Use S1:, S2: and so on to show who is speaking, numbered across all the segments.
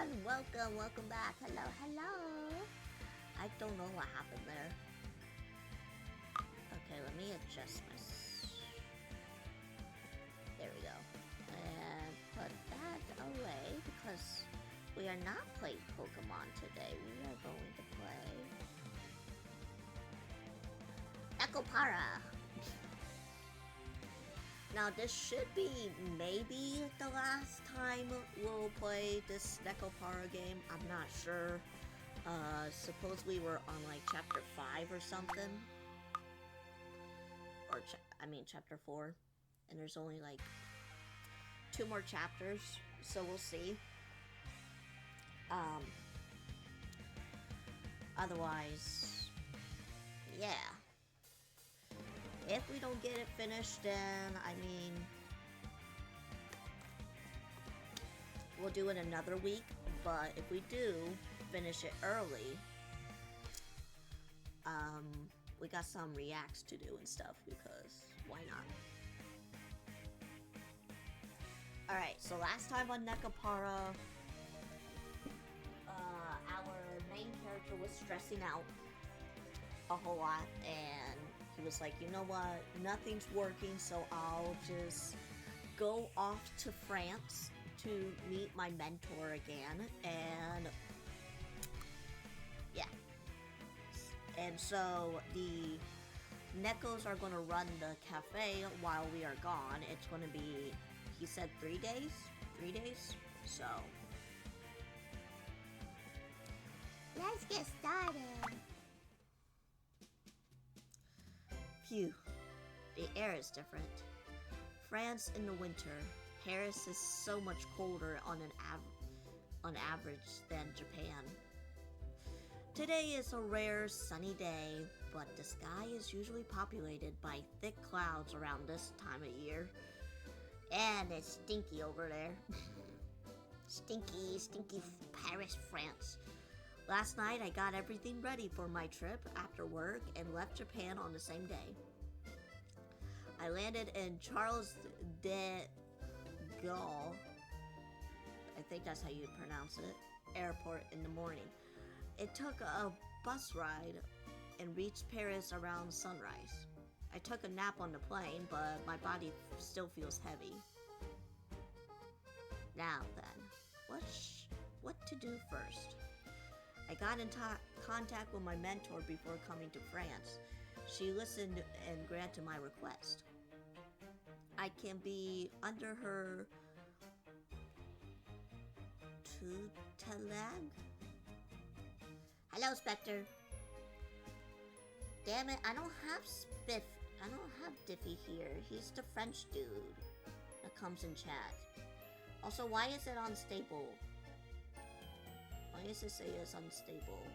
S1: everyone, welcome back. Hello. I don't know what happened there. Okay, let me adjust my... There we go. And put that away because we are not playing Pokemon today. We are going to play... Nekopara. Now this should be maybe the last time we'll play this Nekopara game. I'm not sure. Suppose we were on like chapter 5 or something. Or chapter 4. And there's only like 2 more chapters, so we'll see. Otherwise, yeah. If we don't get it finished, then, we'll do it another week. But if we do finish it early, we got some reacts to do and stuff, because why not? Alright, so last time on Nekopara, our main character was stressing out a whole lot, and he was like, you know what, nothing's working, so I'll just go off to France to meet my mentor again, and yeah. And so the Nekos are going to run the cafe while we are gone. It's going to be, he said 3 days? 3 days? So let's get started. Phew, the air is different. France in the winter. Paris is so much colder on average than Japan. Today is a rare sunny day, but the sky is usually populated by thick clouds around this time of year. And it's stinky over there. Stinky Paris, France. Last night, I got everything ready for my trip after work and left Japan on the same day. I landed in Charles de Gaulle, I think that's how you pronounce it, airport in the morning. It took a bus ride and reached Paris around sunrise. I took a nap on the plane, but my body still feels heavy. Now then, what to do first? I got in contact with my mentor before coming to France. She listened and granted my request. I can be under her tutelage? Hello, Spectre. Damn it, I don't have Diffie here. He's the French dude that comes in chat. Also, why is it unstable? Why does it say it's unstable?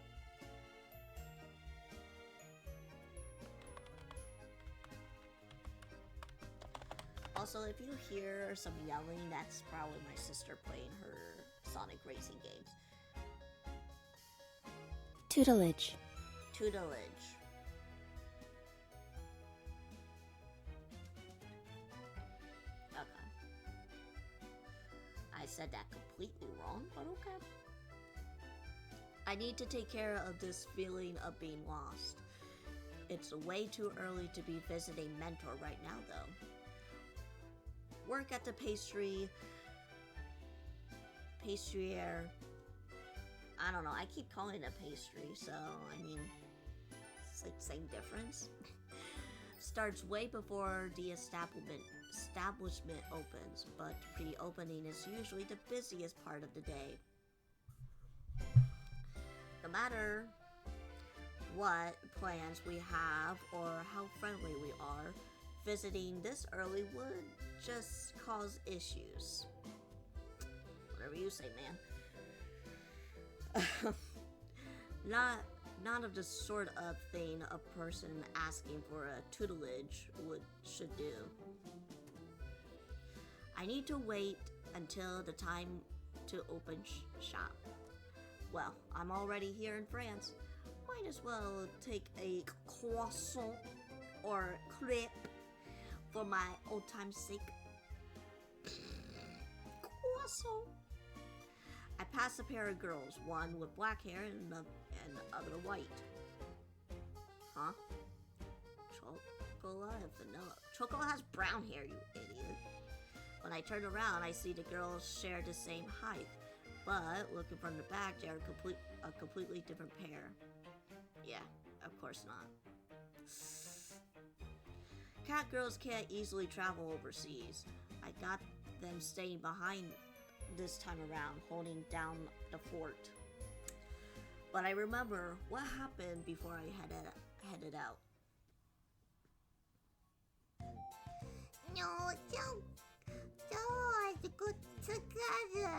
S1: Also, if you hear some yelling, that's probably my sister playing her Sonic racing games.
S2: Tutelage.
S1: Tutelage. Okay. I said that completely wrong, but okay. I need to take care of this feeling of being lost. It's way too early to be visiting mentor right now, though. Work at the pastry... Pastrier... I don't know, I keep calling it pastry, so, it's like the same difference. Starts way before the establishment opens, but pre-opening is usually the busiest part of the day. No matter what plans we have or how friendly we are, visiting this early would just cause issues. Whatever you say, man. Not of the sort of thing a person asking for a tutelage should do. I need to wait until the time to open shop. Well, I'm already here in France. Might as well take a croissant or crepe for my old time's sake. Croissant. I pass a pair of girls, one with black hair and the other white. Huh? Chocola and vanilla. Chocola has brown hair, you idiot. When I turn around, I see the girls share the same height, but looking from the back, they're a completely different pair. Yeah, of course not. Cat girls can't easily travel overseas. I got them staying behind this time around, holding down the fort. But I remember what happened before I headed out.
S2: No, don't want to go together.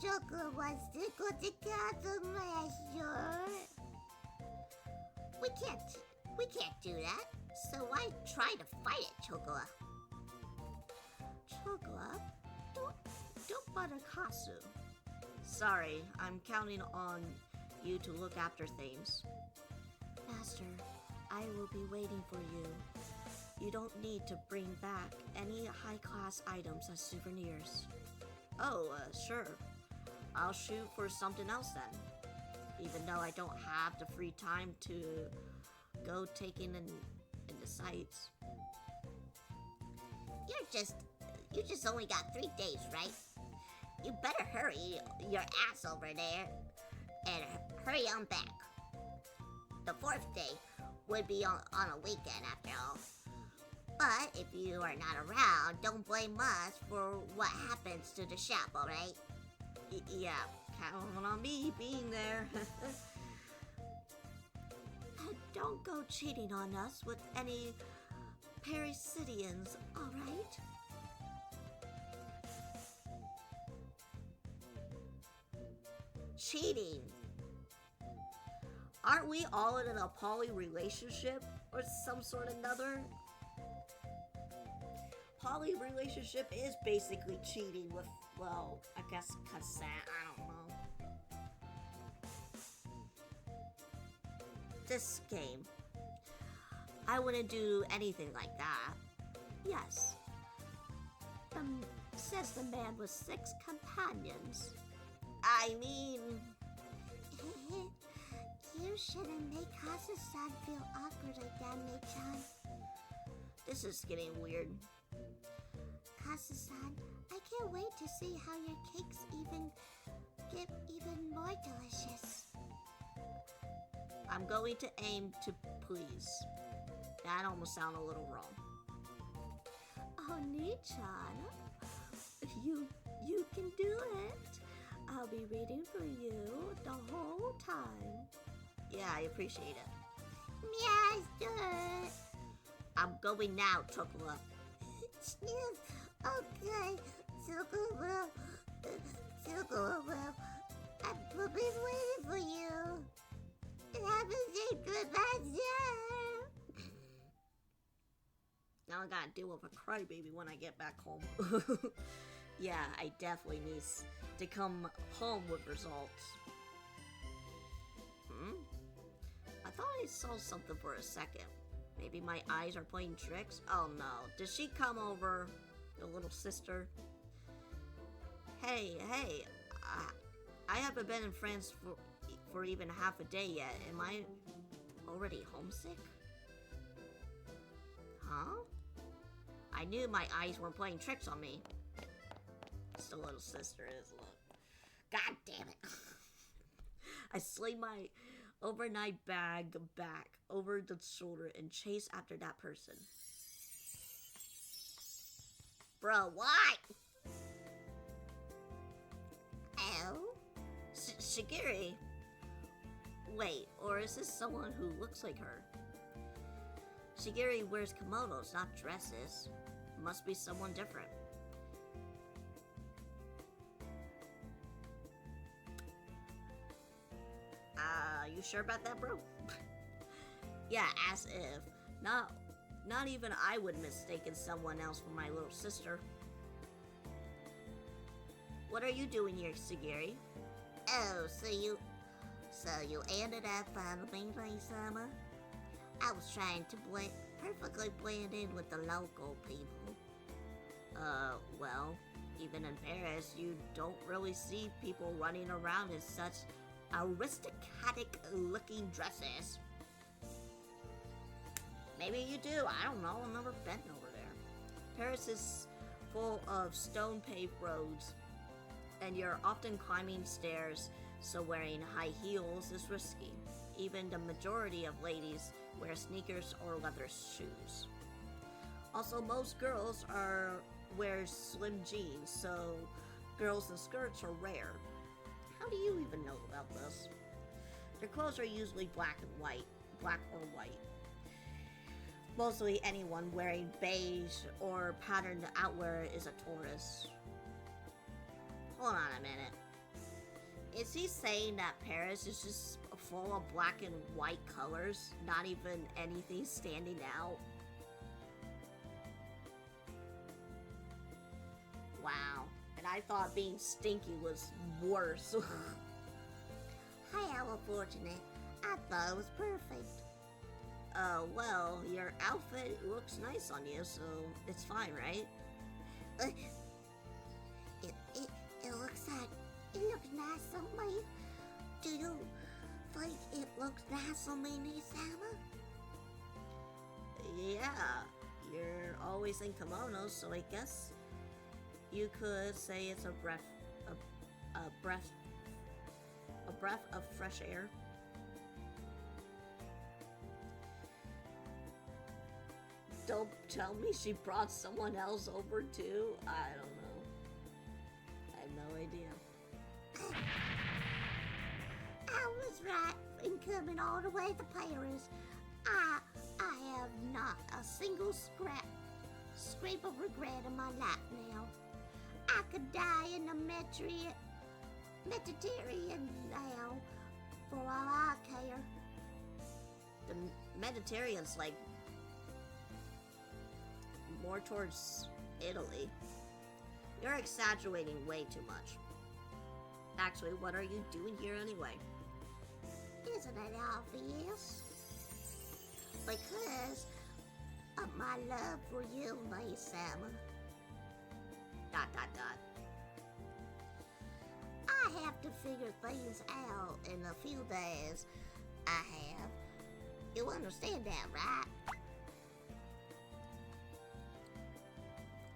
S2: Joker wants to go together, Master. We can't do that. So why try to fight it, Chocola?
S1: Chocola, don't bother Kasu. Sorry, I'm counting on you to look after things. Master, I will be waiting for you. You don't need to bring back any high-class items as souvenirs. Oh, sure. I'll shoot for something else then. Even though I don't have the free time to go taking in the sights.
S2: You just only got 3 days, right? You better hurry your ass over there and hurry on back. The 4th day would be on a weekend after all. But if you are not around, don't blame us for what happens to the shop, alright?
S1: Yeah, count on me being there. Don't go cheating on us with any Parisians, alright? Cheating. Aren't we all in a poly relationship or some sort of another? Poly relationship is basically cheating with, well, I guess consent, I don't know. This game, I wouldn't do anything like that. Yes. Says the man with 6 companions. I mean...
S2: You shouldn't make Kasa-san feel awkward like that, Mei-chan.
S1: This is getting weird.
S2: Kasa-san, I can't wait to see how your cakes get even more delicious.
S1: I'm going to aim to please. That almost sounded a little wrong. Oh, Nii-chan, you can do it. I'll be reading for you the whole time. Yeah, I appreciate it.
S2: Master!
S1: I'm going now, Chocola.
S2: Okay, Chocola will. I'll be waiting for you. Have a safe good master.
S1: Now I gotta deal with a crybaby when I get back home. Yeah, I definitely need to come home with results. I thought I saw something for a second. Maybe my eyes are playing tricks? Oh no, did she come over? The little sister? Hey, I haven't been in France for even half a day yet. Am I already homesick? Huh? I knew my eyes weren't playing tricks on me. It's the little sister, is look. God damn it. I sling my overnight bag back over the shoulder and chase after that person.
S2: Bro, what? Oh?
S1: Shigiri. Wait, or is this someone who looks like her? Shigiri wears kimonos, not dresses. Must be someone different. You sure about that, bro? Yeah, as if. Not even I would mistaken someone else for my little sister. What are you doing here, Shigiri?
S2: Oh, so you ended up following me, Sama? I was trying to perfectly blend in with the local people.
S1: Well, Even in Paris, you don't really see people running around in such aristocratic-looking dresses. Maybe you do, I don't know, I've never been over there. Paris is full of stone-paved roads, and you're often climbing stairs, so wearing high heels is risky. Even the majority of ladies wear sneakers or leather shoes. Also, most girls wear slim jeans, so girls in skirts are rare. How do you even know about this? Their clothes are usually black or white. Mostly anyone wearing beige or patterned outwear is a tourist. Hold on a minute. Is he saying that Paris is just full of black and white colors? Not even anything standing out? Wow. And I thought being stinky was worse.
S2: How fortunate. I thought it was perfect.
S1: Well, your outfit looks nice on you, so it's fine, right?
S2: It looks nice on me. Do you think it looks nice on me, Nisama?
S1: Yeah, you're always in kimonos, so I guess you could say it's a breath of fresh air. Don't tell me she brought someone else over too. I don't know. I have no idea.
S2: I was right in coming all the way to Paris. I have not a single scrape of regret in my life now. I could die in the Mediterranean now, for all I care.
S1: The Mediterranean's like more towards Italy. You're exaggerating way too much. Actually, what are you doing here anyway?
S2: Isn't it obvious? Because of my love for you, Nisama. ... I have to figure things out in the few days I have. You understand that, right?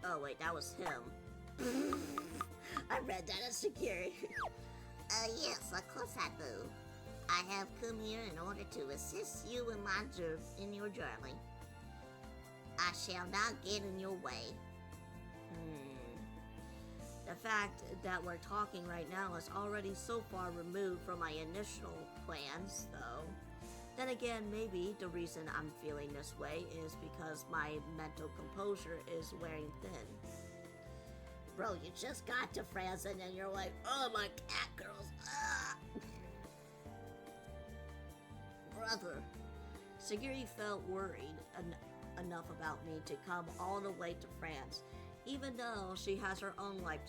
S1: Oh wait, that was him. I read that as security.
S2: Yes, of course I do. I have come here in order to assist you in your journey. I shall not get in your way.
S1: The fact that we're talking right now is already so far removed from my initial plans, though. Then again, maybe the reason I'm feeling this way is because my mental composure is wearing thin. Bro, you just got to France and then you're like, oh, my cat girls. Brother. Sigiri felt worried enough about me to come all the way to France, even though she has her own life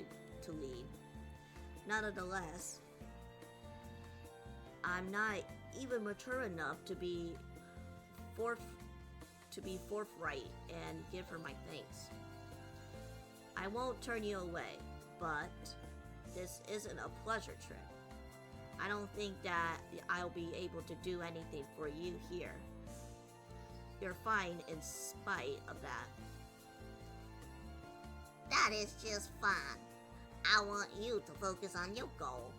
S1: to lead. Nonetheless, I'm not even mature enough to be forthright and give her my thanks. I won't turn you away, but this isn't a pleasure trip. I don't think that I'll be able to do anything for you here. You're fine in spite of that.
S2: That is just fine. I want you to focus on your goal.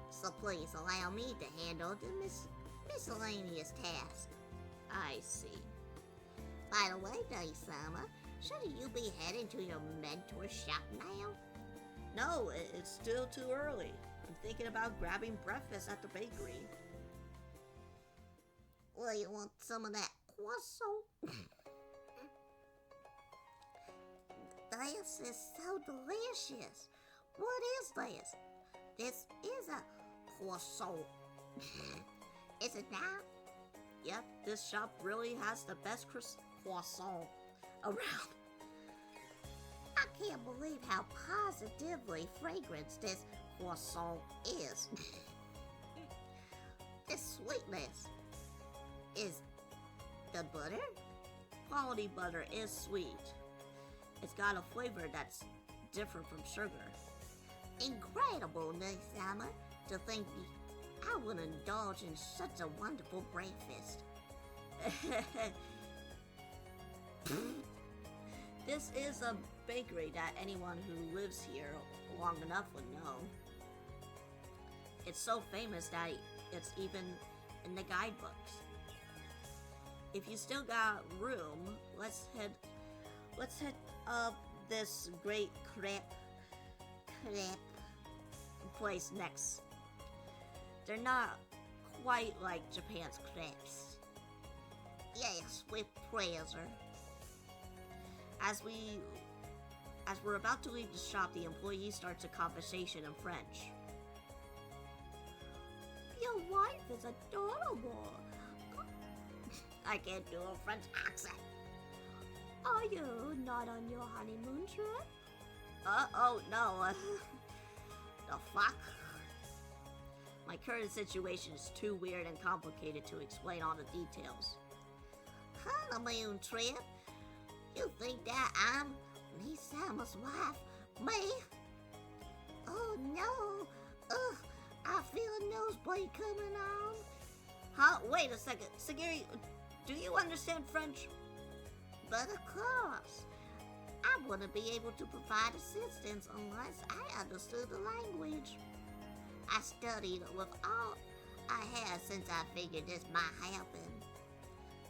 S2: So please allow me to handle the miscellaneous task.
S1: I see.
S2: By the way, Nisama, shouldn't you be heading to your mentor's shop now?
S1: No, it's still too early. I'm thinking about grabbing breakfast at the bakery.
S2: Well, you want some of that croissant? This is so delicious. What is this? This is a croissant. Is it now?
S1: Yep, this shop really has the best croissant around.
S2: I can't believe how positively fragrant this croissant is. The sweetness. Is the butter?
S1: Quality butter is sweet. It's got a flavor that's different from sugar.
S2: Incredible, Sama, to think I would indulge in such a wonderful breakfast.
S1: This is a bakery that anyone who lives here long enough would know. It's so famous that it's even in the guidebooks. If you still got room, let's head up this great crepe place next. They're not quite like Japan's crepes.
S2: Yes, with pleasure.
S1: As we're about to leave the shop, the employee starts a conversation in French.
S2: Your wife is adorable. I can't do a French accent. Are you not on your honeymoon trip?
S1: Oh no. The fuck? My current situation is too weird and complicated to explain all the details.
S2: Honeymoon trip? You think that I'm Sama's wife? Me? Oh no! Ugh! I feel a nosebleed coming on.
S1: Huh? Wait a second. Sagiri, do you understand French?
S2: But of course. I wouldn't be able to provide assistance unless I understood the language. I studied with all I had since I figured this might happen.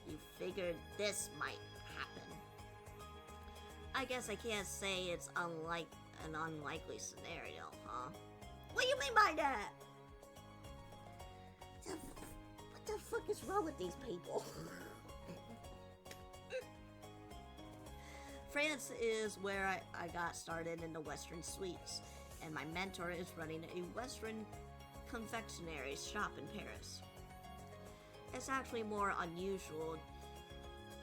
S1: You figured this might happen. I guess I can't say it's an unlikely scenario, huh? What do you mean by that?
S2: What the fuck is wrong with these people?
S1: France is where I got started in the Western sweets, and my mentor is running a Western confectionery shop in Paris. It's actually more unusual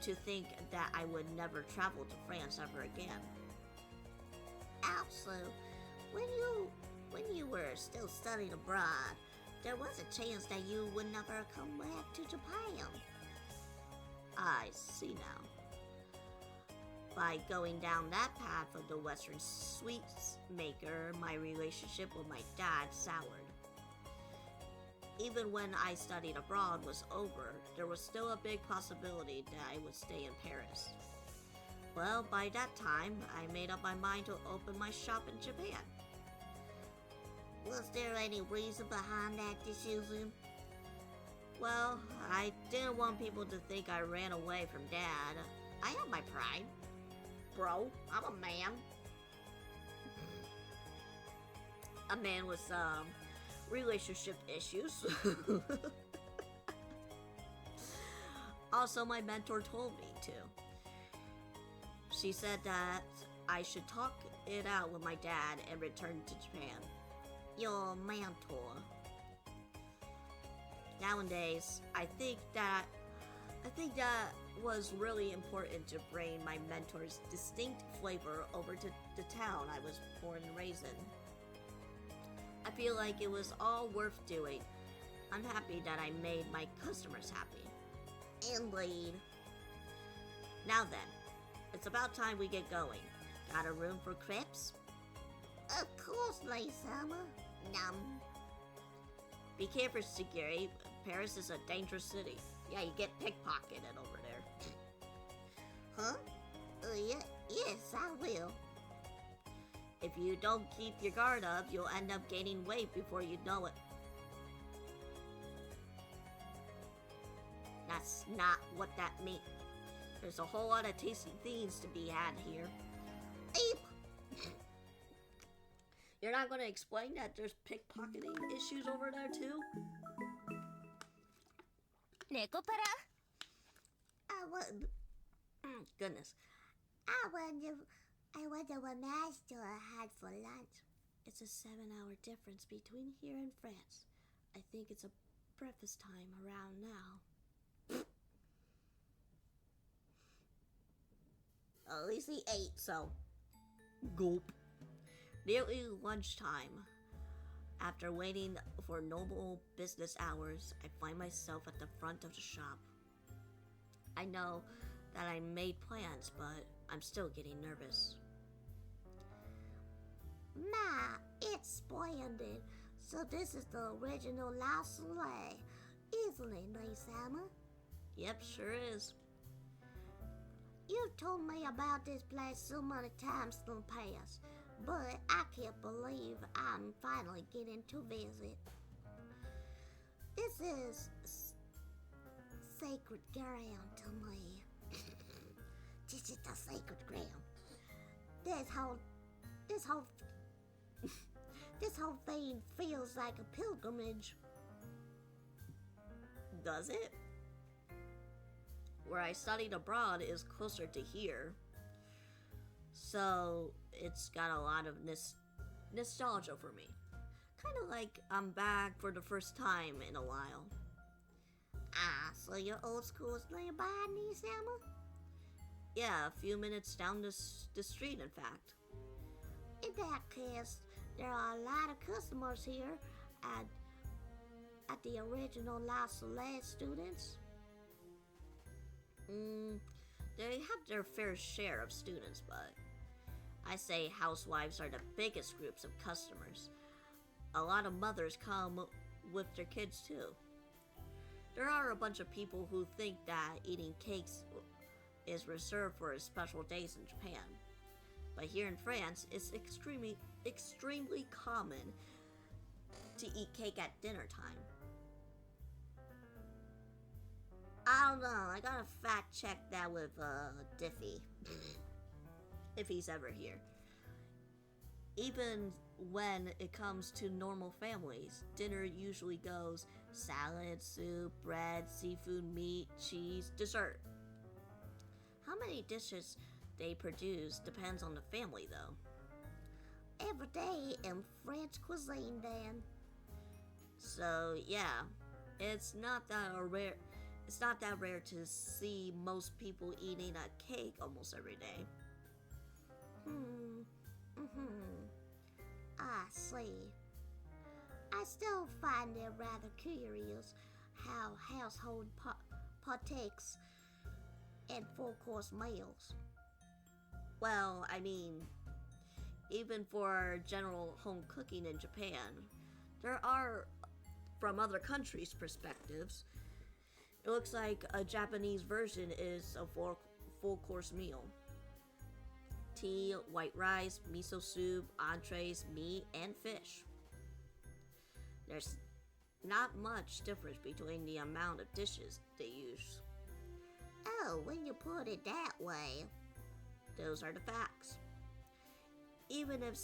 S1: to think that I would never travel to France ever again.
S2: Also, when you were still studying abroad, there was a chance that you would never come back to Japan.
S1: I see now. By going down that path of the Western sweets maker, my relationship with my dad soured. Even when I studied abroad was over, there was still a big possibility that I would stay in Paris. Well, by that time, I made up my mind to open my shop in Japan.
S2: Was there any reason behind that decision?
S1: Well, I didn't want people to think I ran away from Dad. I have my pride. Bro, I'm a man. A man with some relationship issues. Also, my mentor told me to. She said that I should talk it out with my dad and return to Japan.
S2: Your mentor.
S1: Nowadays, I think that was really important to bring my mentor's distinct flavor over to the town I was born and raised in. I feel like it was all worth doing. I'm happy that I made my customers happy.
S2: Indeed.
S1: Now then, it's about time we get going. Got a room for crepes?
S2: Of course, Sama. Num.
S1: Be careful, Sagiri. Paris is a dangerous city. Yeah, you get pickpocketed over there.
S2: Huh? Yes, I will.
S1: If you don't keep your guard up, you'll end up gaining weight before you know it. That's not what that means. There's a whole lot of tasty things to be had here.
S2: Eep.
S1: You're not going to explain that there's pickpocketing issues over there too?
S3: Nekopara?
S1: Goodness.
S2: I wonder what Master had for lunch.
S1: It's a 7-hour difference between here and France. I think it's a breakfast time around now. At least he ate, so. Gulp. Nearly lunchtime. After waiting for normal business hours, I find myself at the front of the shop. I know that I made plans, but I'm still getting nervous.
S2: Ma, it's splendid. So this is the original La Soleil, isn't it, nice Emma?
S1: Yep, sure is.
S2: You've told me about this place so many times in the past, but I can't believe I'm finally getting to visit. This is sacred ground to me. This is the sacred ground. This whole this whole thing feels like a pilgrimage.
S1: Does it? Where I studied abroad is closer to here, so it's got a lot of nostalgia for me. Kind of like I'm back for the first time in a while.
S2: Ah, so your old school's nearby, niece Emma?
S1: Yeah, a few minutes down the street, in fact.
S2: In that case, there are a lot of customers here at the original La Soleil students.
S1: They have their fair share of students, but I say housewives are the biggest groups of customers. A lot of mothers come with their kids too. There are a bunch of people who think that eating cakes is reserved for special days in Japan. But here in France, it's extremely common to eat cake at dinner time. I don't know, I gotta fact check that with Diffie. If he's ever here. Even when it comes to normal families, dinner usually goes salad, soup, bread, seafood, meat, cheese, dessert. How many dishes they produce depends on the family, though.
S2: Every day in French cuisine, then.
S1: So yeah, it's not that rare. It's not that rare to see most people eating a cake almost every day.
S2: I see. I still find it rather curious how household partakes in full-course meals.
S1: Well, I mean, even for general home cooking in Japan, there are, from other countries' perspectives, it looks like a Japanese version is a full-course meal. Tea, white rice, miso soup, entrees, meat, and fish. There's not much difference between the amount of dishes they use.
S2: Oh, when you put it that way.
S1: Those are the facts. Even if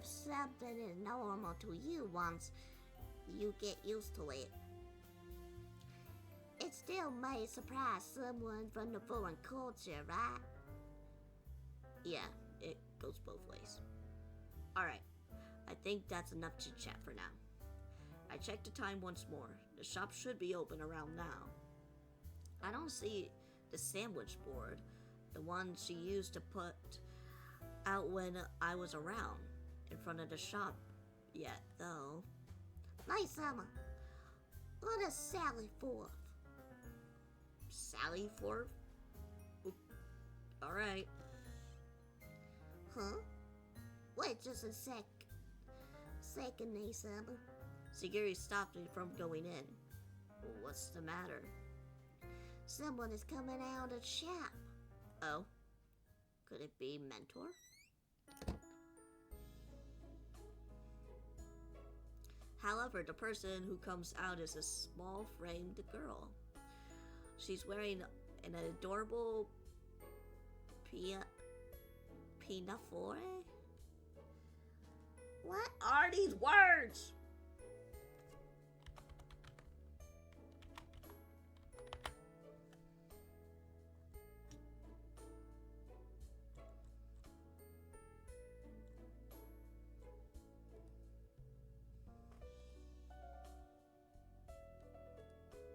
S2: something is normal to you once you get used to it, it still may surprise someone from the foreign culture, right?
S1: Yeah, it goes both ways. Alright, I think that's enough chit chat for now. I checked the time once more. The shop should be open around now. I don't see the sandwich board, the one she used to put out when I was around, in front of the shop yet, though.
S2: Nice summer. Let us sally forth.
S1: Sally forth? Alright.
S2: Huh? Wait just a second, nice summer.
S1: Security stopped me from going in. What's the matter?
S2: Someone is coming out of the shop.
S1: Oh? Could it be Mentor? However, the person who comes out is a small framed girl. She's wearing an adorable pinafore? What are these words?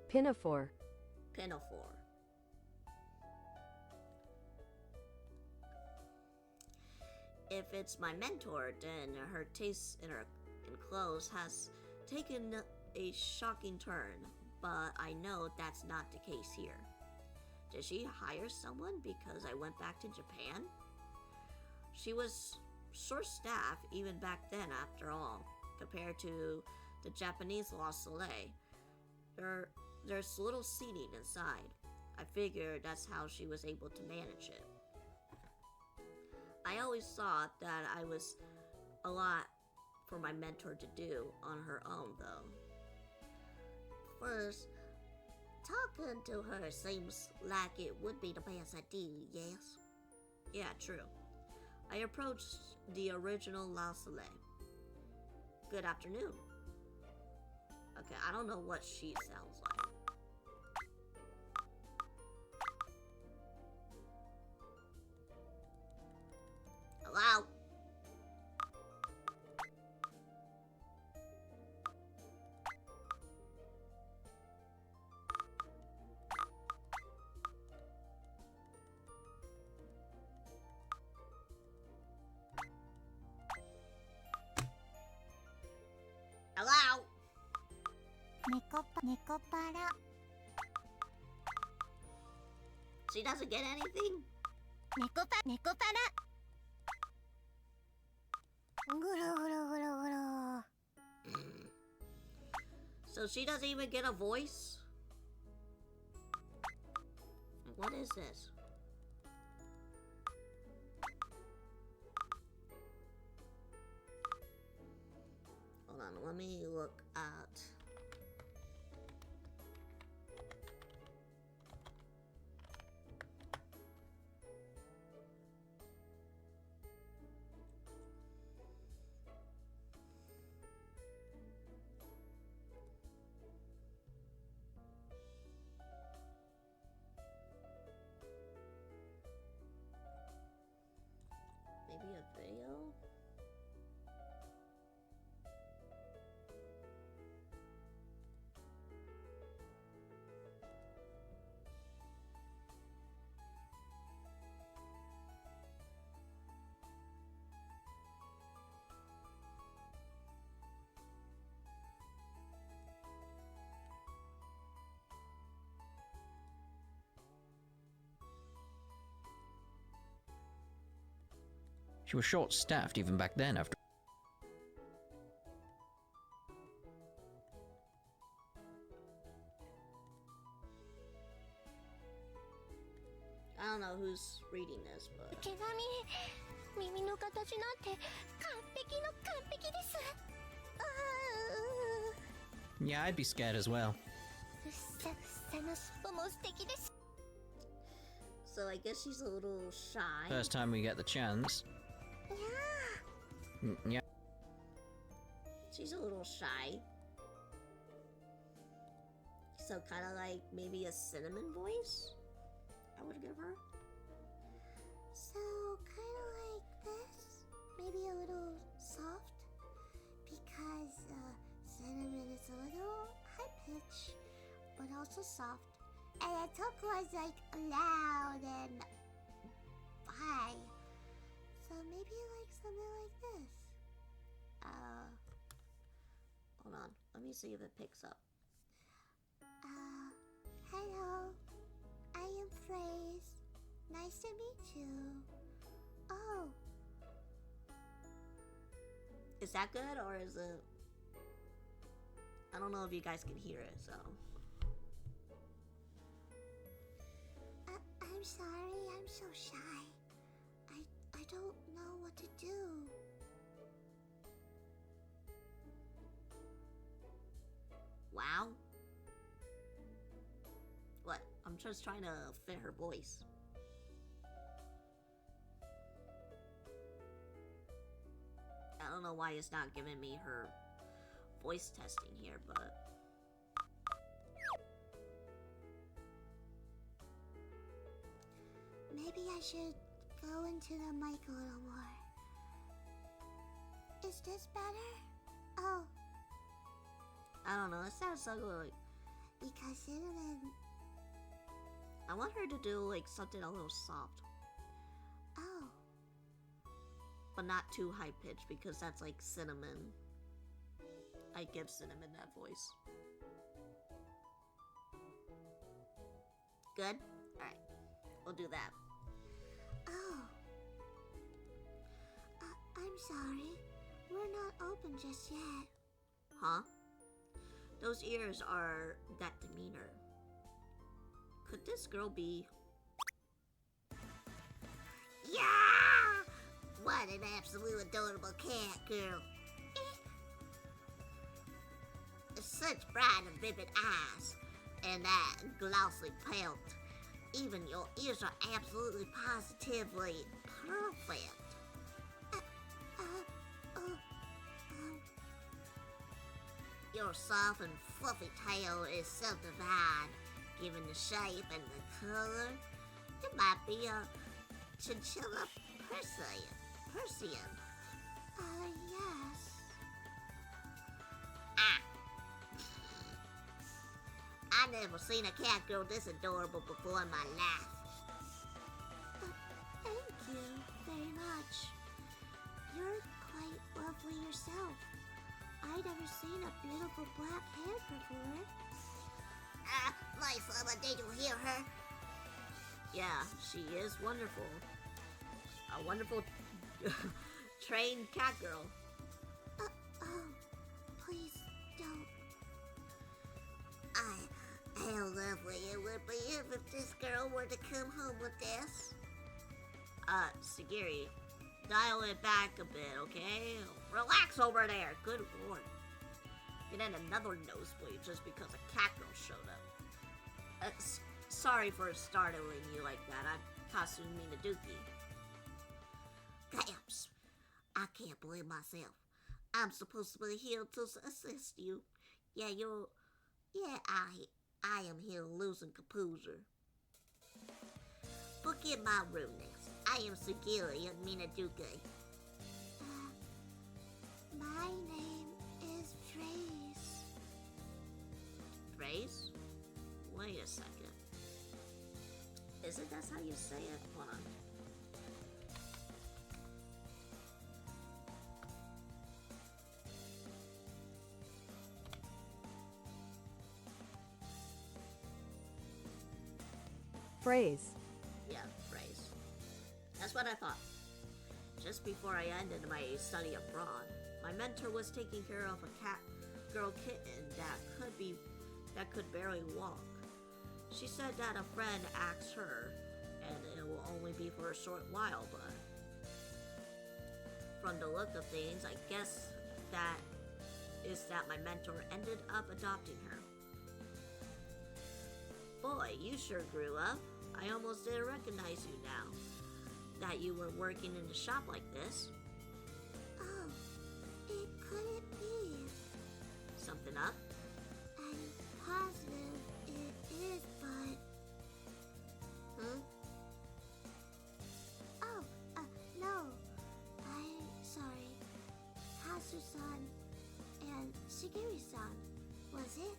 S3: Pinafore.
S1: Pinafore. If it's my mentor, then her taste in clothes has taken a shocking turn, but I know that's not the case here. Did she hire someone because I went back to Japan? She was short-staffed even back then, after all, compared to the Japanese La Soleil. There's little seating inside. I figured that's how she was able to manage it. I always thought that I was a lot for my mentor to do on her own, though.
S2: First, talking to her seems like it would be the best idea, yes?
S1: Yeah, true. I approached the original La Soleil. Good afternoon. Okay, I don't know what she sounds like.
S2: Hello? Hello?
S3: Nekopara.
S1: She doesn't get anything?
S3: Nekopara. Guro.
S1: So she doesn't even get a voice? What is this? Hold on, let me look at... maybe a video?
S4: She was short-staffed even back then after...
S1: I don't know who's reading this, but...
S3: 毛並み耳の形なんて完璧の完璧です。
S4: Yeah, I'd be scared as well.
S3: ふっさふさの尻尾も素敵です。
S1: So I guess she's a little shy.
S4: First time we get the chance. Yeah.
S1: She's a little shy. So kind of like maybe a cinnamon voice, I would give her.
S3: So kind of like this, maybe a little soft, because cinnamon is a little high pitch, but also soft, and the talk was like loud and high. So maybe like something like this.
S1: Hold on. Let me see if it picks up.
S3: Hello. I am Phrase. Nice to meet you. Oh,
S1: Is that good or is it... I don't know if you guys can hear it, so...
S3: I'm sorry. I'm so shy. I don't know what to do.
S1: Wow. What? I'm just trying to fit her voice. I don't know why it's not giving me her voice testing here, but...
S3: Maybe I should go into the mic a little more. Is this better? Oh,
S1: I don't know, it sounds so good.
S3: because cinnamon.
S1: I want her to do like something a little soft,
S3: Oh,
S1: but not too high pitched because that's like cinnamon. I give cinnamon that voice. Good? Alright, we'll do that.
S3: oh. I'm sorry. We're not open just yet.
S1: Huh? Those ears are that demeanor. Could this girl be...
S2: Yeah! What an absolute adorable cat, girl. Such bright and vivid eyes, and that glossy pelt. Even your ears are absolutely positively perfect. Your soft and fluffy tail is so divine, given the shape and the color. It might be a chinchilla Persian.
S3: Yes.
S2: I never seen a cat girl this adorable before in my life.
S3: Thank you very much. You're quite lovely yourself. I'd never seen a beautiful black hair before.
S2: My summer, did you hear her?
S1: Yeah, she is wonderful. A wonderful trained cat girl.
S3: Oh, please don't.
S2: How lovely it would be if this girl were to come home with us.
S1: Sagiri, dial it back a bit, okay? Relax over there. Good lord. Get in another nosebleed just because a cat girl showed up. Sorry for startling you like that. I'm Kasumi Minaduki.
S2: Caps, I can't believe myself. I'm supposed to be here to assist you. I am here losing composure. Forgive my rudeness. I am Sagiri of Minaduki.
S3: My name is Trace.
S1: Trace? Wait a second. Isn't that how you say it? Hold on.
S5: Phrase.
S1: Yeah, phrase. That's what I thought. Just before I ended my study abroad, my mentor was taking care of a cat girl kitten that could barely walk. She said that a friend asked her, and it will only be for a short while, but from the look of things, I guess that my mentor ended up adopting her. Boy, you sure grew up. I almost didn't recognize you now that you were working in a shop like this.
S3: Oh, it couldn't be.
S1: Something up?
S3: I'm positive it is, but... Oh, no. I'm sorry. Kazu-san and Shigeru-san, was it?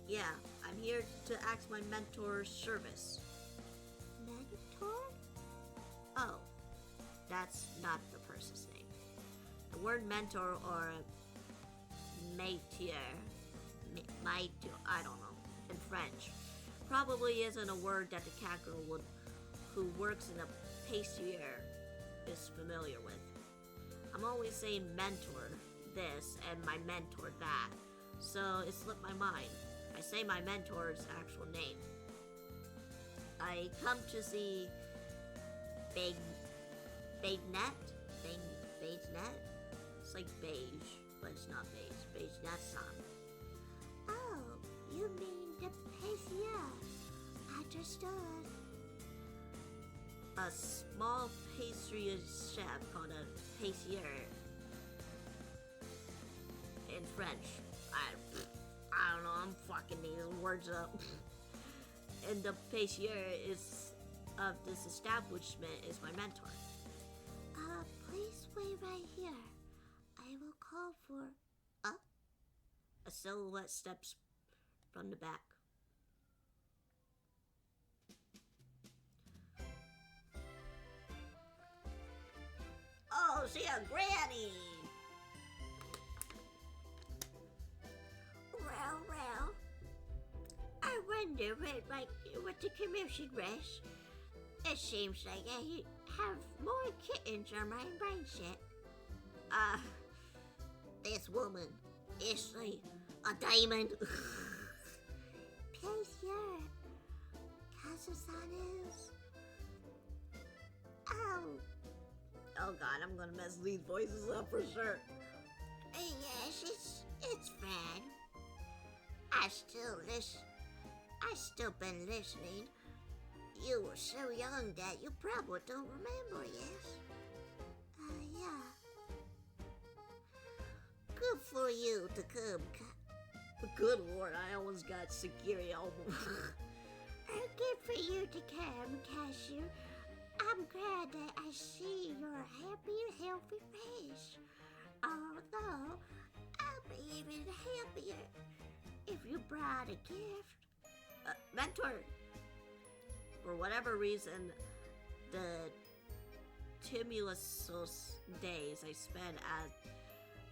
S1: Yeah, I'm here to ask my mentor's service.
S3: Mentor?
S1: Oh, that's not the person's name. The word mentor or métier, I don't know, in French, probably isn't a word that the cat girl who works in a pastry is familiar with. I'm always saying mentor this and my mentor that, so it slipped my mind. I say my mentor's actual name. I come to see Beignet? It's like beige, but it's not beige. Beignet-san.
S3: Oh, you mean the pastry. Understood.
S1: A small pastry chef called a pâtissier in French. I don't know, I'm fucking these words up. And the pâtissier of this establishment is my mentor.
S3: Please wait right here. I will call for...
S1: A silhouette steps from the back. Oh, see a granny!
S2: Well, I wonder what the commission was. It seems like I have more kittens on my brain set This woman, is she a demon?
S3: Place your Kazu-san is.
S1: Oh god, I'm gonna mess these voices up for sure.
S2: Yes, it's fine. I still been listening. You were so young that you probably don't remember, yes?
S3: Yeah.
S2: Good for you to come.
S1: Good lord, I almost got Sagiri almost.
S3: Good for you to come, Cashew. I'm glad that I see your happy and healthy face. Although, I'll be even happier if you brought a gift.
S1: Mentor! For whatever reason, the tumultuous days I spent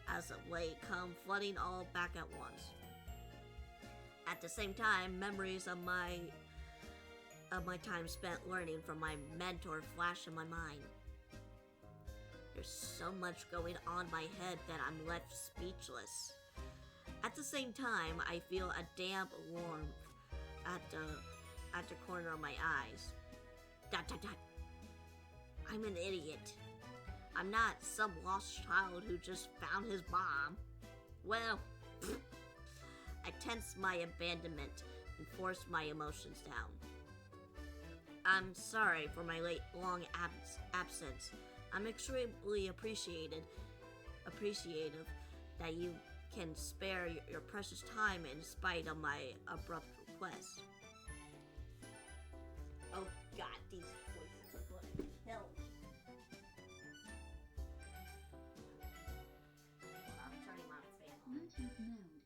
S1: as of late come flooding all back at once. At the same time, memories of my time spent learning from my mentor flash in my mind. There's so much going on in my head that I'm left speechless. At the same time, I feel a damp warmth at the corner of my eyes. ... I'm an idiot. I'm not some lost child who just found his mom. Well, I tense my abandonment and force my emotions down. I'm sorry for my long absence. I'm extremely appreciative that you can spare your precious time in spite of my abrupt request. Oh god, these voices are going to hell. I'm turning my fan on.
S5: Bluetooth mode.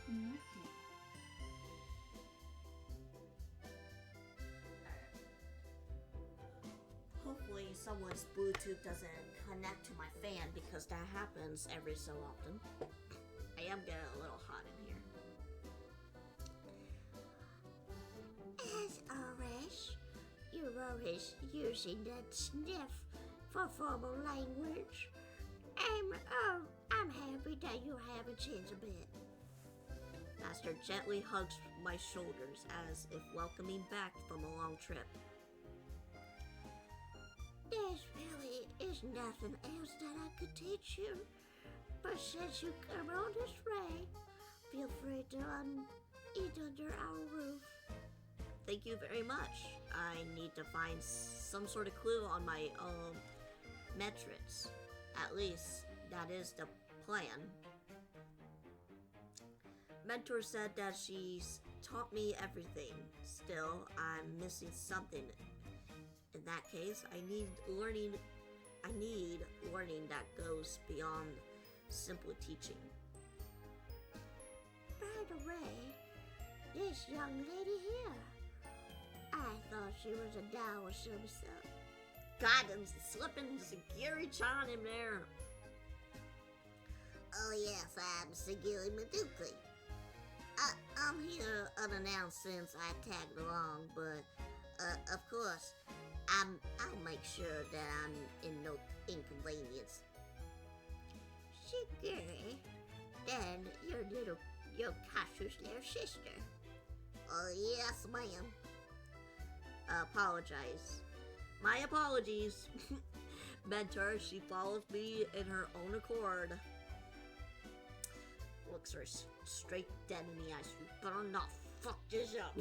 S5: Connected.
S1: Hopefully someone's Bluetooth doesn't connect to my fan because that happens every so often. I am getting a little hot in here.
S3: As always, you're always using that sniff for formal language. I'm happy that you haven't changed a bit.
S1: Master gently hugs my shoulders as if welcoming back from a long trip.
S3: There's really is nothing else that I could teach you. But since you come on this way, feel free to eat under our roof.
S1: Thank you very much. I need to find some sort of clue on my metrics. At least, that is the plan. Mentor said that she's taught me everything. Still, I'm missing something. In that case, I need learning that goes beyond simple teaching.
S3: By the way, this young lady here, I thought she was a doll or some sort.
S1: God, I'm slipping Sagiri-chan in there.
S2: Oh yes, I'm Sagiri Maduki. I'm here unannounced since I tagged along, but of course, I'll make sure that I'm in no inconvenience.
S3: Shigiri, then your Kashu's little sister.
S2: Oh yes, ma'am.
S1: Apologize. My apologies. Mentor, she follows me in her own accord. Looks her straight dead in the eyes. You better not fuck this up.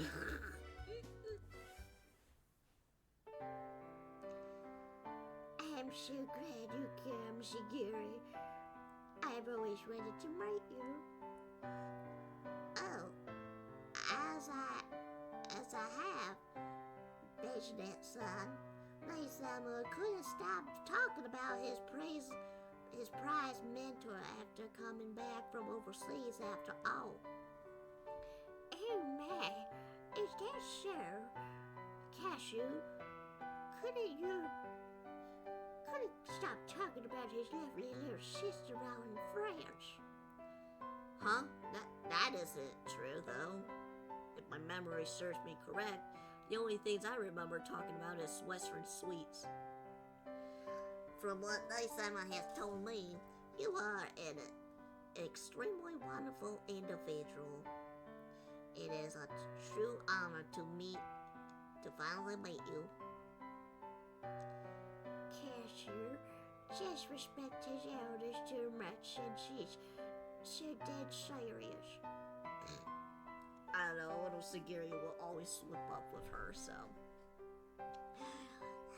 S3: I'm so glad you came, Shigiri. I've always wanted to meet you.
S2: Oh, as I have, Business-san. Laysamu couldn't stop talking about his prize mentor after coming back from overseas after all.
S3: Oh my, is that so? Cashew, couldn't stop talking about his lovely little sister out in France?
S1: Huh? That isn't true, though. If my memory serves me correct, The only things I remember talking about is Western sweets.
S2: From what they Sama has told me, you are an extremely wonderful individual. It is a true honor to finally meet you.
S3: Cashier just respect his elders too much and she's so dead serious.
S1: I don't know, little Sagiri will always slip up with her, so.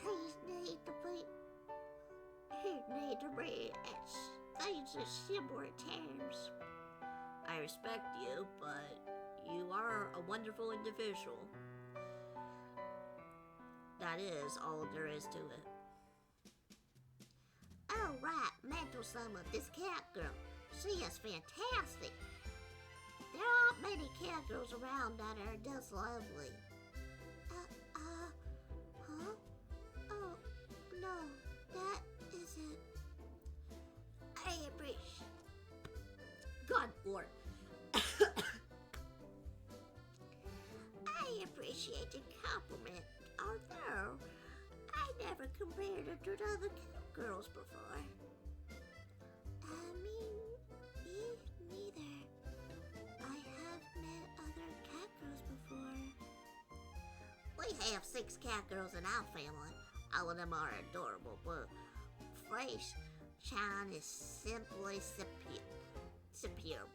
S3: He need to be at things in similar terms.
S1: I respect you, but you are a wonderful individual. That is all there is to it.
S2: Oh, right, mental Sama, this cat girl. She is fantastic. There aren't many cat girls around that are this lovely.
S3: Huh? Oh, no, that isn't. I appreciate.
S1: God, Lord.
S3: I appreciate the compliment, although I never compared her to other girls before. Me neither. I have met other cat girls before.
S2: We have 6 cat girls in our family. All of them are adorable, but Fresh Chan is simply superior.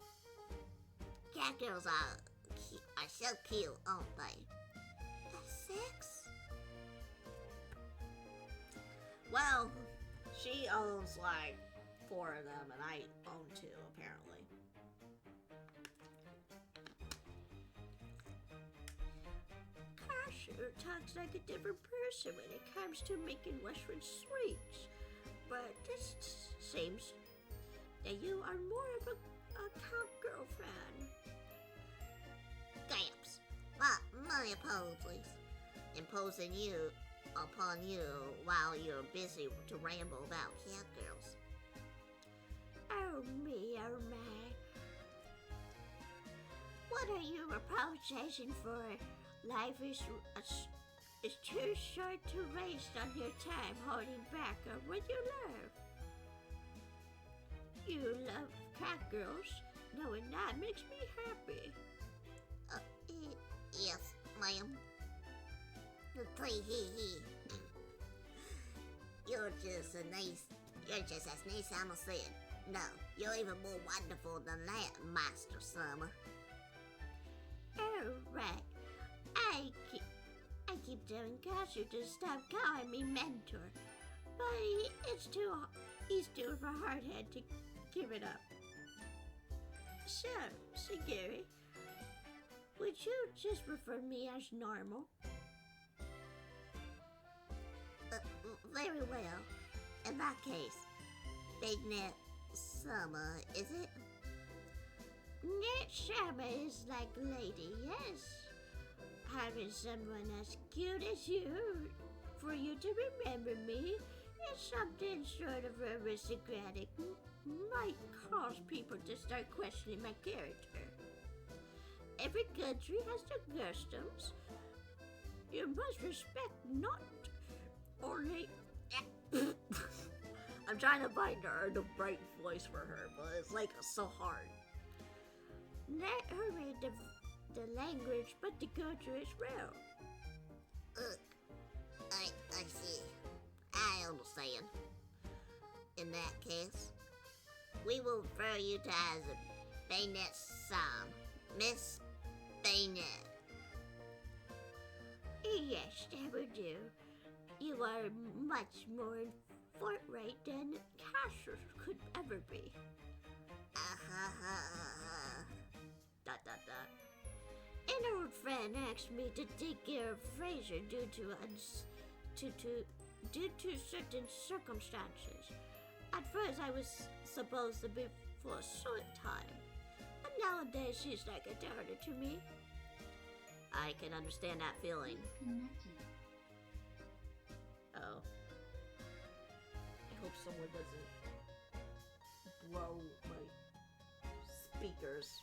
S2: Cat girls are so cute, aren't they?
S3: 6?
S1: Well, she owns like 4 of them, and I own 2, apparently.
S3: Kasher talks like a different person when it comes to making Western sweets, but this seems that you are more of a cat girlfriend.
S2: Gamps, my apologies. Imposing you upon you while you're busy to ramble about cat girls.
S3: Oh me, oh my. What are you apologizing for? Life is too short to waste on your time holding back on what you love. You love cat girls, knowing that makes me happy.
S2: Yes, ma'am. Tee-hee-hee. You're just as nice as Sama said. No, you're even more wonderful than that, Master Sama.
S3: Oh, right. I keep telling Kasher to stop calling me mentor, but he's too of a hardhead to give it up. So, Sagiri, would you just refer me as normal?
S2: Very well. In that case, Big Net Sama, is it?
S3: Net Sama is like lady, yes. Having someone as cute as you, for you to remember me, is something sort of aristocratic. Might cause people to start questioning my character. Every country has their customs. You must respect not only...
S1: I'm trying to find her the right voice for her, but it's like so hard.
S3: Not only the language, but the culture as well.
S2: I see. I understand. In that case, we will refer you to as Baynet Sam, Miss Baynet.
S3: Yes, that will do. You are much more forthright than Kasher could ever be.
S1: Dot dot dot.
S3: An old friend asked me to take care of Fraser due to certain circumstances. At first, I was supposed to be for a short time, but nowadays she's like a daughter to me.
S1: I can understand that feeling. Oh. I hope someone doesn't blow my speakers.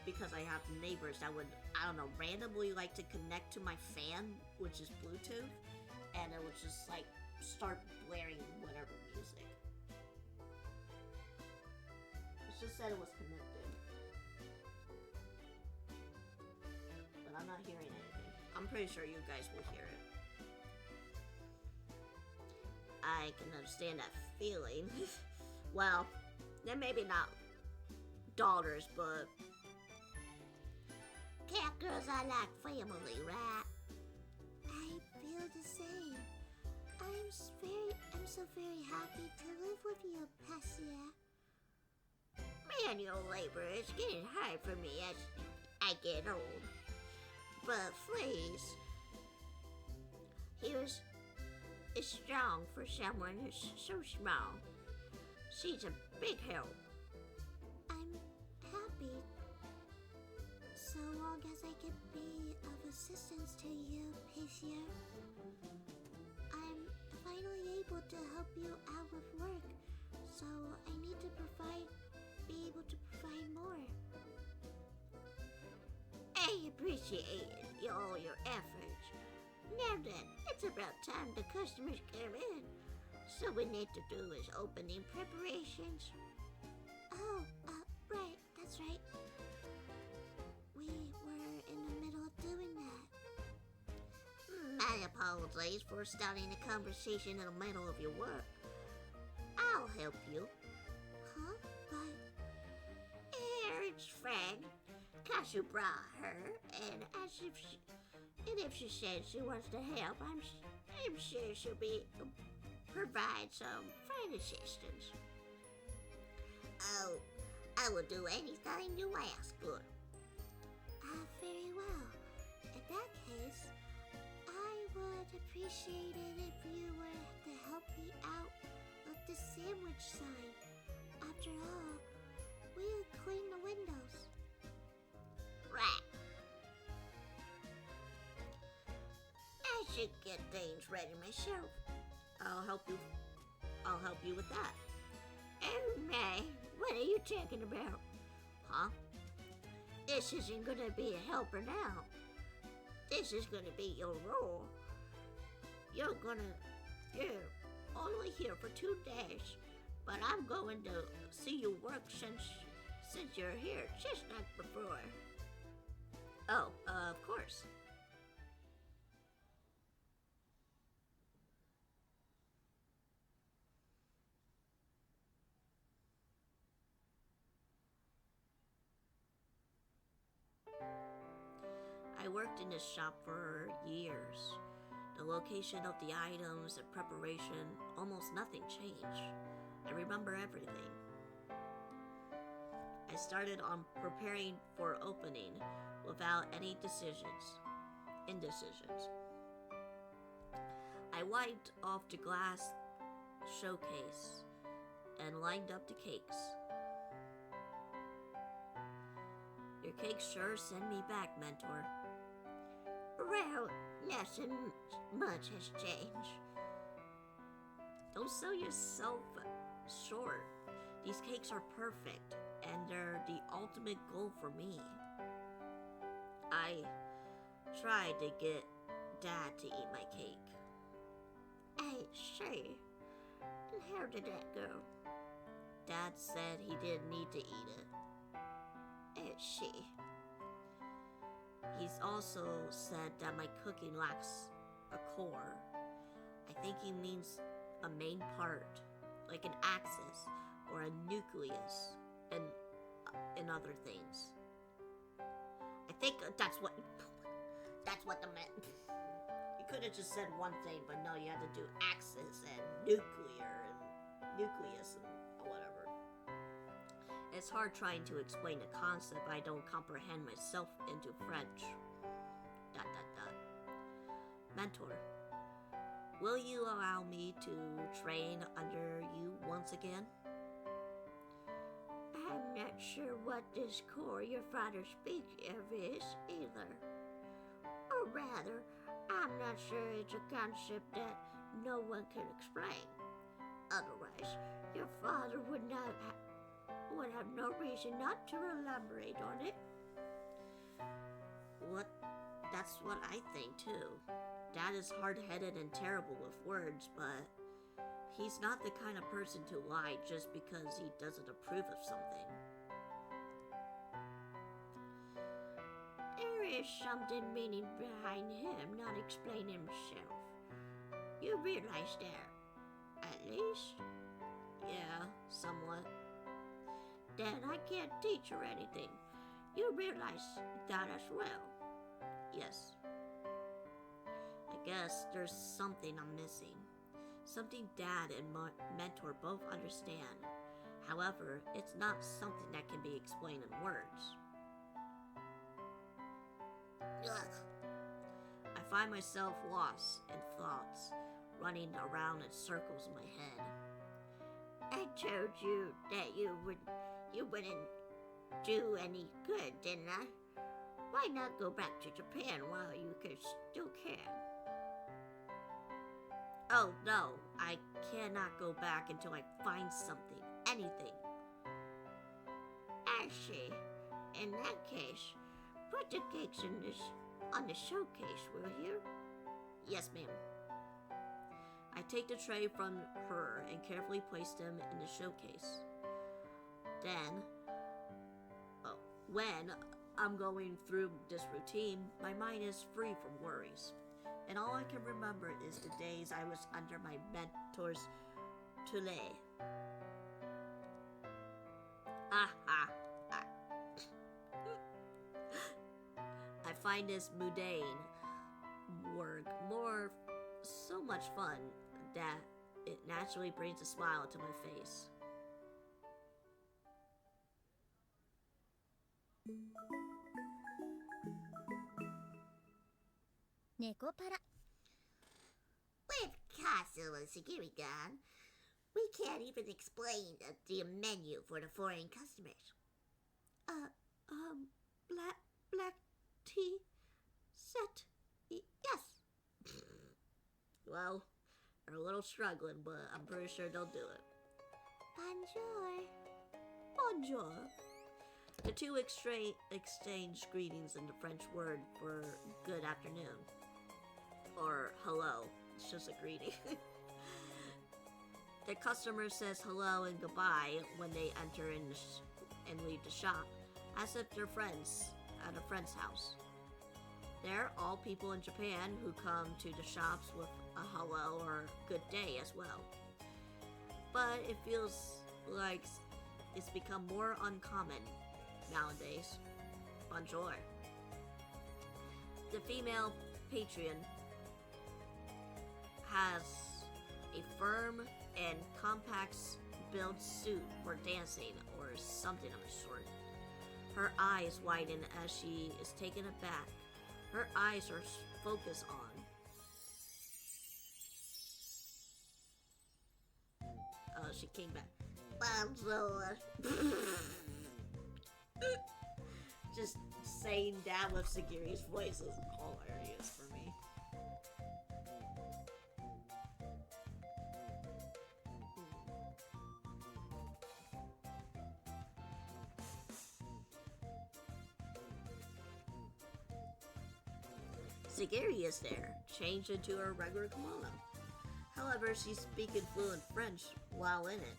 S1: because I have neighbors that would, I don't know, randomly like to connect to my fan, which is Bluetooth, and it would just like start blaring whatever music. It just said it was connected. But I'm not hearing anything. I'm pretty sure you guys will hear it. I can understand that feeling. Well, then maybe not daughters, but
S2: Cat girls are like family, right?
S3: I feel the same. I'm so very happy to live with you, Passia.
S2: Manual labor is getting hard for me as I get old. But Fleas, is strong for someone who's so small. She's a big help.
S3: I'm happy so long as I can be of assistance to you, Passia. I'm finally able to help you out with work, so I need to be able to provide more.
S2: I appreciate all your efforts. Now then, it's about time the customers come in. So we need to do is opening preparations.
S3: Oh, right, that's right. We were in the middle of doing that.
S2: My apologies for starting a conversation in the middle of your work. I'll help you.
S3: Huh? But
S2: Aaron's friend, Kashu brought her, and if she says she wants to help, I'm sure she'll provide some friend assistance. Oh, I will do anything you ask for.
S3: very well. In that case, I would appreciate it if you were to help me out with the sandwich sign. After all, we would clean the windows.
S2: Right. I should get things ready myself.
S1: I'll help you with that.
S2: Oh my, what are you talking about?
S1: Huh?
S2: This isn't gonna be a helper now. This is gonna be your role. You're only here for 2 days, but I'm going to see you work since you're here, just like before.
S1: Oh, of course. I worked in this shop for years. The location of the items and preparation, almost nothing changed. I remember everything. I started on preparing for opening without any indecisions. I wiped off the glass showcase and lined up the cakes. Your cakes sure send me back, Mentor.
S2: Well, nothing much has changed.
S1: Don't sell yourself short. These cakes are perfect, and they're the ultimate goal for me. I tried to get Dad to eat my cake.
S2: I see. And how did that go?
S1: Dad said he didn't need to eat it.
S2: I see.
S1: He's also said that my cooking lacks a core. I think he means a main part, like an axis or a nucleus, and other things. I think that's what the meant. You could have just said one thing, but no, you had to do axis and nucleus and whatever. It's hard trying to explain a concept I don't comprehend myself into French. ... Mentor, will you allow me to train under you once again?
S2: I'm not sure what this core your father speaks of is either. Or rather, I'm not sure it's a concept that no one can explain. Otherwise, your father would have no reason not to elaborate on it.
S1: What? That's what I think too. Dad is hard-headed and terrible with words, but he's not the kind of person to lie just because he doesn't approve of something.
S2: There is something meaning behind him not explaining himself. You realize that, at least?
S1: Yeah, somewhat.
S2: Then I can't teach her anything. You realize that as well.
S1: Yes. I guess there's something I'm missing. Something Dad and Mentor both understand. However, it's not something that can be explained in words.
S2: Ugh.
S1: I find myself lost in thoughts, running around in circles in my head.
S2: I told you that you wouldn't do any good, didn't I? Why not go back to Japan while you still can?
S1: Oh no, I cannot go back until I find something, anything.
S2: I see. In that case, put the cakes on the showcase, will you?
S1: Yes, ma'am. I take the tray from her and carefully place them in the showcase. Then, when I'm going through this routine, my mind is free from worries. And all I can remember is the days I was under my mentor's tutelage. I find this mundane work so much fun that it naturally brings a smile to my face.
S3: Nekopara.
S2: With Castle and Sagiri gone, we can't even explain the menu for the foreign customers.
S1: Black tea set. Yes. Well, they're a little struggling, but I'm pretty sure they'll do it. Bonjour. The two exchange greetings in the French word for good afternoon. Or hello. It's just a greeting. The customer says hello and goodbye when they enter and leave the shop, as if they're friends at a friend's house. They're all people in Japan who come to the shops with a hello or good day as well. But it feels like it's become more uncommon nowadays. Bonjour. The female patron has a firm and compact built suit for dancing or something of the sort. Her eyes widen as she is taken aback. Her eyes are focused on. Oh, she came back.
S2: Bonjour.
S1: Just saying that with Sagiri's voice is hilarious for me. Sagiri is there, changed into her regular kimono. However, she's speaking fluent French while in it.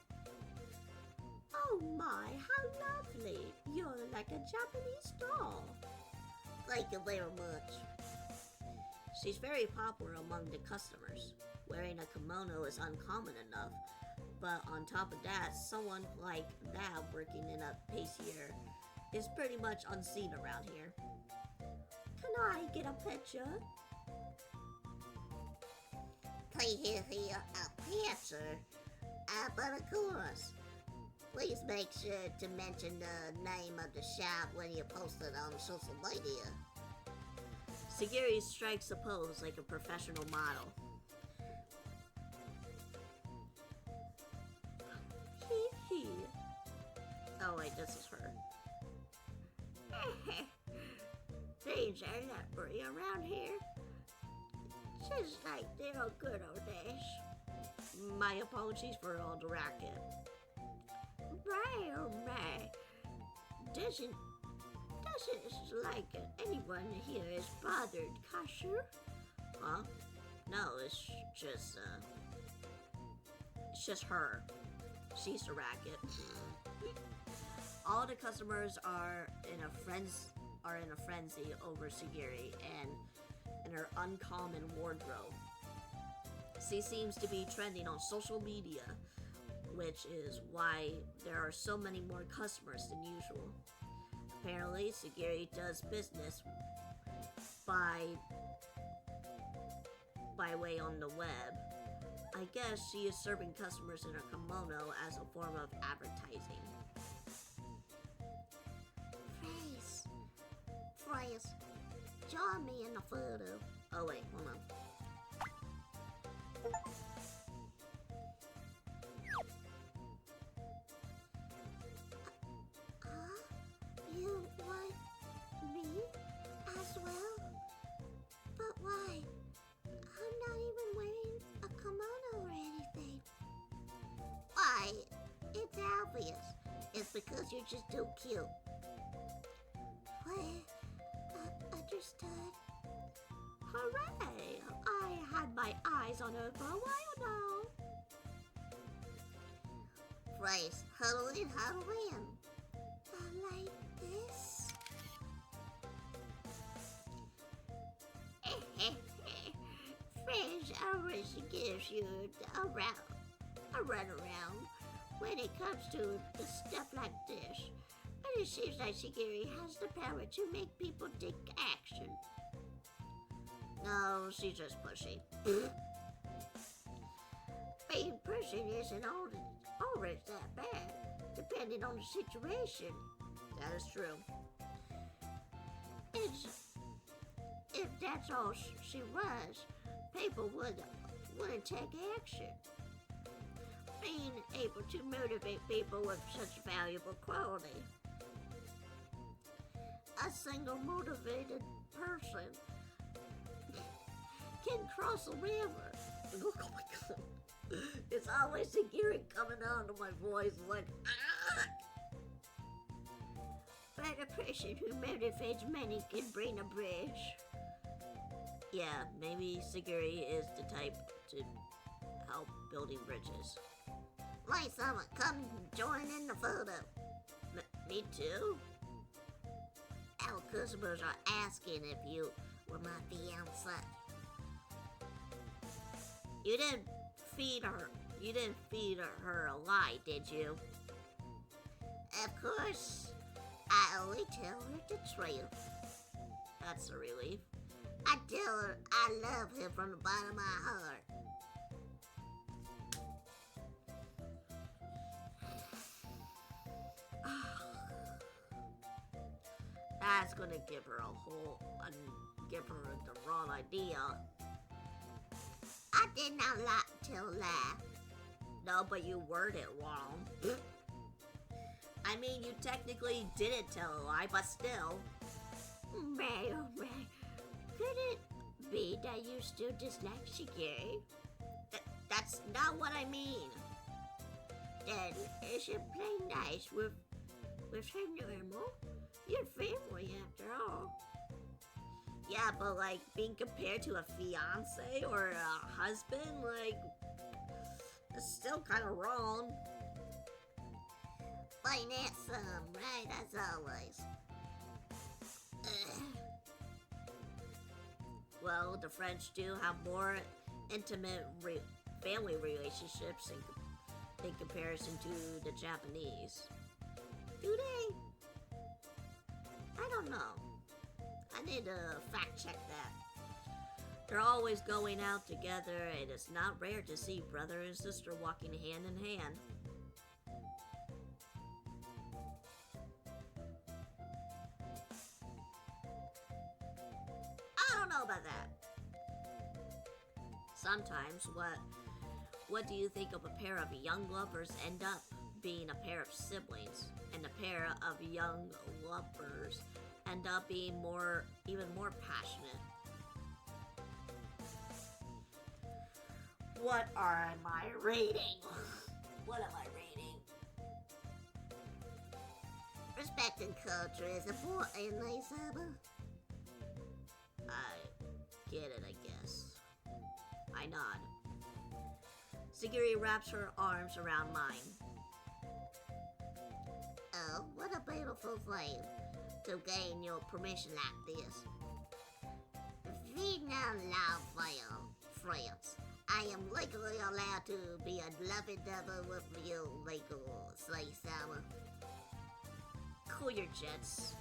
S2: Oh my, how lovely. You're like a Japanese doll. Thank you very much.
S1: She's very popular among the customers. Wearing a kimono is uncommon enough, but on top of that, someone like that working in a pacier is pretty much unseen around here.
S2: Can I get a picture? Please here a picture. But of course. Please make sure to mention the name of the shop when you post it on social media.
S1: Sagiri strikes a pose like a professional model. Hee. Oh wait, this is her.
S2: Things are not free around here. Just like the old good old days.
S1: My apologies for all the racket.
S2: My oh my. Doesn't
S1: doesn't like anyone here is bothered, Kasher. Huh? No, it's just her. She's the racket. All the customers are in a frenzy over Sagiri and her uncommon wardrobe. She seems to be trending on social media, which is why there are so many more customers than usual. Apparently, Sagiri does business by way on the web. I guess she is serving customers in her kimono as a form of advertising.
S2: Freys, join me in the photo.
S1: Oh wait, hold on.
S3: You want me as well? But why? I'm not even wearing a kimono or anything.
S2: Why? It's obvious. It's because you're just too cute.
S3: What? Understood.
S1: Hooray! I had my eyes on her for a while now.
S2: Freys, huddle in, huddle in.
S3: Like this?
S2: Freys always gives you a runaround when it comes to the stuff like this. But it seems like Sagiri has the power to make people take action.
S1: No, she's just pushy.
S2: Being pushy isn't always that bad, depending on the situation.
S1: That is true.
S2: If that's all she was, people wouldn't take action. Being able to motivate people with such valuable quality. A single motivated person can cross a river.
S1: Oh my god. It's always the gearing coming out of my voice like, ah!
S2: But a person who motivates many can bring a bridge.
S1: Yeah, maybe Sagiri is the type to help building bridges.
S2: Like someone, come join in the photo.
S1: Me too?
S2: Our customers are asking if you were my fiancé.
S1: You didn't feed her a lie, did you?
S2: Of course, I only tell her the truth.
S1: That's a relief.
S2: I tell her I love her from the bottom of my heart.
S1: That's gonna give her give her the wrong idea.
S2: I did not tell a lie.
S1: No, but you worded it wrong. I mean, you technically didn't tell a lie, but still.
S2: May, oh may. Could it be that you still dislike Sagiri?
S1: That's not what I mean.
S2: Then it should play nice with her normal. Your family, after all.
S1: Yeah, but like being compared to a fiance or a husband, like, it's still kind of wrong.
S2: Plain and some, right? As always.
S1: Well, the French do have more intimate family relationships in comparison to the Japanese.
S2: Do they?
S1: I don't know. I need to fact check that. They're always going out together, and it's not rare to see brother and sister walking hand in hand. I don't know about that. Sometimes, what do you think of a pair of young lovers end up being a pair of siblings, and a pair of young lovers end up being even more passionate? What am I reading? What am I reading?
S2: For Respecting culture is important, Lisa.
S1: I get it, I guess. I nod. Sagiri wraps her arms around mine.
S2: Oh, what a beautiful flame to gain your permission like this. We now love France. I am legally allowed to be a lovey-dovey with you, legal Lisa.
S1: Cool your jets.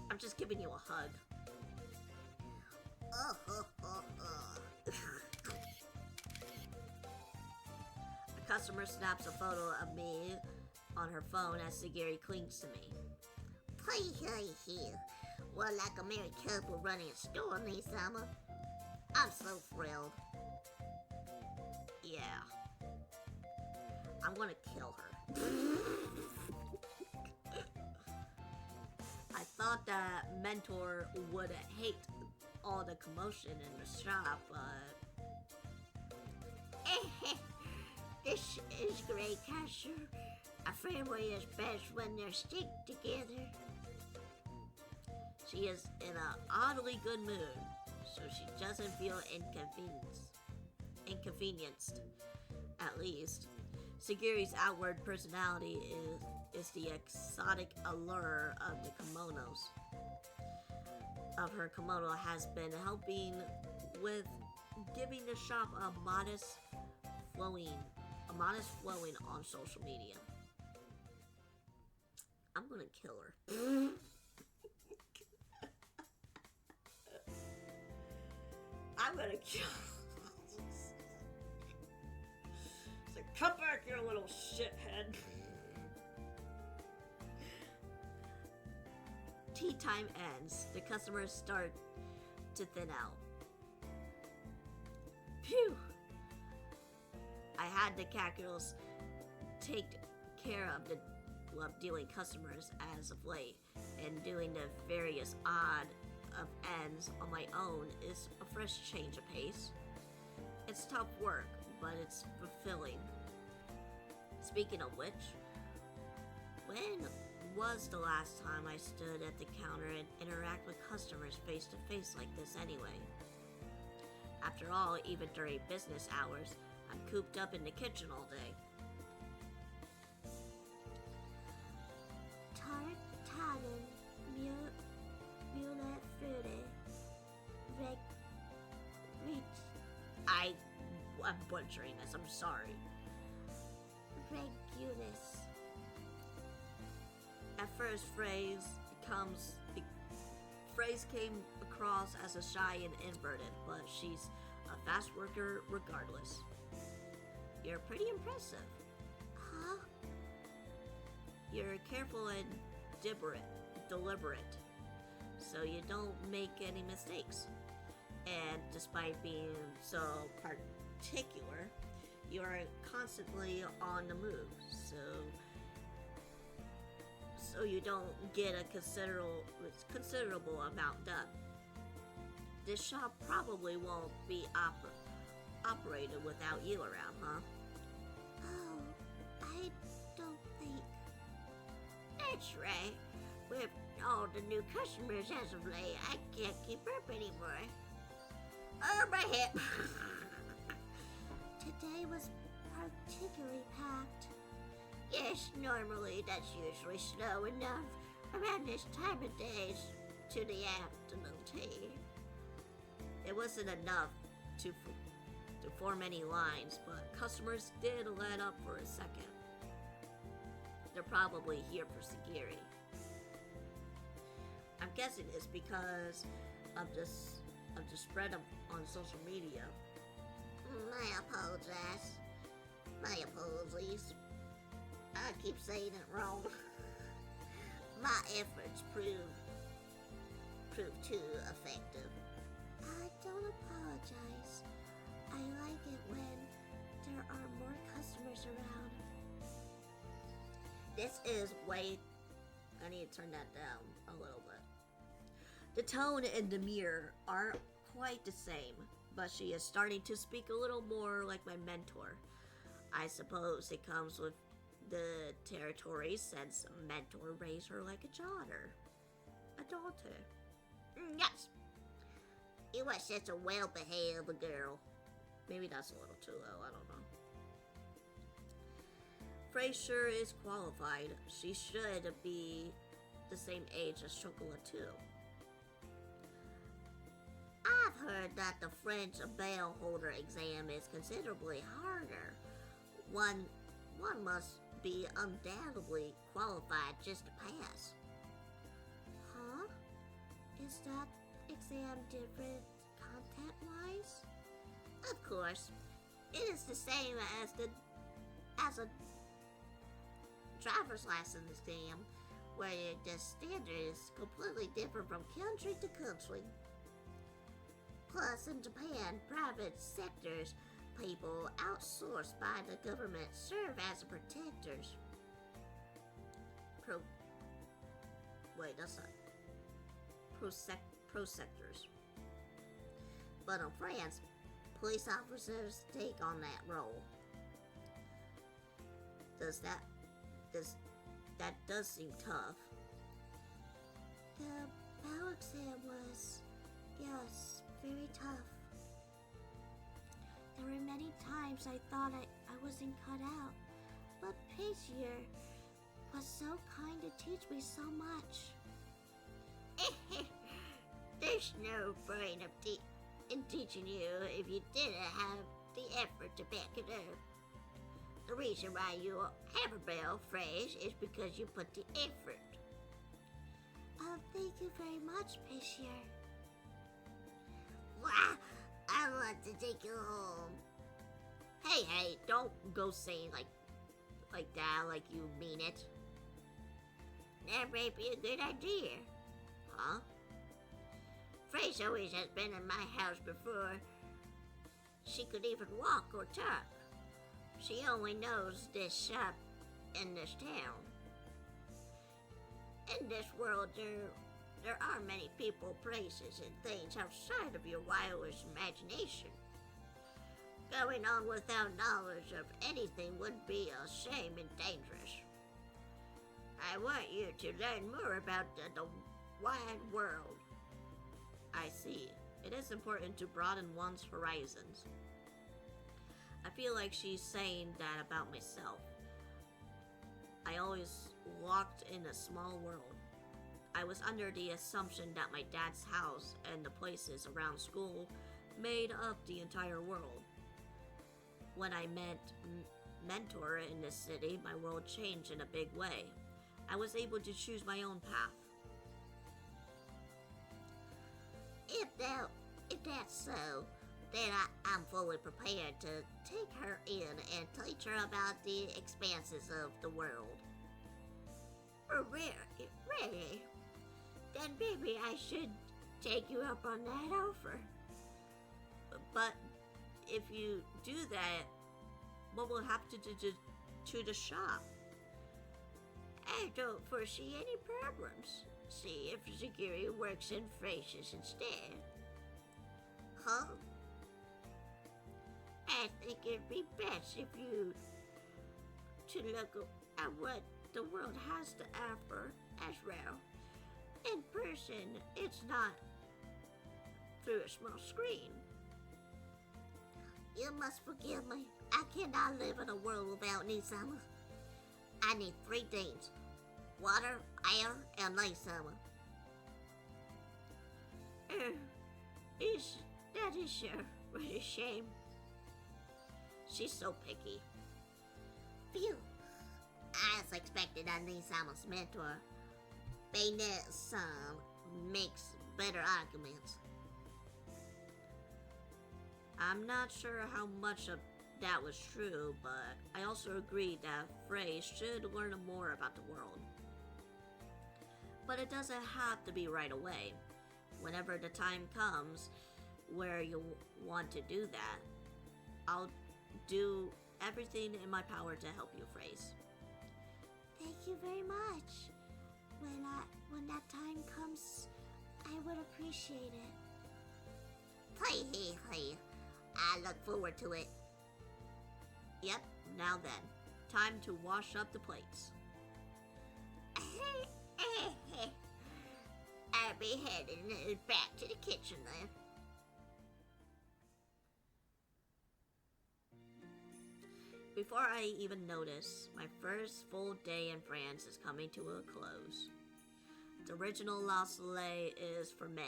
S1: I'm just giving you a hug. A customer snaps a photo of me on her phone as Sagiri clings to me.
S2: Please here. We're like a married couple running a store, Lisa. I'm so thrilled.
S1: Yeah. I'm gonna kill her. I thought that Mentor would hate all the commotion in the shop, but...
S2: This is great, Casher. A family is best when they're stick together.
S1: She is in an oddly good mood, so she doesn't feel inconvenienced, at least. Sagiri's outward personality is the exotic allure of the kimonos. Her kimono has been helping with giving the shop a modest flowing on social media. I'm gonna kill her. I'm gonna kill her. So come back, you little shithead. Tea time ends. The customers start to thin out. Phew! I had the Cactuals take care of dealing customers as of late, and doing the various odd of ends on my own is a fresh change of pace. It's tough work, but it's fulfilling. Speaking of which, when was the last time I stood at the counter and interact with customers face to face like this anyway? After all, even during business hours, I'm cooped up in the kitchen all day.
S3: Tartan, Mulet Fruity,
S1: I'm butchering this, I'm sorry.
S3: Regulus.
S1: At first, the phrase came across as a shy and inverted, but she's a fast worker regardless. You're pretty impressive.
S3: Huh?
S1: You're careful and deliberate, so you don't make any mistakes. And despite being so particular, you are constantly on the move, so you don't get a considerable amount done. This shop probably won't be operated without you around, huh?
S3: Oh, I don't think.
S2: That's right. With all the new customers as of late, I can't keep up anymore. Oh, my hip.
S3: Today was particularly packed.
S2: Yes, normally that's usually slow enough around this time of day to the afternoon tea.
S1: It wasn't enough to form any lines, but customers did let up for a second. They're probably here for Sagiri. I'm guessing it's because of the spread on social media.
S2: I apologize. My apologies. I keep saying it wrong. My efforts proved too effective.
S3: Don't apologize. I like it when there are more customers around.
S1: This is way... I need to turn that down a little bit. The tone and demeanor aren't quite the same, but she is starting to speak a little more like my mentor. I suppose it comes with the territory since Mentor raised her like a daughter.
S2: Yes. You was such a well-behaved girl.
S1: Maybe that's a little too low, I don't know. Frey sure is qualified. She should be the same age as Chocolat too.
S2: I've heard that the French bell holder exam is considerably harder. One must be undoubtedly qualified just to pass.
S3: Huh? Is that exam different content-wise?
S2: Of course, it is the same as a driver's license exam, where the standard is completely different from country to country. Plus, in Japan, private sectors people outsourced by the government serve as protectors.
S1: Prosectors.
S2: But in France, police officers take on that role.
S1: That does seem tough.
S3: The bow exam was, yes, very tough. There were many times I thought I wasn't cut out, but Paisier was so kind to teach me so much.
S2: There's no point in teaching you if you didn't have the effort to back it up. The reason why you have a bell phrase is because you put the effort.
S3: Thank you very much, Paisier.
S2: Why, I want to take you home.
S1: Hey, don't go saying like that, like you mean it.
S2: That may be a good idea.
S1: Huh?
S2: Fraser always has been in my house before she could even walk or talk. She only knows this shop in this town. In this world, there are many people, places, and things outside of your wildest imagination. Going on without knowledge of anything would be a shame and dangerous. I want you to learn more about the wide world.
S1: I see. It is important to broaden one's horizons. I feel like she's saying that about myself. I always walked in a small world. I was under the assumption that my dad's house and the places around school made up the entire world. When I met Mentor in this city, my world changed in a big way. I was able to choose my own path.
S2: If that's so, then I'm fully prepared to take her in and teach her about the expanses of the world. Really? Then maybe I should take you up on that offer.
S1: But if you do that, what will happen to the shop?
S2: I don't foresee any problems. See if security works in phrases instead. Huh? I think it'd be best if you to look at what the world has to offer as well. In person, it's not through a small screen. You must forgive me. I cannot live in a world without Nisama. I need 3 things: water, air, and Nisama. That is sure a shame.
S1: She's so picky.
S2: Phew. As expected, Nisama's mentor, Baynet-san, makes better arguments.
S1: I'm not sure how much of that was true, but I also agree that Frey should learn more about the world. But it doesn't have to be right away. Whenever the time comes where you want to do that, I'll do everything in my power to help you, Phrase.
S3: Thank you very much. When that time comes, I would appreciate it.
S2: Hey. I look forward to it.
S1: Yep, now then. time to wash up the plates.
S2: I'll be heading back to the kitchen then.
S1: Before I even notice, my first full day in France is coming to a close. The original La Soleil is for me,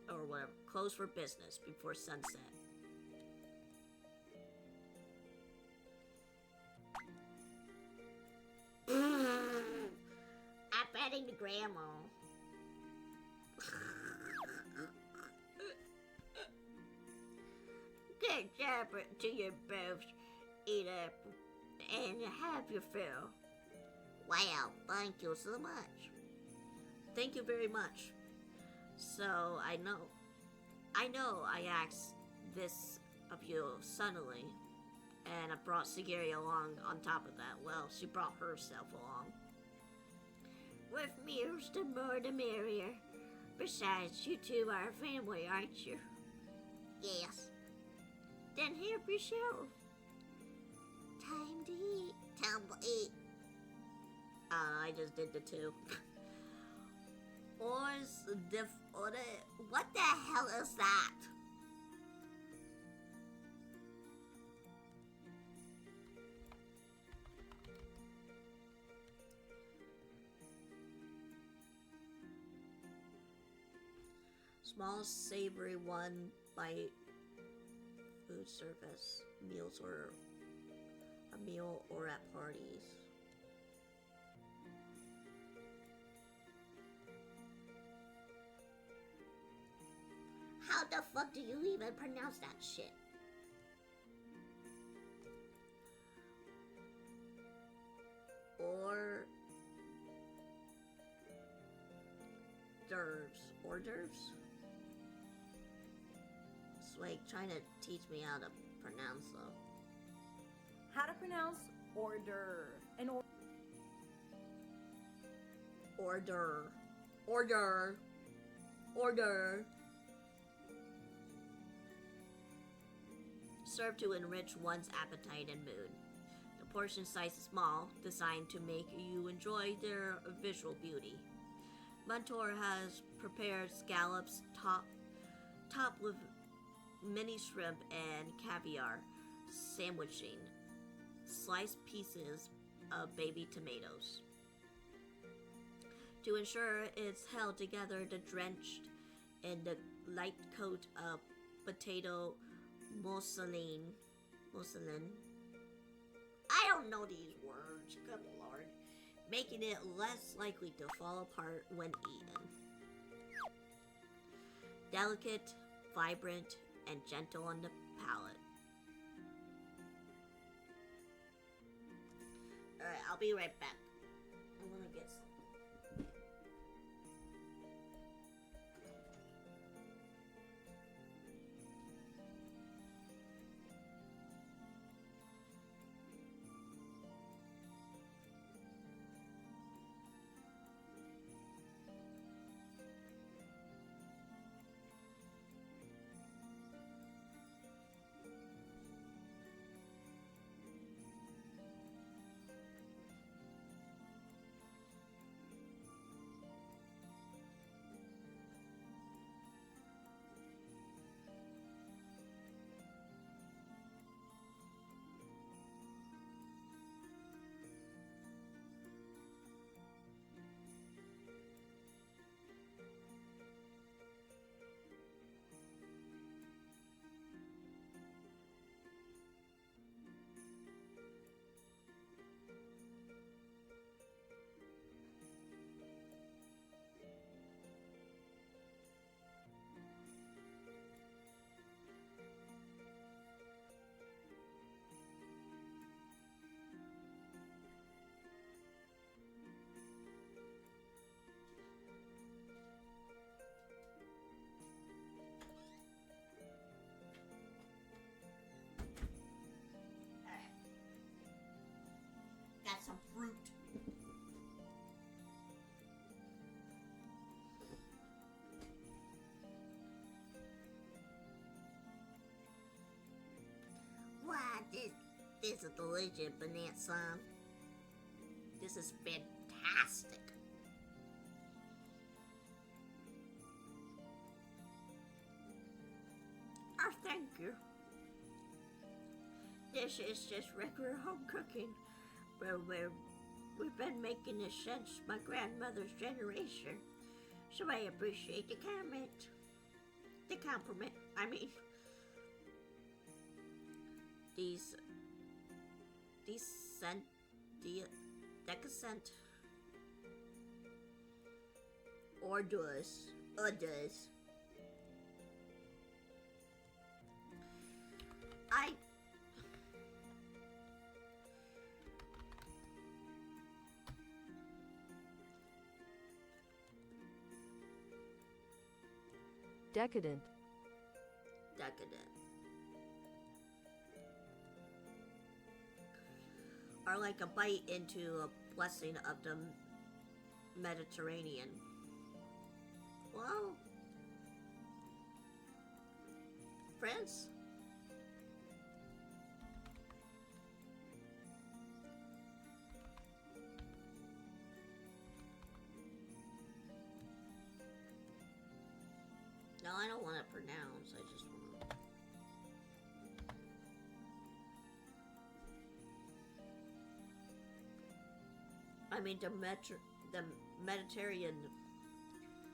S1: or whatever, closed for business before sunset.
S2: I'm betting the grandma. Good job to you both. Eat up and have your fill. Wow, thank you so much.
S1: Thank you very much. So I know I asked this of you suddenly, and I brought Sagiri along on top of that. Well, she brought herself along.
S2: With meals, the more the merrier. Besides, you two are a family, aren't you? Yes. Then help yourself.
S3: Time to eat.
S2: Time to eat.
S1: I just did the two.
S2: What the hell is that?
S1: Small savory one by food service, meals or a meal or at parties.
S2: How the fuck do you even pronounce that shit?
S1: Hors d'oeuvres? It's like trying to teach me how to pronounce them.
S5: How to pronounce order. An
S1: Order. Order. Order. Served to enrich one's appetite and mood. The portion size is small, designed to make you enjoy their visual beauty. Montour has prepared scallops topped with mini shrimp and caviar, sandwiching sliced pieces of baby tomatoes. To ensure it's held together, the drenched in the light coat of potato mousseline.
S2: I don't know these words. Good lord.
S1: Making it less likely to fall apart when eaten. Delicate, vibrant, and gentle on the palate.
S2: Alright, I'll be right back. I'm gonna get some. is a delicious banana. This is fantastic. Oh, thank you. This is just regular home cooking. We've been making this since my grandmother's generation. So I appreciate the comment. The compliment, I mean. Decascent orders.
S5: Decadent.
S1: Are like a bite into a blessing of the Mediterranean. Wow. France? No, I don't want to pronounce. I just want to. I mean, the Mediterranean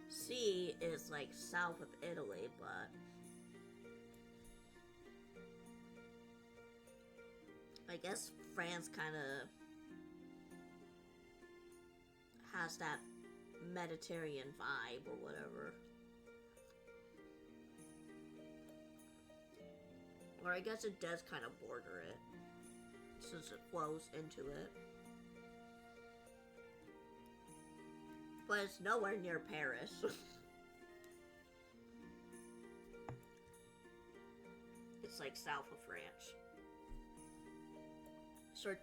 S1: Sea is like south of Italy, but I guess France kind of has that Mediterranean vibe or whatever. Or I guess it does kind of border it, since it flows into it. But it's nowhere near Paris. It's like south of France. So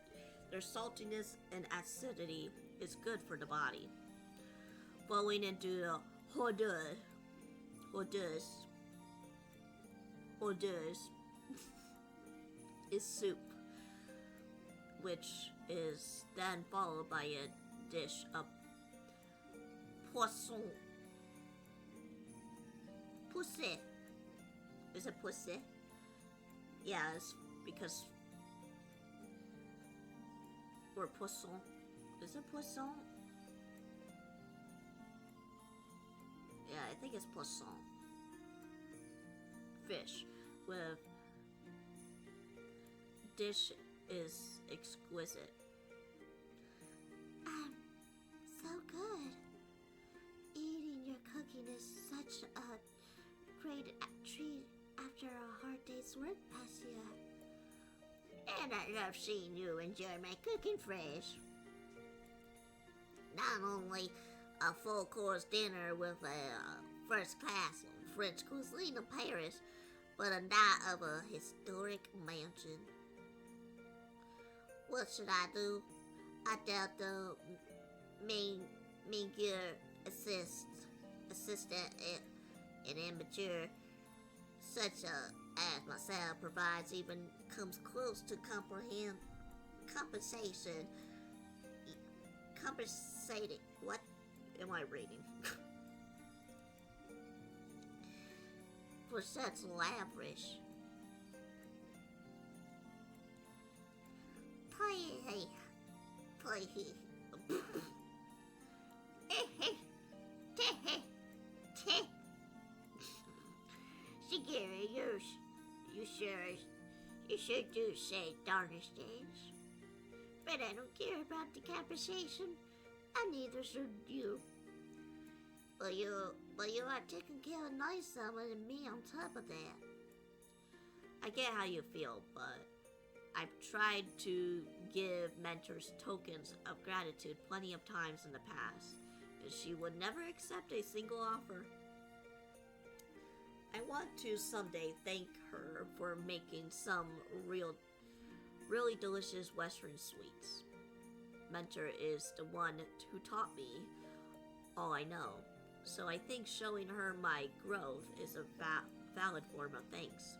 S1: their saltiness and acidity is good for the body. Flowing into the hors is soup, which is then followed by a dish of poisson. Poussé. Is it poussé? Yeah, it's because or poisson. Is it poisson? Yeah, I think it's poisson. Fish with dish is exquisite.
S3: So good. Eating your cooking is such a great treat after a hard day's work, Passia.
S2: And I love seeing you enjoy my cooking fresh. Not only a full course dinner with a first class French cuisine of Paris, but a night of a historic mansion. What should I do? I doubt the gear assistant an amateur such as myself provides even comes close to compensating. What am I reading? For such lavish. Shigeri, you sure do say darnish things. But I don't care about the compensation, and neither should you. But you are taking care of nice someone and me on top of that.
S1: I get how you feel, but I've tried to give mentors tokens of gratitude plenty of times in the past, and she would never accept a single offer. I want to someday thank her for making some really delicious Western sweets. Mentor is the one who taught me all I know, so I think showing her my growth is a valid form of thanks.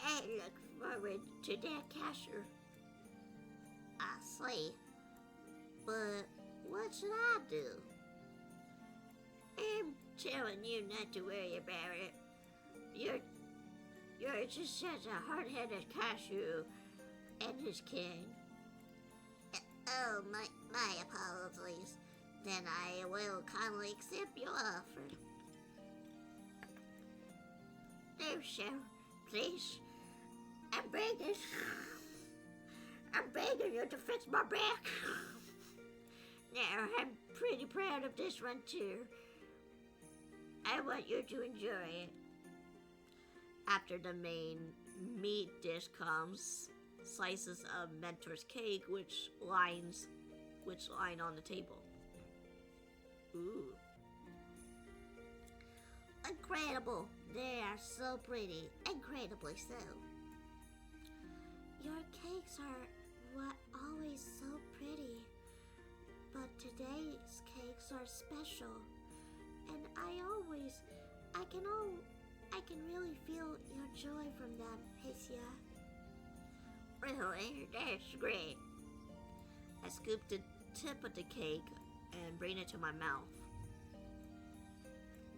S2: I look forward to that cashier. I see. But what should I do? I'm telling you not to worry about it. You're just such a hard-headed cashew and his king. Oh, my apologies. Then I will kindly accept your offer. No, sir. Please. I'm begging. I'm begging you to fix my back. Now, I'm pretty proud of this one, too. I want you to enjoy it.
S1: After the main meat dish comes slices of Mentor's cake, which line on the table. Ooh.
S2: Incredible. They are so pretty. Incredibly so.
S3: Your cakes are always so pretty. But today's cakes are special. And I can really feel your joy from them, Hesia.
S2: Really? That's great.
S1: I scoop the tip of the cake and bring it to my mouth.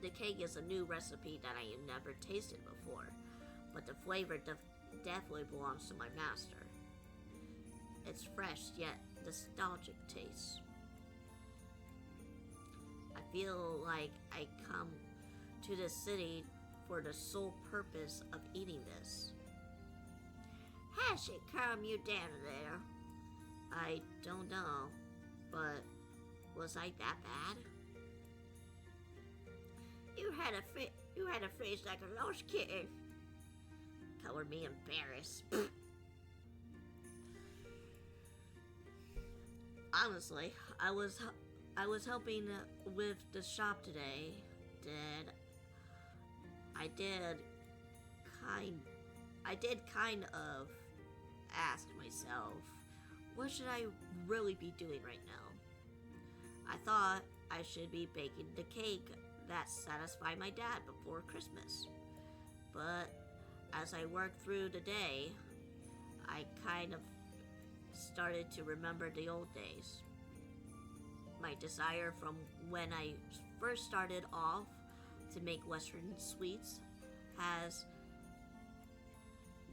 S1: The cake is a new recipe that I have never tasted before, but the flavor definitely belongs to my master. It's fresh yet nostalgic taste. I feel like I come to this city for the sole purpose of eating this.
S2: Has it calmed you down there?
S1: I don't know, but was I that bad?
S2: You had a face like a lost kitten.
S1: Color me embarrassed. Honestly, I was helping with the shop today. I did kind of ask myself, what should I really be doing right now? I thought I should be baking the cake that satisfied my dad before Christmas. But as I worked through the day, I kind of started to remember the old days. My desire from when I first started off to make Western sweets has...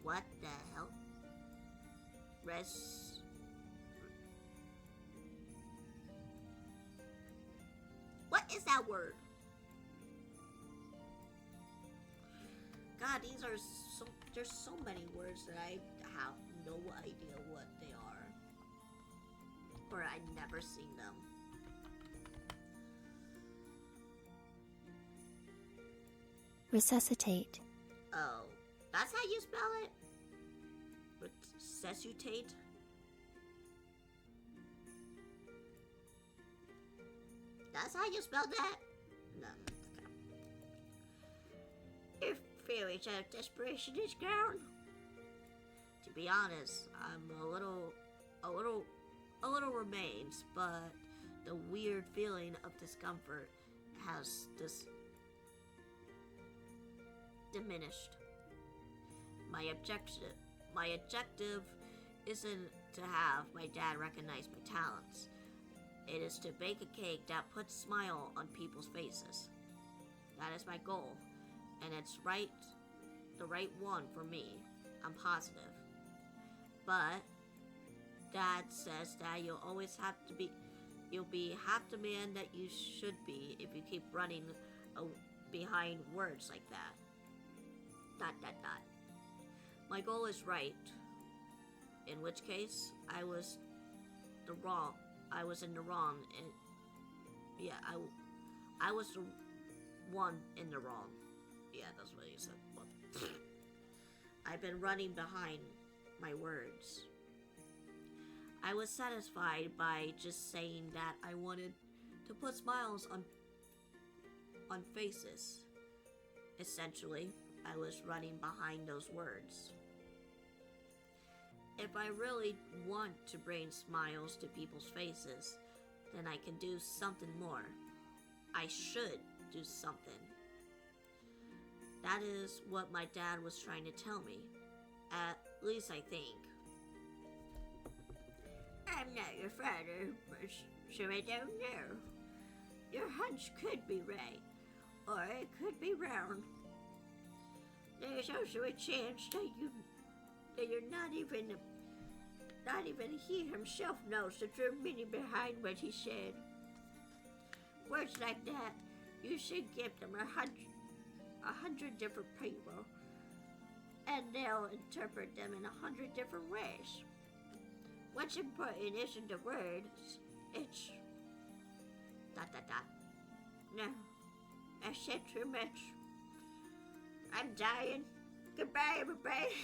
S2: What the hell?
S1: What is that word? God, there's so many words that I have no idea what they are. Or I've never seen them.
S6: Resuscitate.
S1: Oh, that's how you spell it? Resuscitate?
S2: That's how you spell that?
S1: No.
S2: If feelings of desperation is gone.
S1: To be honest, I'm a little remains, but the weird feeling of discomfort has diminished. My objective isn't to have my dad recognize my talents. It is to bake a cake that puts a smile on people's faces. That is my goal, and it's the right one for me. I'm positive. But Dad says that you'll always have to be, you'll be half the man that you should be if you keep running behind words like that. ... My goal is right. In which case, I was in the wrong, and yeah, I was the one in the wrong. Yeah, that's what he said. I've been running behind my words. I was satisfied by just saying that I wanted to put smiles on faces. Essentially, I was running behind those words. If I really want to bring smiles to people's faces, then I can do something more. I should do something. That is what my dad was trying to tell me. At least I think.
S2: I'm not your father, but so I don't know. Your hunch could be right, or it could be wrong. There's also a chance that you're not even he himself knows the true meaning behind what he said. Words like that, you should give them a hundred different people, and they'll interpret them in 100 different ways. What's important isn't the words, it's ... No, I said too much. I'm dying. Goodbye, everybody.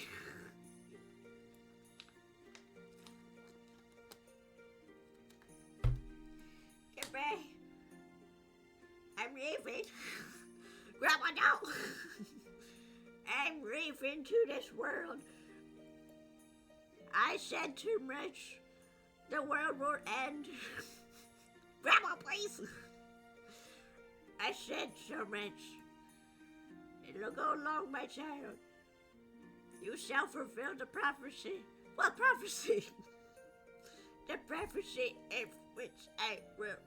S2: Goodbye. I'm leaving. Grandma, no. I'm leaving to this world. I said too much. The world will end. Grandma, please. I said so much. It'll go along, my child. You shall fulfill the prophecy. What prophecy? The prophecy in which I will...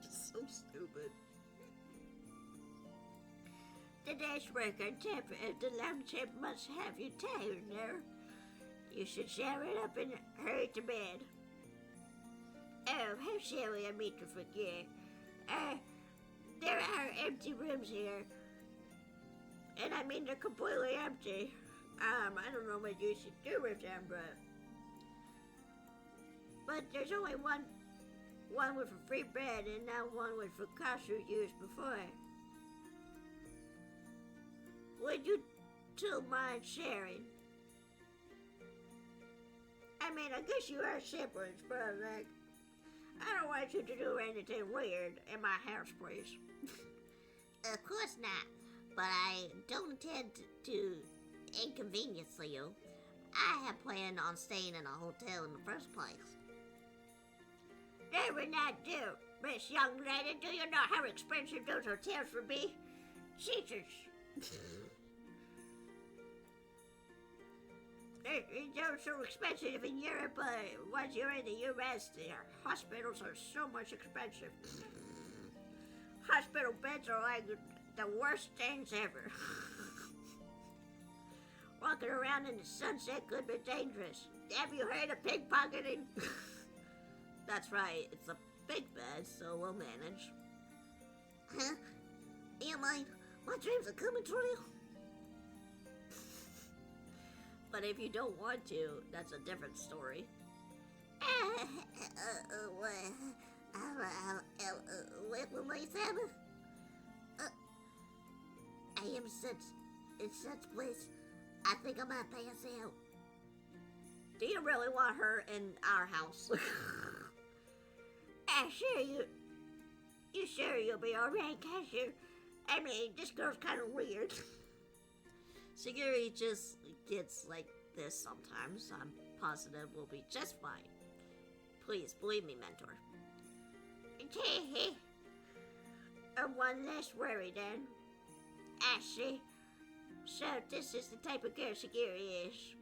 S1: So stupid.
S2: The day's work on tip and the lamb tip must have you tired now. You should share it up and hurry to bed. Oh, how silly of me to forget. There are empty rooms here. And I mean they're completely empty. I don't know what you should do with them, but there's only one with a free bed and not one with Fukasu used before. Would you two mind sharing? I mean, I guess you are siblings, but like, I don't want you to do anything weird in my house, please.
S3: Of course not, but I don't intend to inconvenience you. I had planned on staying in a hotel in the first place.
S2: They would not do. Miss Young Lady, do you know how expensive those hotels would be? Jesus. They're so expensive in Europe, but once you're in the U.S., the hospitals are so much expensive. Hospital beds are like the worst things ever. Walking around in the sunset could be dangerous. Have you heard of pickpocketing?
S1: That's right, it's a big bed, so we'll manage.
S3: Huh? You mind? My dreams are coming true.
S1: But if you don't want to, that's a different story.
S3: What my family? I am in such bliss. I think I might pass out.
S1: Do you really want her in our house?
S2: Sure, you sure you'll be alright, Cashew? I mean, this girl's kind of weird.
S1: Siguri just gets like this sometimes. I'm positive we'll be just fine. Please, believe me, mentor.
S2: One less worry then. Ashley, so this is the type of girl Siguri is.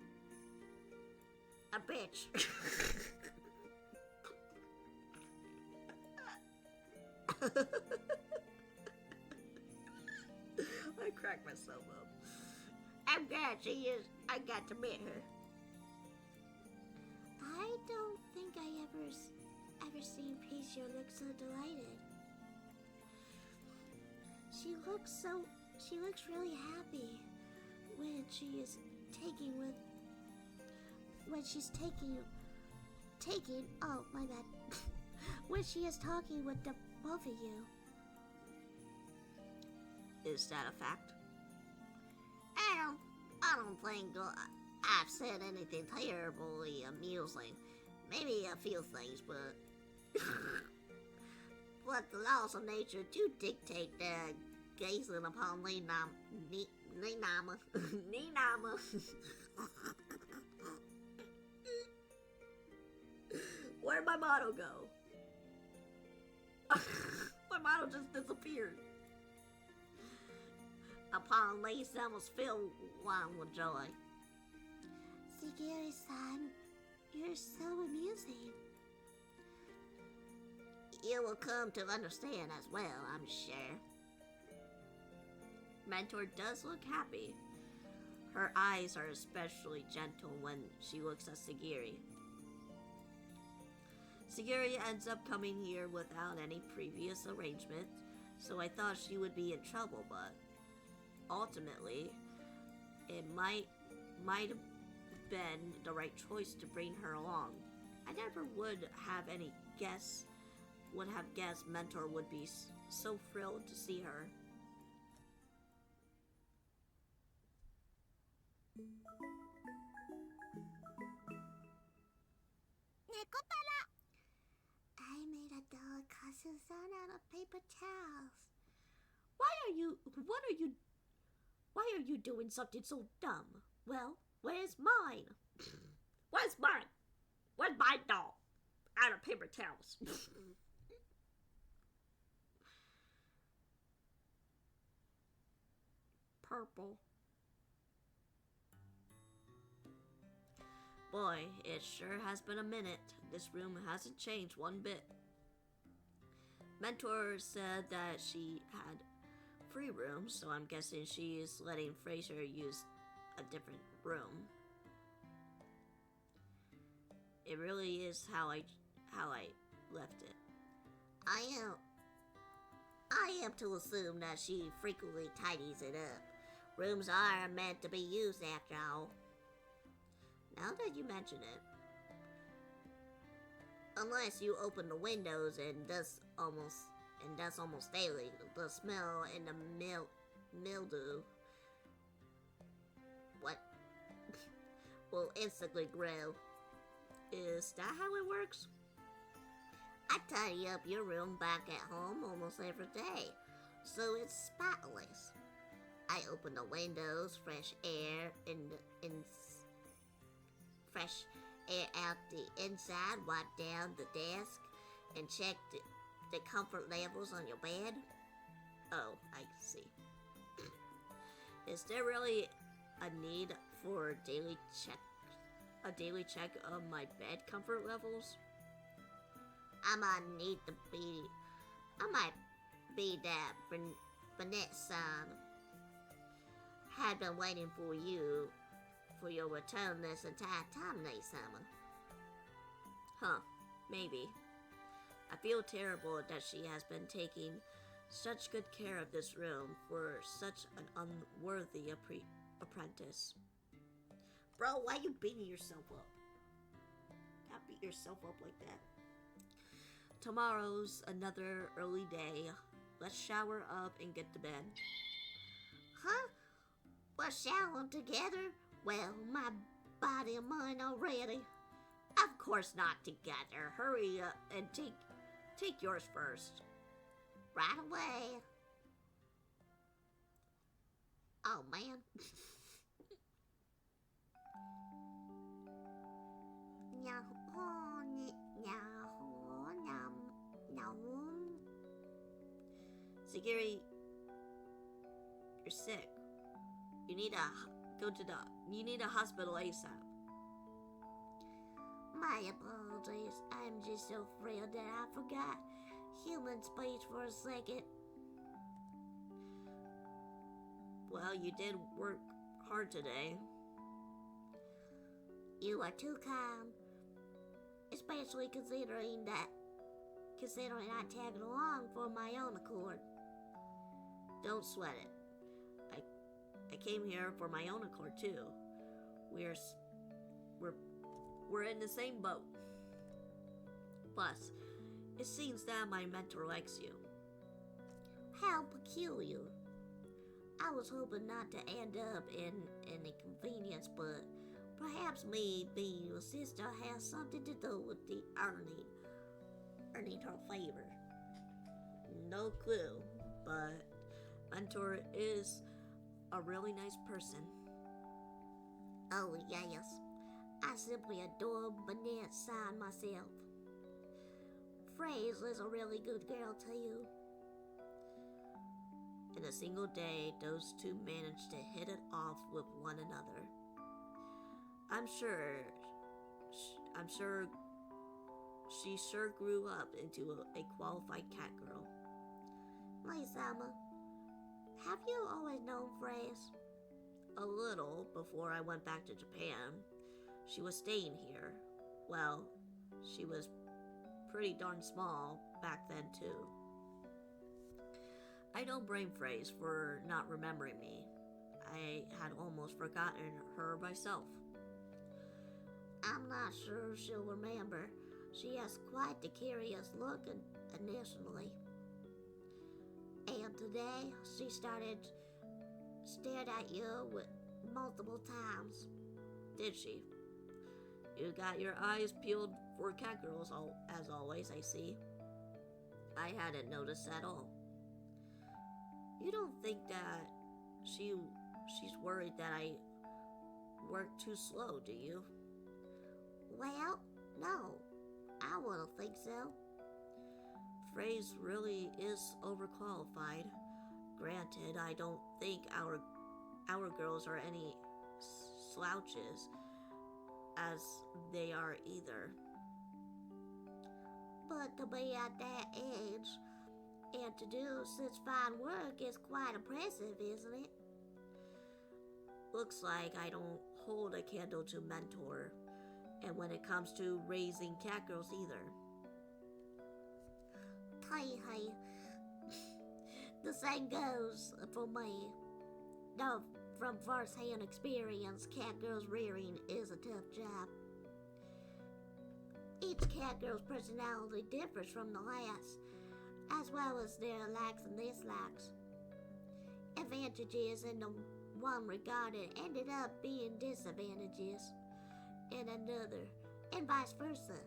S2: A bitch.
S1: I cracked myself up.
S2: I'm glad she is. I got to meet her.
S3: I don't think I ever seen Peacher look so delighted. She looks really happy when she's taking, oh my bad, when she is talking with the both of you.
S1: Is that a fact?
S3: I don't think I've said anything terribly amusing. Maybe a few things, but but the laws of nature do dictate that gazing upon Ninama.
S1: Where'd my motto go? My motto just disappeared. upon Lady almost filled one with joy.
S3: Sigiri-san, you're so amusing.
S2: You will come to understand as well, I'm sure.
S1: Mentor does look happy. Her eyes are especially gentle when she looks at Sigiri. Sigiri ends up coming here without any previous arrangement, so I thought she would be in trouble, but ultimately, it might have been the right choice to bring her along. I never would have guessed Mentor would be so thrilled to see her.
S3: Nekopara! I made a doll Kazu-san out of paper towels.
S1: Why are you doing something so dumb? Well, where's mine? Where's mine? Where's my doll? Out of paper towels. Purple. Boy, it sure has been a minute. This room hasn't changed one bit. Mentor said that she had free rooms, so I'm guessing she is letting Fraser use a different room. It really is how I left it.
S2: I am to assume that she frequently tidies it up. Rooms are meant to be used after all.
S1: Now that you mention it,
S2: Unless you open the windows and that's almost daily. The smell and the mildew will instantly grow.
S1: is that how it works?
S2: I tidy up your room back at home almost every day, so it's spotless. I open the windows, fresh air fresh air out the inside, wipe down the desk, and check the comfort levels on your bed.
S1: Oh, I see. Is there really a need for a daily check of my bed comfort levels?
S2: I might be that Burnett-san had been waiting for your return this entire time, Nate-sama.
S1: Huh, maybe. I feel terrible that she has been taking such good care of this room for such an unworthy apprentice. Bro, why are you beating yourself up? Can't beat yourself up like that. Tomorrow's another early day. Let's shower up and get to bed.
S2: Huh? We're showering together? Well, my body and mind are ready.
S1: Of course not together. Hurry up and take yours first.
S2: Right away. Oh, man.
S1: Sigiri, you're sick. You need a hospital ASAP.
S2: My apologies. I'm just so thrilled that I forgot human speech for a second.
S1: Well, you did work hard today.
S2: You are too kind. Especially considering I tagged along for my own accord.
S1: Don't sweat it. I came here for my own accord too. We're in the same boat. Plus, it seems that my mentor likes you.
S2: How peculiar. I was hoping not to end up in an inconvenience, but perhaps me being your sister has something to do with the earning her favor.
S1: No clue, but Mentor is a really nice person.
S2: Oh, yes. I simply adore Burnett-san myself. Fraser is a really good girl, too.
S1: In a single day, those two managed to hit it off with one another. I'm sure she sure grew up into a qualified cat girl.
S3: My Summer, have you always known Phrase?
S1: A little before I went back to Japan. She was staying here. Well, she was pretty darn small back then, too. I don't blame Phrase for not remembering me. I had almost forgotten her myself.
S3: I'm not sure she'll remember. She has quite the curious look initially. And today, she stared at you multiple times.
S1: Did she? You got your eyes peeled for cat girls, as always, I see. I hadn't noticed at all. You don't think that she's worried that I work too slow, do you?
S3: Well, no, I wouldn't think so.
S1: Phrase really is overqualified. Granted, I don't think our girls are any slouches, as they are either.
S3: But to be at that age and to do such fine work is quite impressive, isn't it?
S1: Looks like I don't hold a candle to mentor, and when it comes to raising cat girls either.
S3: Hey, the same goes for me. No, from first-hand experience, cat girls rearing is a tough job. Each cat girl's personality differs from the last, as well as their likes and dislikes. Advantages in the one regarded ended up being disadvantages in another, and vice versa.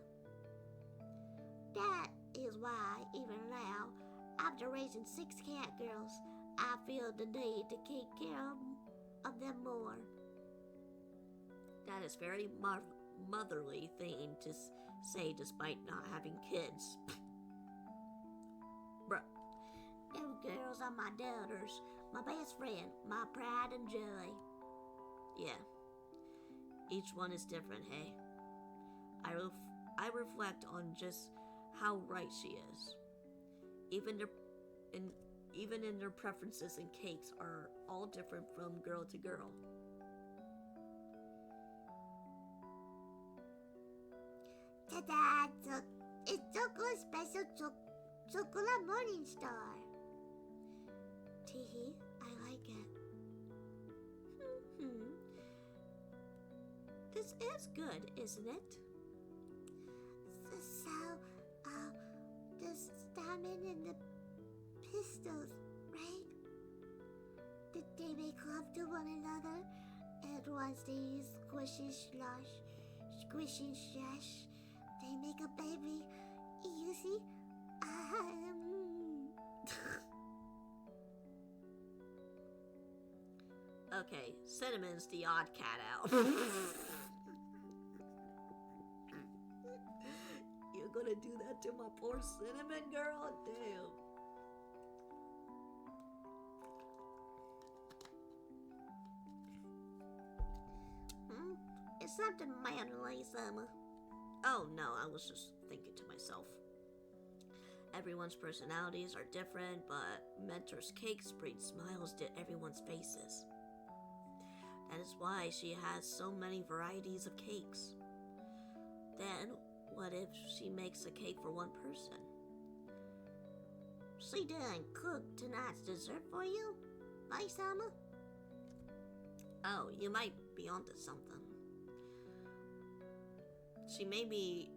S3: That is why, even now, after raising 6 cat girls, I feel the need to take care of them more.
S1: That is very motherly thing to say despite not having kids. Bruh.
S3: Them girls are my daughters, my best friend, my pride and joy.
S1: Yeah. Each one is different, hey? I reflect on just how right she is. Even in their preferences in cakes are all different from girl to girl.
S3: Ta-da! It's chocolate special chocolate morning star. Teehee, I like it.
S1: This is good, isn't it?
S3: So, the diamond and the pistols, right? Did they make love to one another? And once they squishy slash, they make a baby. You see?
S1: Okay, Cinnamon's the odd cat out. You're gonna do that to my poor Cinnamon girl? Damn.
S3: It's something manly, Summer.
S1: Oh no, I was just thinking to myself. Everyone's personalities are different, but Mentor's cakes bring smiles to everyone's faces. That is why she has so many varieties of cakes. Then, what if she makes a cake for one person?
S3: She done cook tonight's dessert for you, my Summer?
S1: Oh, you might be onto something. She made me...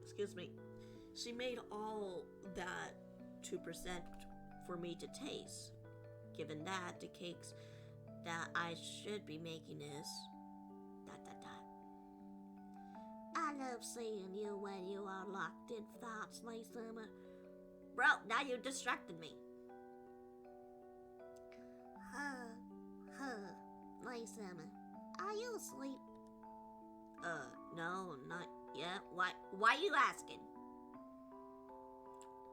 S1: Excuse me. She made all that 2% for me to taste. Given that, the cakes that I should be making is... ...
S3: I love seeing you when you are locked in thoughts, my Summer.
S1: Bro, now you distracted me.
S3: My Summer. Are you asleep?
S1: No, not yet. Why are you asking?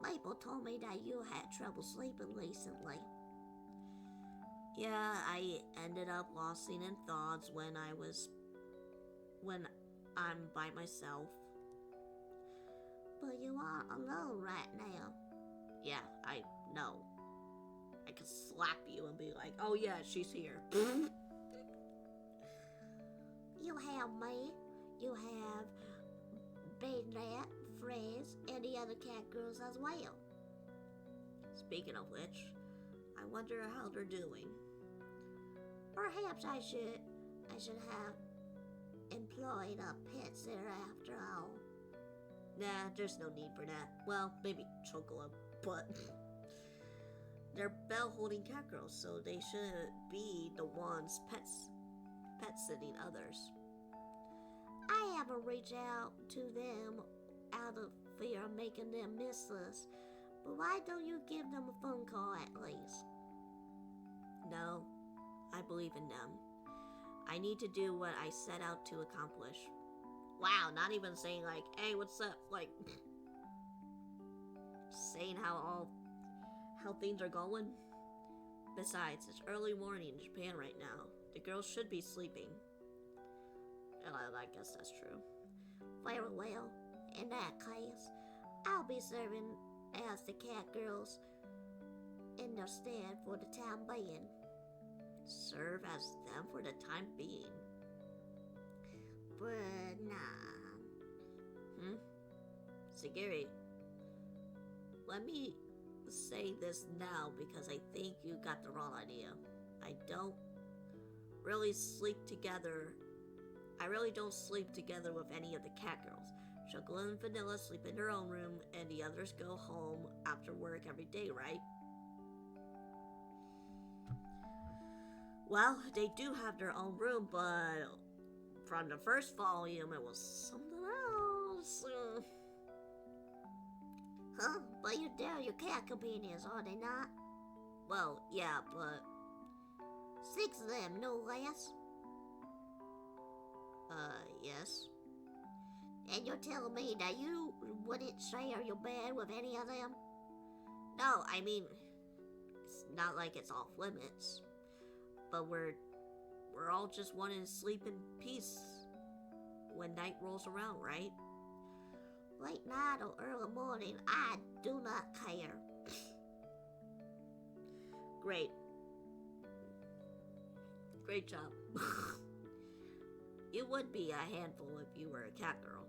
S2: Maple told me that you had trouble sleeping recently.
S1: Yeah, I ended up losing in thoughts when I'm by myself.
S2: But you are alone right now.
S1: Yeah, I know. I could slap you and be like, oh yeah, she's here.
S2: You have me, you have Baynette, Frizz, and the other cat girls as well.
S1: Speaking of which, I wonder how they're doing.
S2: Perhaps I should have employed a pet sitter after all.
S1: Nah, there's no need for that. Well, maybe Chocola, but they're bell-holding cat girls, so they should be the ones pet sitting others.
S2: I haven't reached out to them out of fear of making them miss us, but why don't you give them a phone call at least?
S1: No, I believe in them. I need to do what I set out to accomplish. Wow, not even saying like, hey, what's up? Like, saying how things are going. Besides, it's early morning in Japan right now. The girls should be sleeping. I guess that's true.
S2: Very well. In that case, I'll be serving as the cat girls in their stead for the time being.
S1: Serve as them for the time being.
S2: But nah.
S1: Sagiri, let me say this now because I think you got the wrong idea. I don't really sleep together. I really don't sleep together with any of the cat girls. Chocolate and Vanilla sleep in their own room, and the others go home after work every day, right? Well, they do have their own room, but from the first volume, it was something else.
S2: Huh? But they're your cat companions, are they not?
S1: Well, yeah, but
S2: 6 of them, no less.
S1: Yes.
S2: And you're telling me that you wouldn't share your bed with any of them?
S1: No, I mean, it's not like it's off limits, but we're all just wanting to sleep in peace when night rolls around, right?
S2: Late night or early morning, I do not care.
S1: Great job. You would be a handful if you were a cat girl.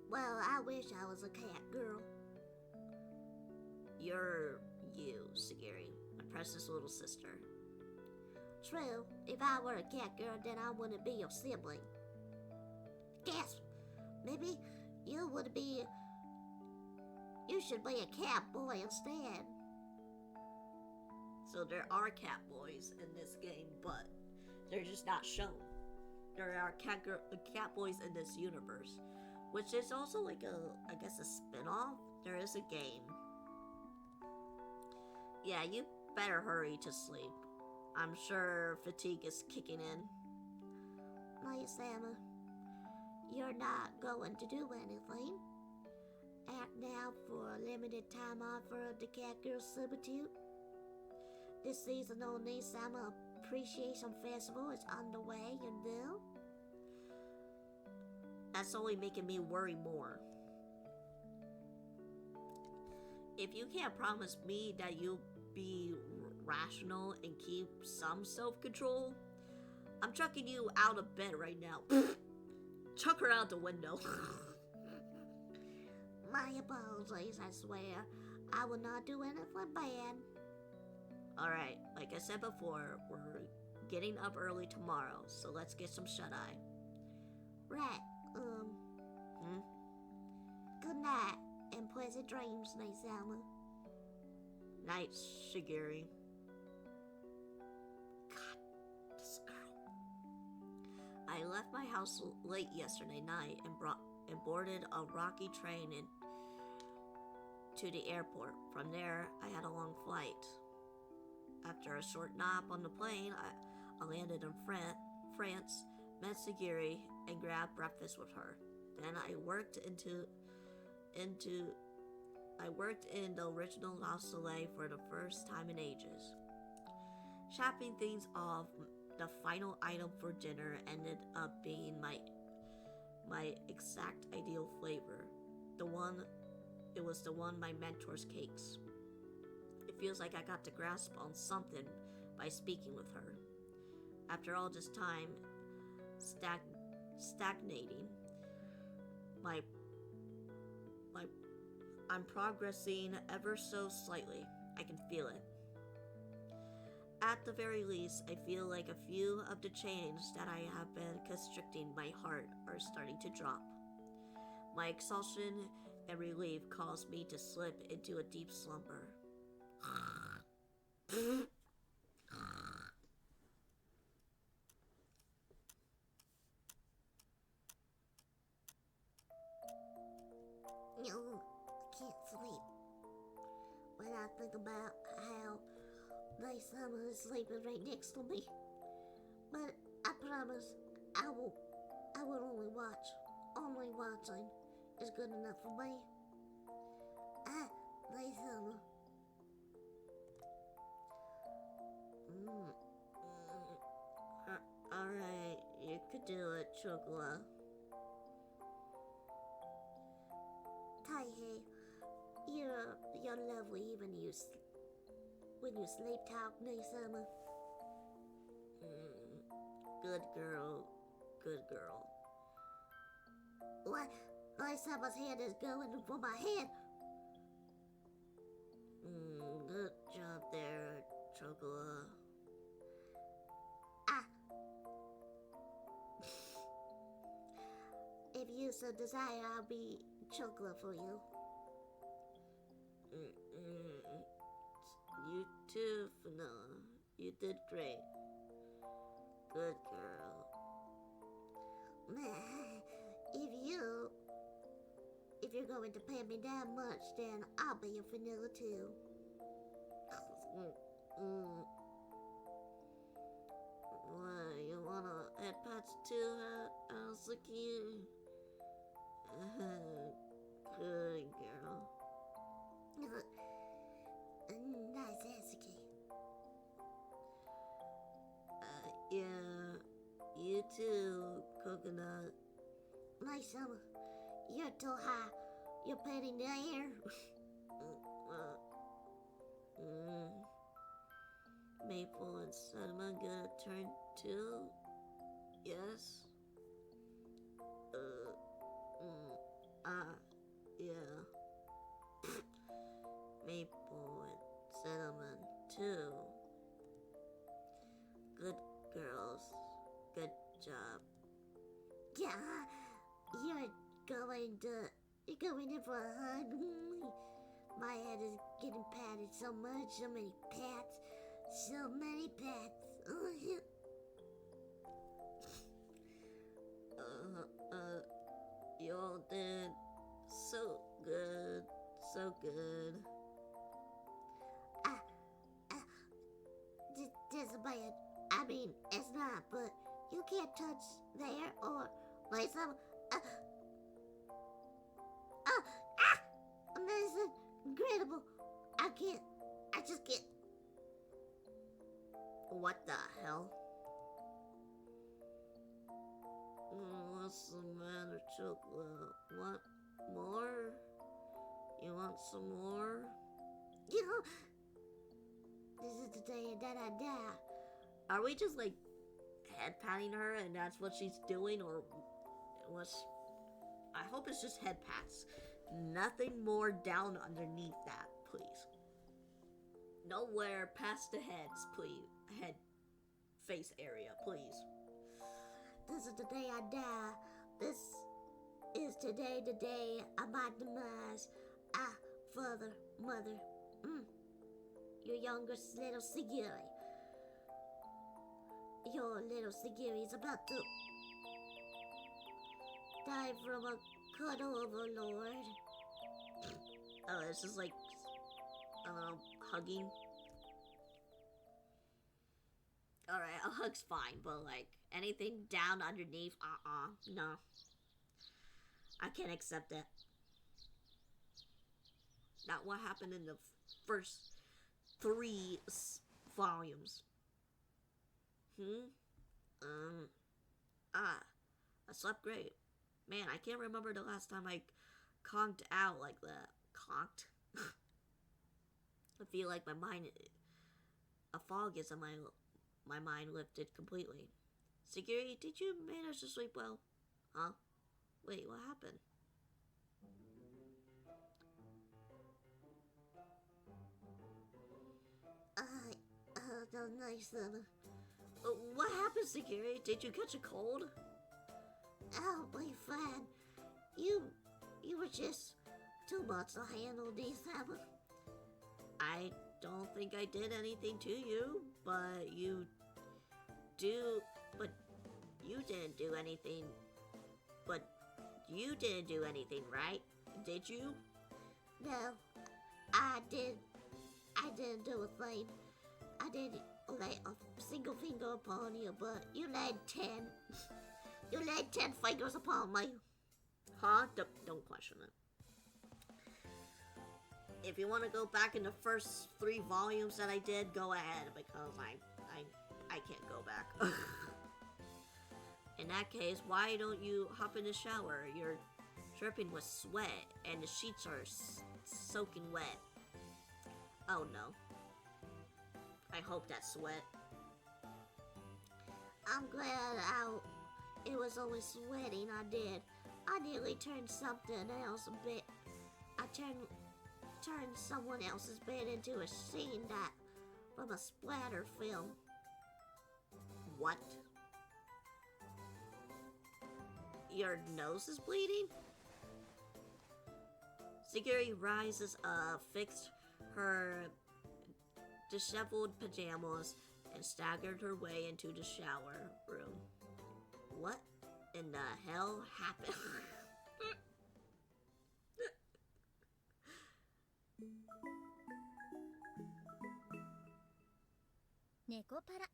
S2: Well, I wish I was a cat girl.
S1: You're you, Sagiri, my precious little sister.
S2: True, if I were a cat girl, then I wouldn't be your sibling. Guess, maybe you should be a cat boy instead.
S1: So there are cat boys in this game, but they're just not shown. There are cat boys in this universe, which is also like I guess a spin-off. There is a game. Yeah, you better hurry to sleep. I'm sure fatigue is kicking in.
S2: Nice, Emma. You're not going to do anything. Act now for a limited time offer of the Cat Girl Substitute. This season only Summer Appreciation Festival is underway, you know?
S1: That's only making me worry more. If you can't promise me that you'll be rational and keep some self-control, I'm chucking you out of bed right now. Chuck her out the window.
S2: My apologies, I swear. I will not do anything bad.
S1: Alright, like I said before, we're getting up early tomorrow, so let's get some shut-eye.
S2: Right, Good night, and pleasant dreams, Nice Alma.
S1: Night, Shigiri. God, this girl. I left my house late yesterday night and boarded a rocky train to the airport. From there, I had a long flight. After a short nap on the plane, I landed in France, met Sagiri, and grabbed breakfast with her. Then I worked into I worked in the original Soleil for the first time in ages. Capping things off, the final item for dinner ended up being my exact ideal flavor. It was the one my mentor's cakes. It feels like I got to grasp on something by speaking with her. After all this time stagnating, I'm progressing ever so slightly. I can feel it. At the very least, I feel like a few of the chains that I have been constricting my heart are starting to drop. My exhaustion and relief caused me to slip into a deep slumber.
S3: No, I can't sleep. When I think about how my summer is sleeping right next to me. But I promise I will only watch. Only watching is good enough for me. My summer.
S1: Alright, you could do it, Chocola.
S3: Taihe, you're lovely when you sleep talk, my summer.
S1: Good girl, good girl.
S3: What? My summer's hand is going for my head.
S1: Good job there, Chocola.
S3: If you so desire, I'll be chocolate for you.
S1: You too, Vanilla. You did great. Good girl.
S3: If you're going to pay me that much, then I'll be a vanilla too.
S1: What, you wanna head pats too, Azuki? Good girl.
S3: Nice Azuki.
S1: Yeah, you too, Coconut.
S3: My summer, you're too high. You're painting the air.
S1: Maple and cinnamon gonna turn too? Yes? Yeah. Maple and cinnamon too. Good girls. Good job.
S3: Yeah, you're going in for a hug. My head is getting patted so much, so many pats. So many pets.
S1: You all did so good. So good.
S3: This is bad. I mean, it's not, but you can't touch there or like some. This is incredible. I just can't.
S1: What the hell? What's the matter, Chocolate? Want more? You want some more?
S3: You know, this is the day that I die.
S1: Are we just like head patting her and that's what she's doing, or what's? I hope it's just head pats. Nothing more down underneath that, please. Nowhere past the heads, please. Head face area, please.
S3: This is the day I die. This is today the day of my demise. Father, mother, your youngest little Sigiri. Your little Sigiri is about to die from a cuddle overlord.
S1: Oh, it's just like, hugging. Alright, a hug's fine, but like, anything down underneath, no. I can't accept it. not what happened in the first three volumes. I slept great. Man, I can't remember the last time I conked out like that. Conked? I feel like my mind, a fog is on my mind lifted completely. Security, did you manage to sleep well? Huh? Wait, what happened?
S3: Don't nice then.
S1: What happened, Security? Did you catch a cold?
S3: Oh, my friend. You were just too much to handle this time.
S1: I don't think I did anything to you, but you didn't do anything. But you didn't do anything, right? Did you?
S3: No, I didn't do a thing. I didn't lay a single finger upon you, but you laid 10. You laid 10 fingers upon me.
S1: Huh? Don't question it. If you want to go back in the first 3 volumes that I did, go ahead, because I can't go back. In that case, why don't you hop in the shower? You're dripping with sweat, and the sheets are soaking wet. Oh no. I hope that's sweat.
S3: I'm glad it was only sweating I did. I nearly turned something else a bit. I turned someone else's bed into a scene that from a splatter film.
S1: What? Your nose is bleeding? Security rises up, fixed her disheveled pajamas, and staggered her way into the shower room. What in the hell happened?
S3: Nekopara.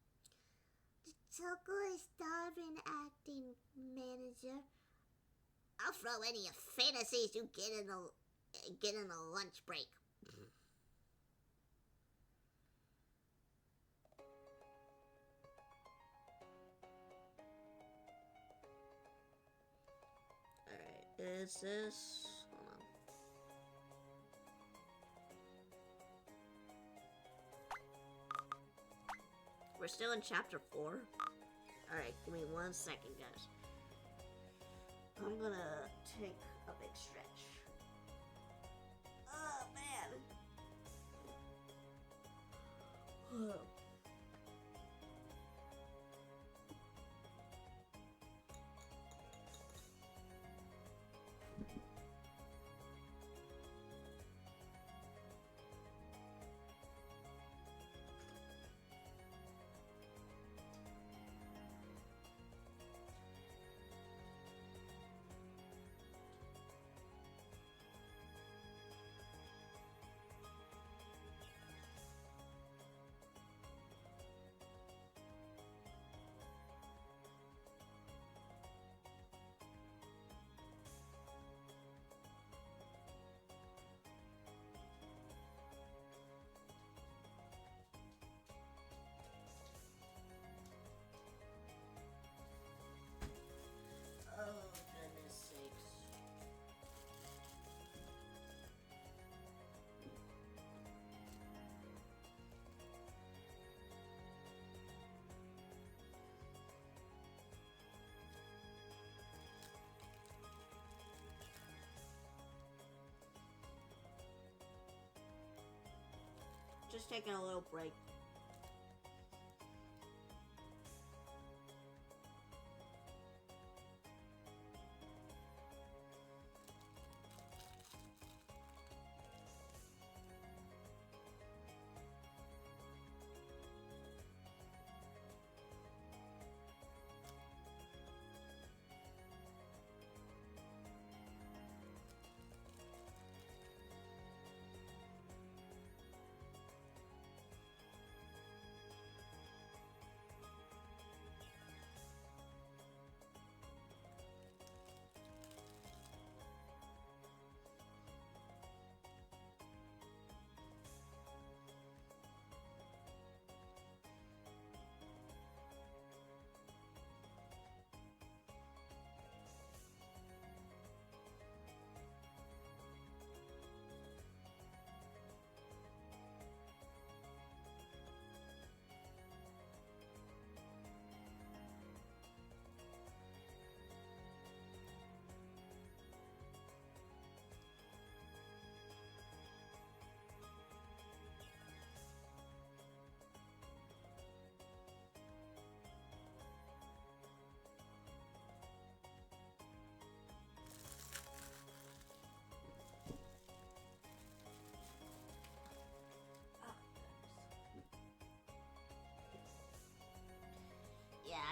S3: Choco is starving acting manager.
S2: I'll throw any fantasies you get in a lunch break.
S1: Alright, is this... Hold on. We're still in chapter 4. Alright, give me 1 second, guys. I'm gonna take a big stretch. Oh, man. Oh, goodness sakes. Just taking a little break.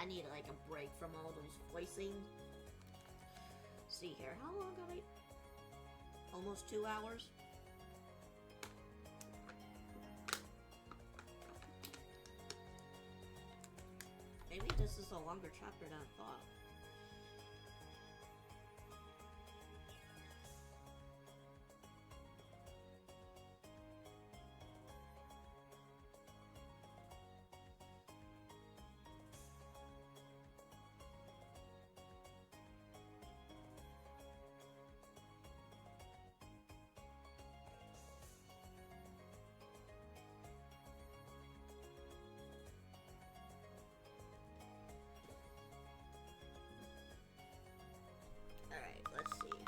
S1: I need like a break from all those voicing. See here, how long have I? Almost 2 hours. Maybe this is a longer chapter than I thought. Alright, let's see.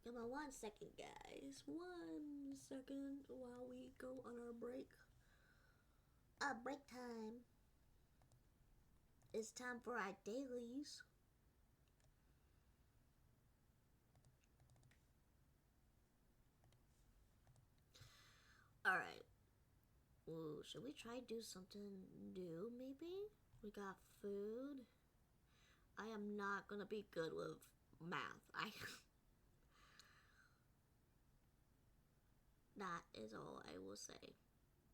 S1: Come on, 1 second, guys. 1 second while we go on our break.
S3: Break time. It's time for our dailies.
S1: Alright. Ooh, should we try do something new, maybe? We got food. I am not gonna be good with math. That is all I will say.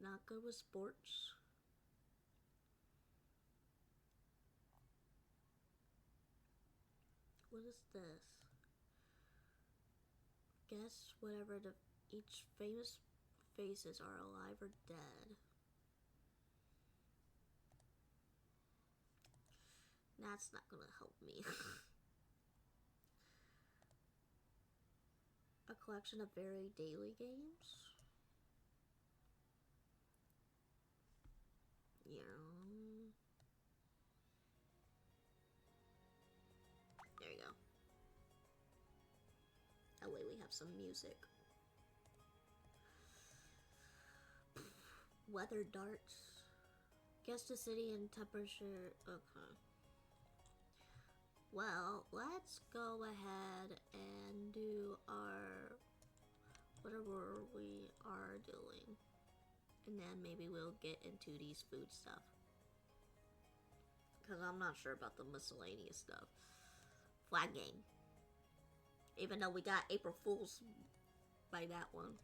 S1: Not good with sports. What is this? Guess whatever each famous faces are alive or dead. That's not gonna help me. A collection of very daily games. Yeah. There you go. That way we have some music. Weather darts. Guess the city and temperature. Okay. Well, let's go ahead and do our whatever we are doing. And then maybe we'll get into these food stuff. Because I'm not sure about the miscellaneous stuff. Flag game. Even though we got April Fool's by that one.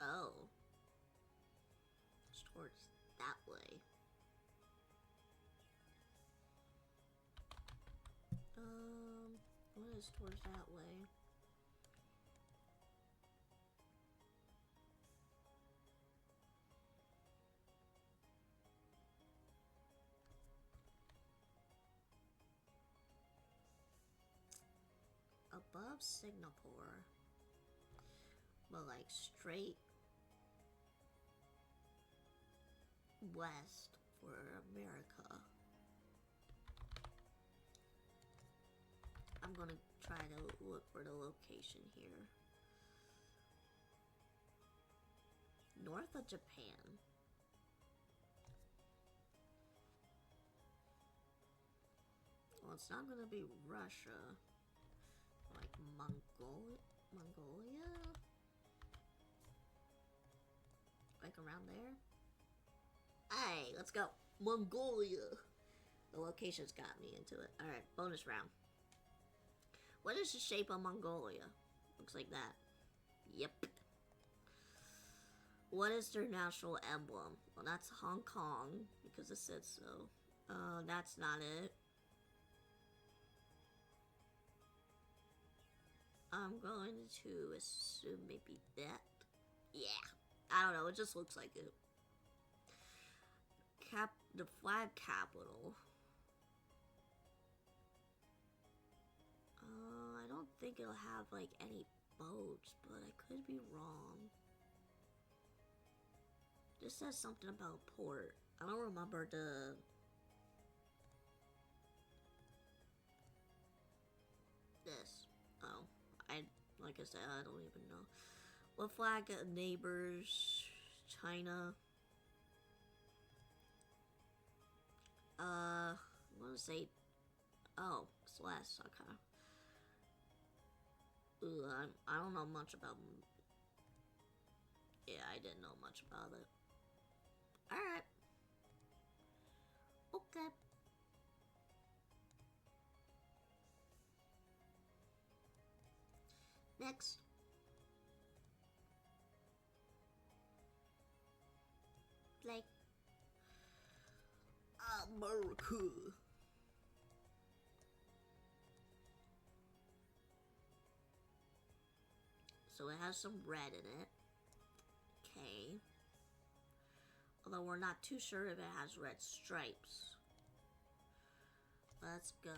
S1: Oh. It's towards that way. What is towards that way? Above Singapore. But like straight west for America. I'm gonna try to look for the location here. North of Japan. Well, it's not gonna be Russia. Like Mongolia? Like around there? Hey, let's go. Mongolia. The location's got me into it. Alright, bonus round. What is the shape of Mongolia? Looks like that. Yep. What is their national emblem? Well, that's Hong Kong, because it said so. That's not it. I'm going to assume maybe that. Yeah. I don't know, it just looks like it. The flag capital. I don't think it'll have like any boats, but I could be wrong. This says something about port. I don't remember this. Oh, like I said, I don't even know. What flag neighbors? China. I'm gonna say, oh, Celeste, okay. Ooh, I don't know much about, yeah, I didn't know much about it. Alright. Okay. Next.
S2: Play.
S1: America. So it has some red in it. Okay. Although we're not too sure if it has red stripes. Let's go.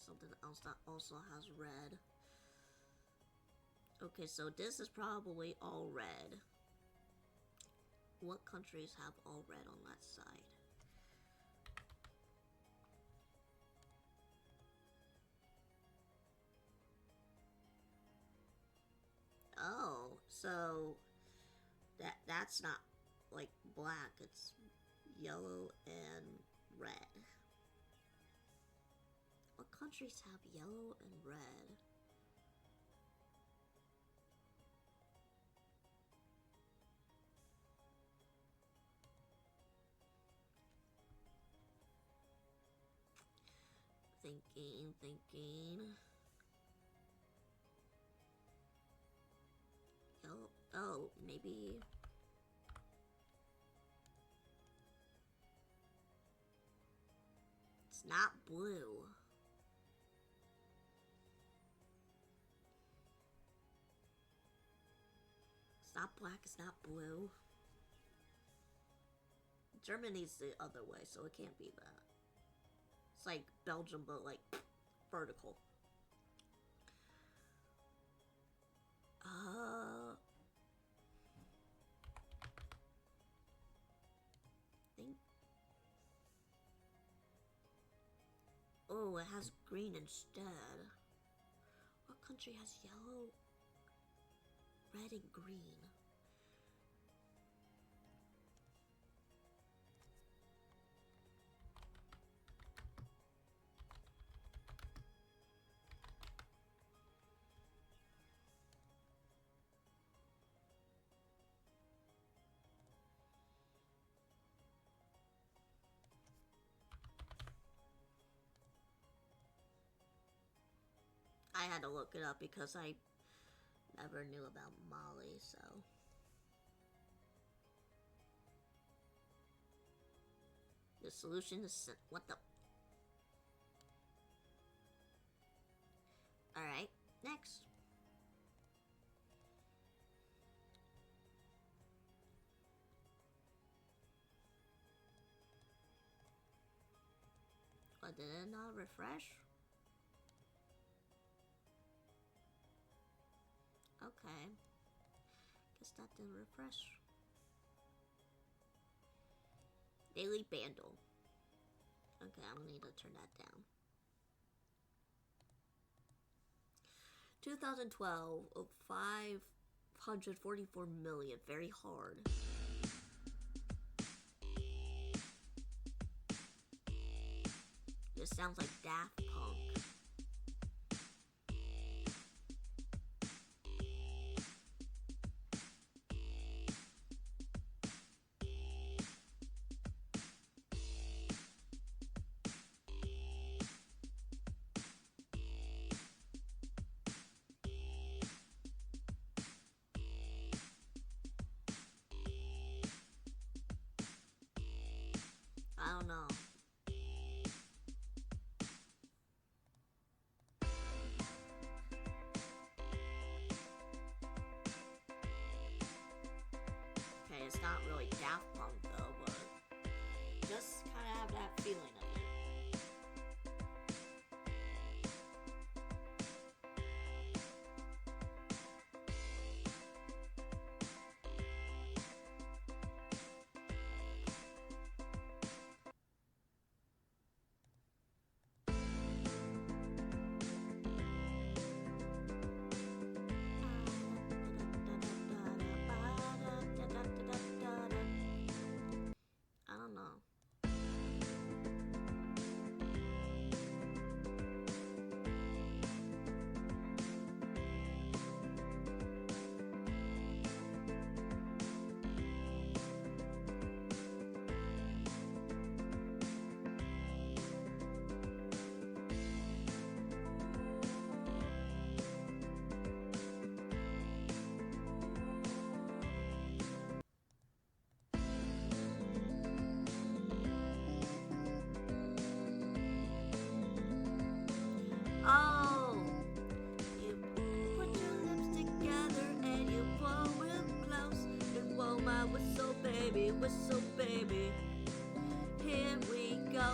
S1: Something else that also has red. Okay, so this is probably all red. What countries have all red on that side? Oh, so that's not like black, it's yellow and red. What countries have yellow and red? Thinking. Yellow. Oh, maybe. It's not blue. It's not black, it's not blue. Germany's the other way, so it can't be that. It's like Belgium, but like vertical. Think. Oh, it has green instead. What country has yellow, red, and green? I had to look it up because I never knew about Mali, so. The solution is what the. Alright, next. What, did it not refresh? Okay. Guess that didn't refresh. Daily Bandle. Okay, I'm gonna need to turn that down. 2012 of 544 million. Very hard. This sounds like Daft Punk. I don't know. Okay, it's not really Daft Punk though, but just kind of have that feeling of it. whistle, baby. Here we go.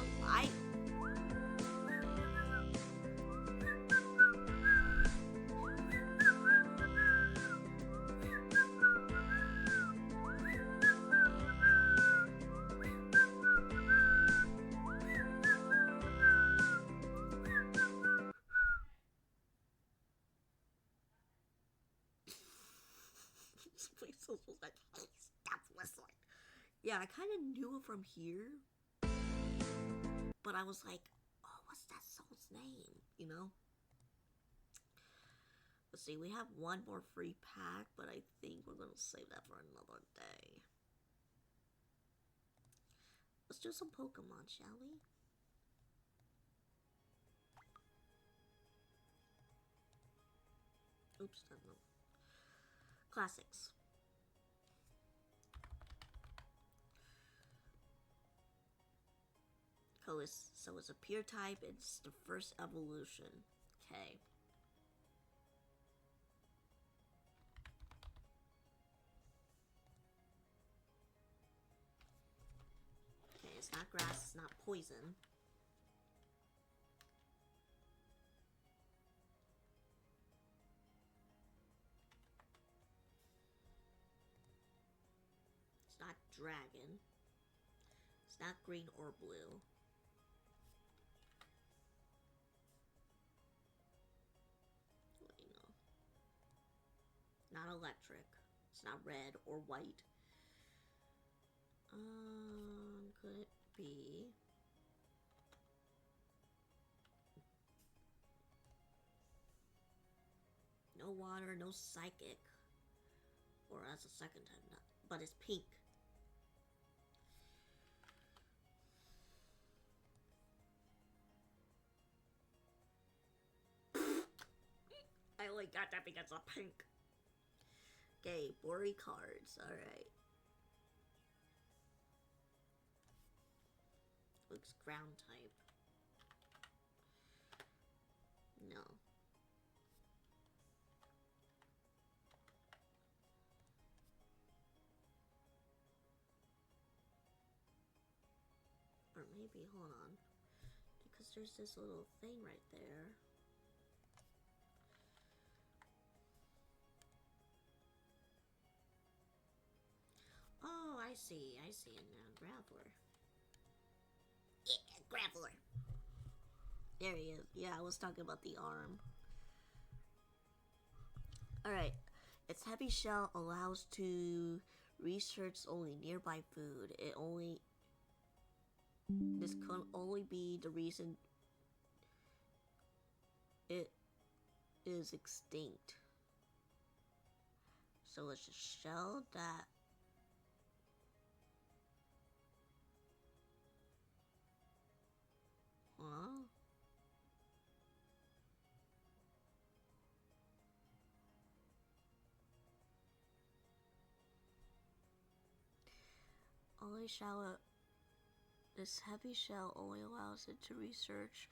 S1: Whistles was like,
S2: Hey, stop whistling.
S1: yeah, I kind of knew it from here, but I was like, oh, what's that song's name? You know? Let's see, we have one more free pack, but I think we're gonna save that for another day. Let's do some Pokemon, shall we? Oops, no. Classics. So it's a pure type, it's the first evolution. Okay. Okay, it's not grass, it's not poison. It's not dragon. It's not green or blue. Wait, no. Not electric. It's not red or white. Could it be? No water, no psychic. Or as a second time, not, but it's pink. I only got that because of pink. Okay, Bori cards, alright. Looks ground type. No. Or maybe, hold on. Because there's this little thing right there. Oh, I see it now. Graveler.
S2: Yeah, Graveler.
S1: There he is. Yeah, I was talking about the arm. Alright. Its heavy shell allows to research only nearby food. This could only be the reason it is extinct. So it's a shell that only shell. This heavy shell only allows it to research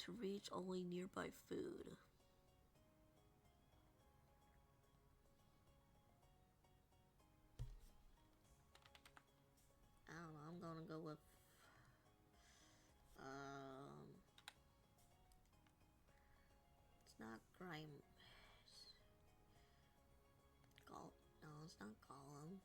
S1: to reach only nearby food. I don't know, I'm gonna go with it's not grime. No, it's not Golem.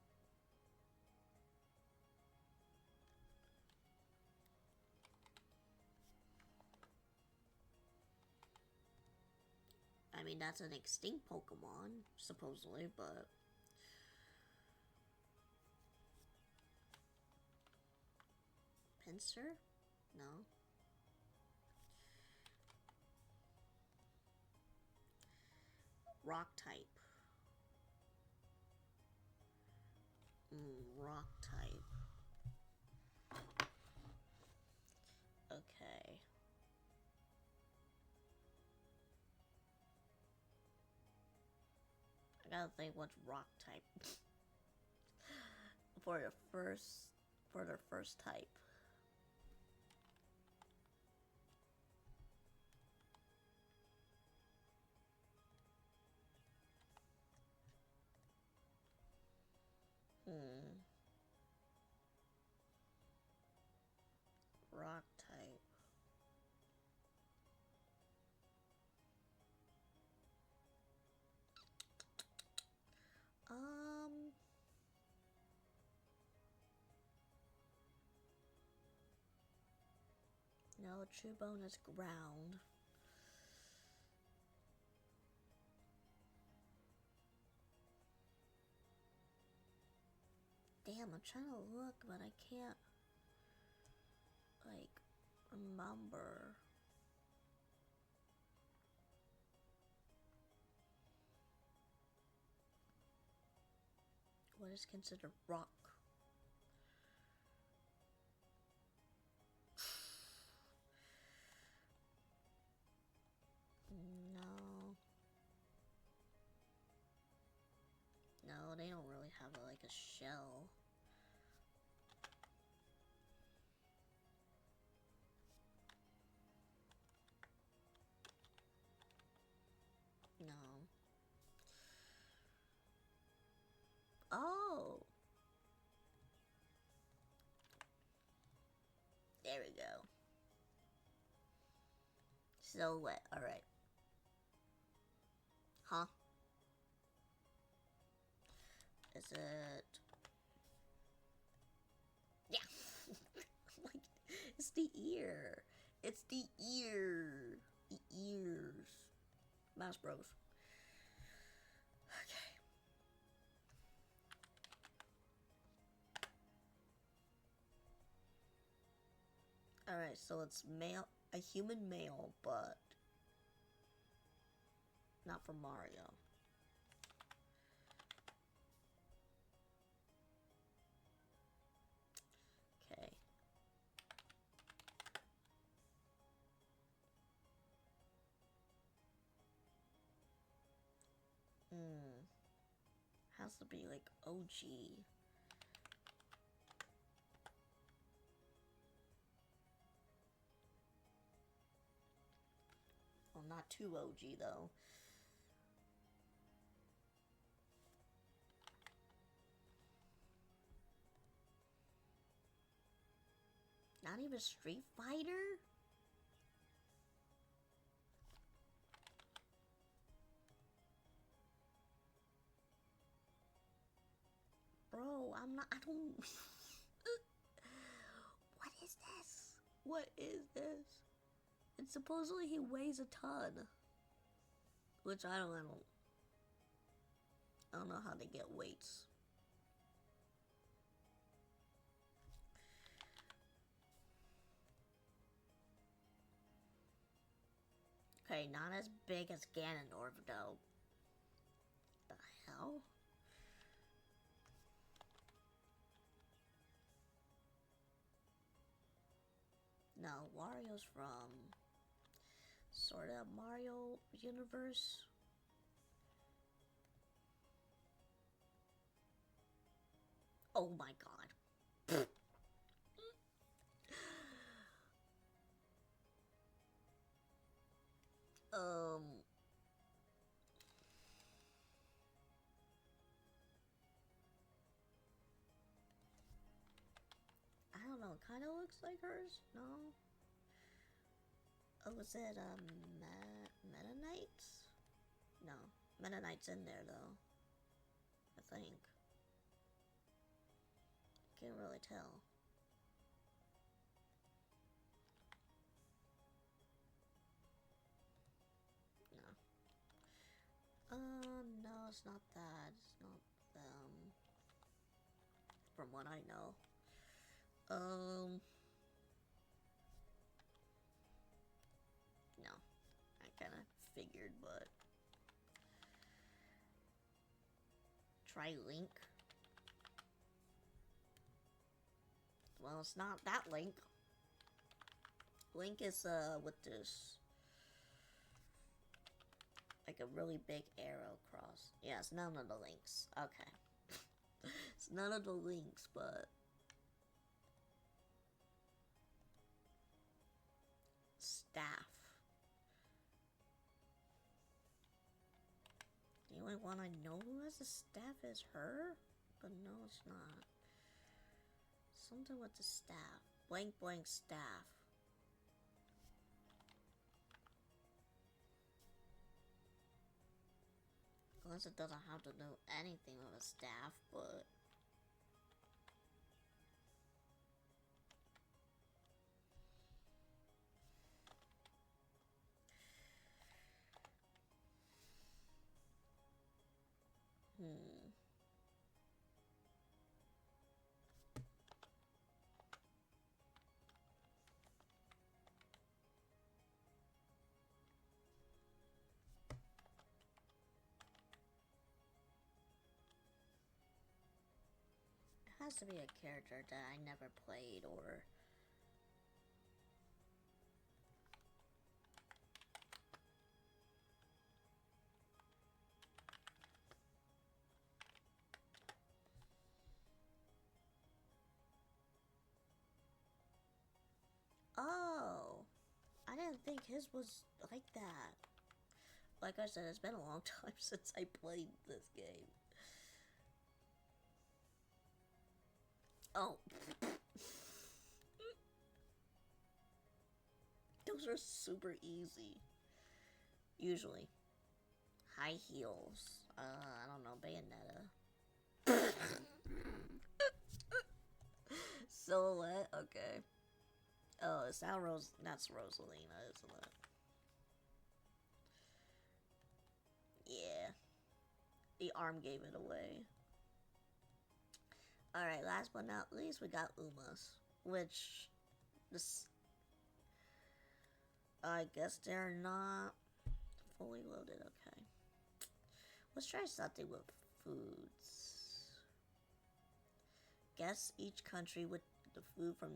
S1: I mean, that's an extinct Pokemon, supposedly, but Pinsir? No. Rock type. Rock type. Okay. I gotta think what's rock type for their first type. No, true bone is ground. Damn, I'm trying to look, but I can't, like, remember. What is considered rock? No. No, they don't really have like a shell. No. Oh! There we go. So wet, alright. Huh? Is it... Yeah! Like, it's the ear! It's the ear! The ears. Mouse Bros. Okay. Alright, so it's male, a human male, but not from Mario. Okay. Has to be like OG. Well, not too OG though. Not even Street Fighter? Bro, I'm not, I don't... What is this? What is this? And supposedly he weighs a ton. Which I don't know how they get weights. Okay, not as big as Ganondorf though. The hell? No, Wario's from sort of Mario universe. Oh my god. I don't know, kind of looks like hers, no? Oh, was it, Meta Knights? No, Meta Knight's in there, though. I think. Can't really tell. No. No, it's not that. It's not them. From what I know. No. I kind of figured, but... Try Link. Well, it's not that Link. Link is, with this... like a really big arrow cross. Yeah, it's none of the links. Okay. It's none of the links, but... Staff. The only one I know who has a staff is her? But no, it's not. Something with the staff. Blank blank staff. Unless it doesn't have to do anything with a staff, but... has to be a character that I never played or. Oh, I didn't think his was like that. Like I said, it's been a long time since I played this game. Oh. Those are super easy. Usually. High heels. I don't know, Bayonetta. Silhouette, okay. Oh, it's not that's Rosalina, isn't it? Yeah. The arm gave it away. Alright, last but not least, we got Umas. Which, this, I guess they're not fully loaded, okay. Let's try something with foods. Guess each country with the food from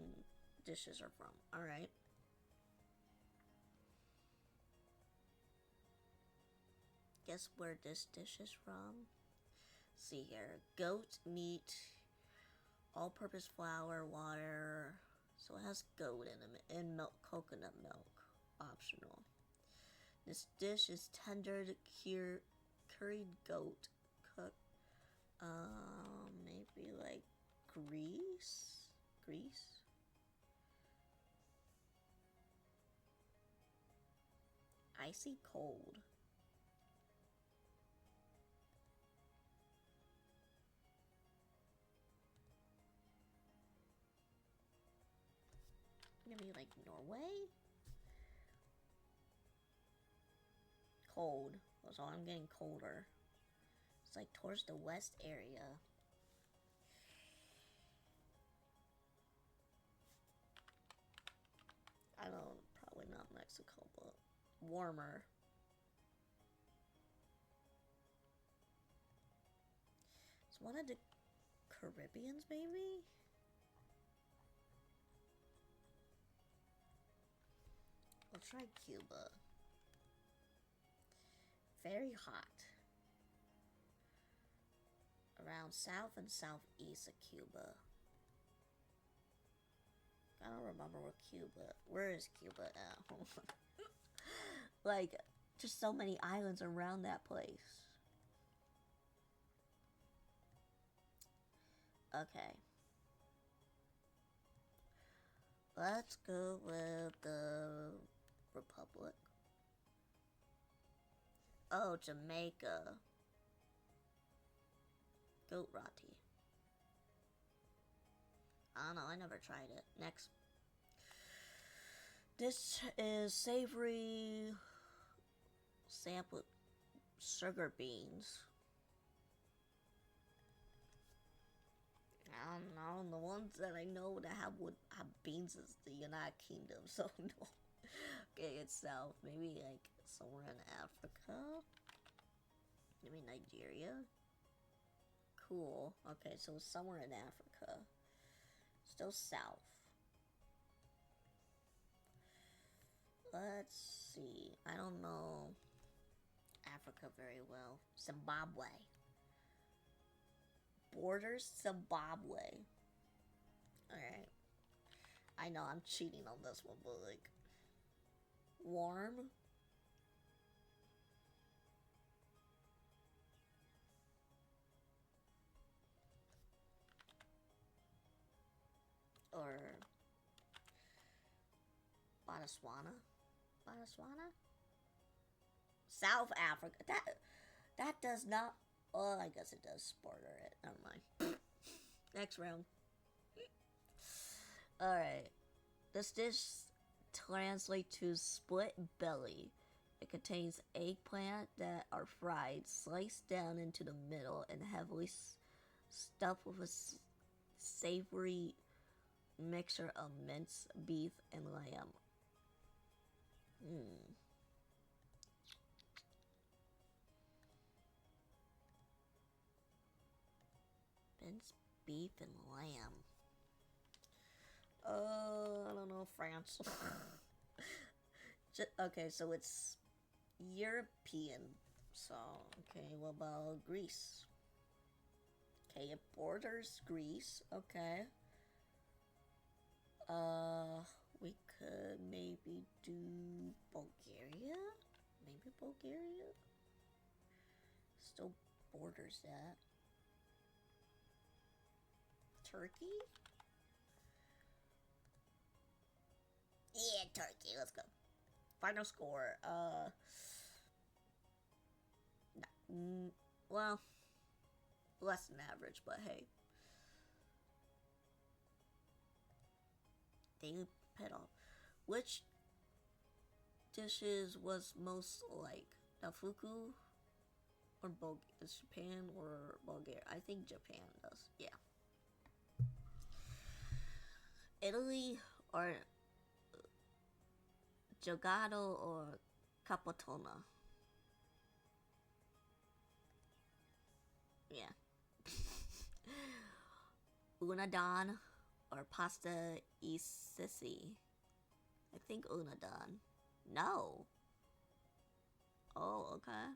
S1: dishes are from. Alright. Guess where this dish is from. See here. Goat meat, all-purpose flour, water. So it has goat in it, and milk, coconut milk. Optional. This dish is tender, curried goat. Cooked. Maybe like grease? Grease? Icy cold. Maybe like Norway? Cold. So I'm getting colder. It's like towards the west area. I don't, probably not Mexico, but warmer. It's one of the Caribbeans, maybe? We'll try Cuba. Very hot. Around south and southeast of Cuba. I don't remember where is Cuba at? Like, just so many islands around that place. Okay. Let's go with the Republic. Oh, Jamaica. Goat roti. I don't know, I never tried it. Next. This is savory samp with sugar beans. I don't know, the ones that I know that have beans is the United Kingdom, so no. Okay, it's south. Maybe like somewhere in Africa. Maybe Nigeria. Cool. Okay, so somewhere in Africa. Still south. Let's see. I don't know Africa very well. Zimbabwe. Borders Zimbabwe. Alright. I know I'm cheating on this one, but like warm. Or Botswana. South Africa. That does not. Oh, I guess it does. Border it. Never mind. Next round. All right. This dish translates to split belly. It contains eggplant that are fried, sliced down into the middle, and heavily stuffed with a savory mixture of minced beef and lamb. Minced beef and lamb. I don't know, France. Okay, so it's European. So, okay, what about Greece? Okay, it borders Greece. Okay. We could maybe do Bulgaria? Maybe Bulgaria? Still borders that. Turkey?
S2: Yeah, Turkey. Let's go.
S1: Final score, well, less than average, but hey. They pet off. Which dishes was most like Nafuku or Japan or Bulgaria? I think Japan does. Yeah. Italy or Gelato or Capotona? Yeah. Unadon or pasta isisi? I think unadon. No. Oh, okay.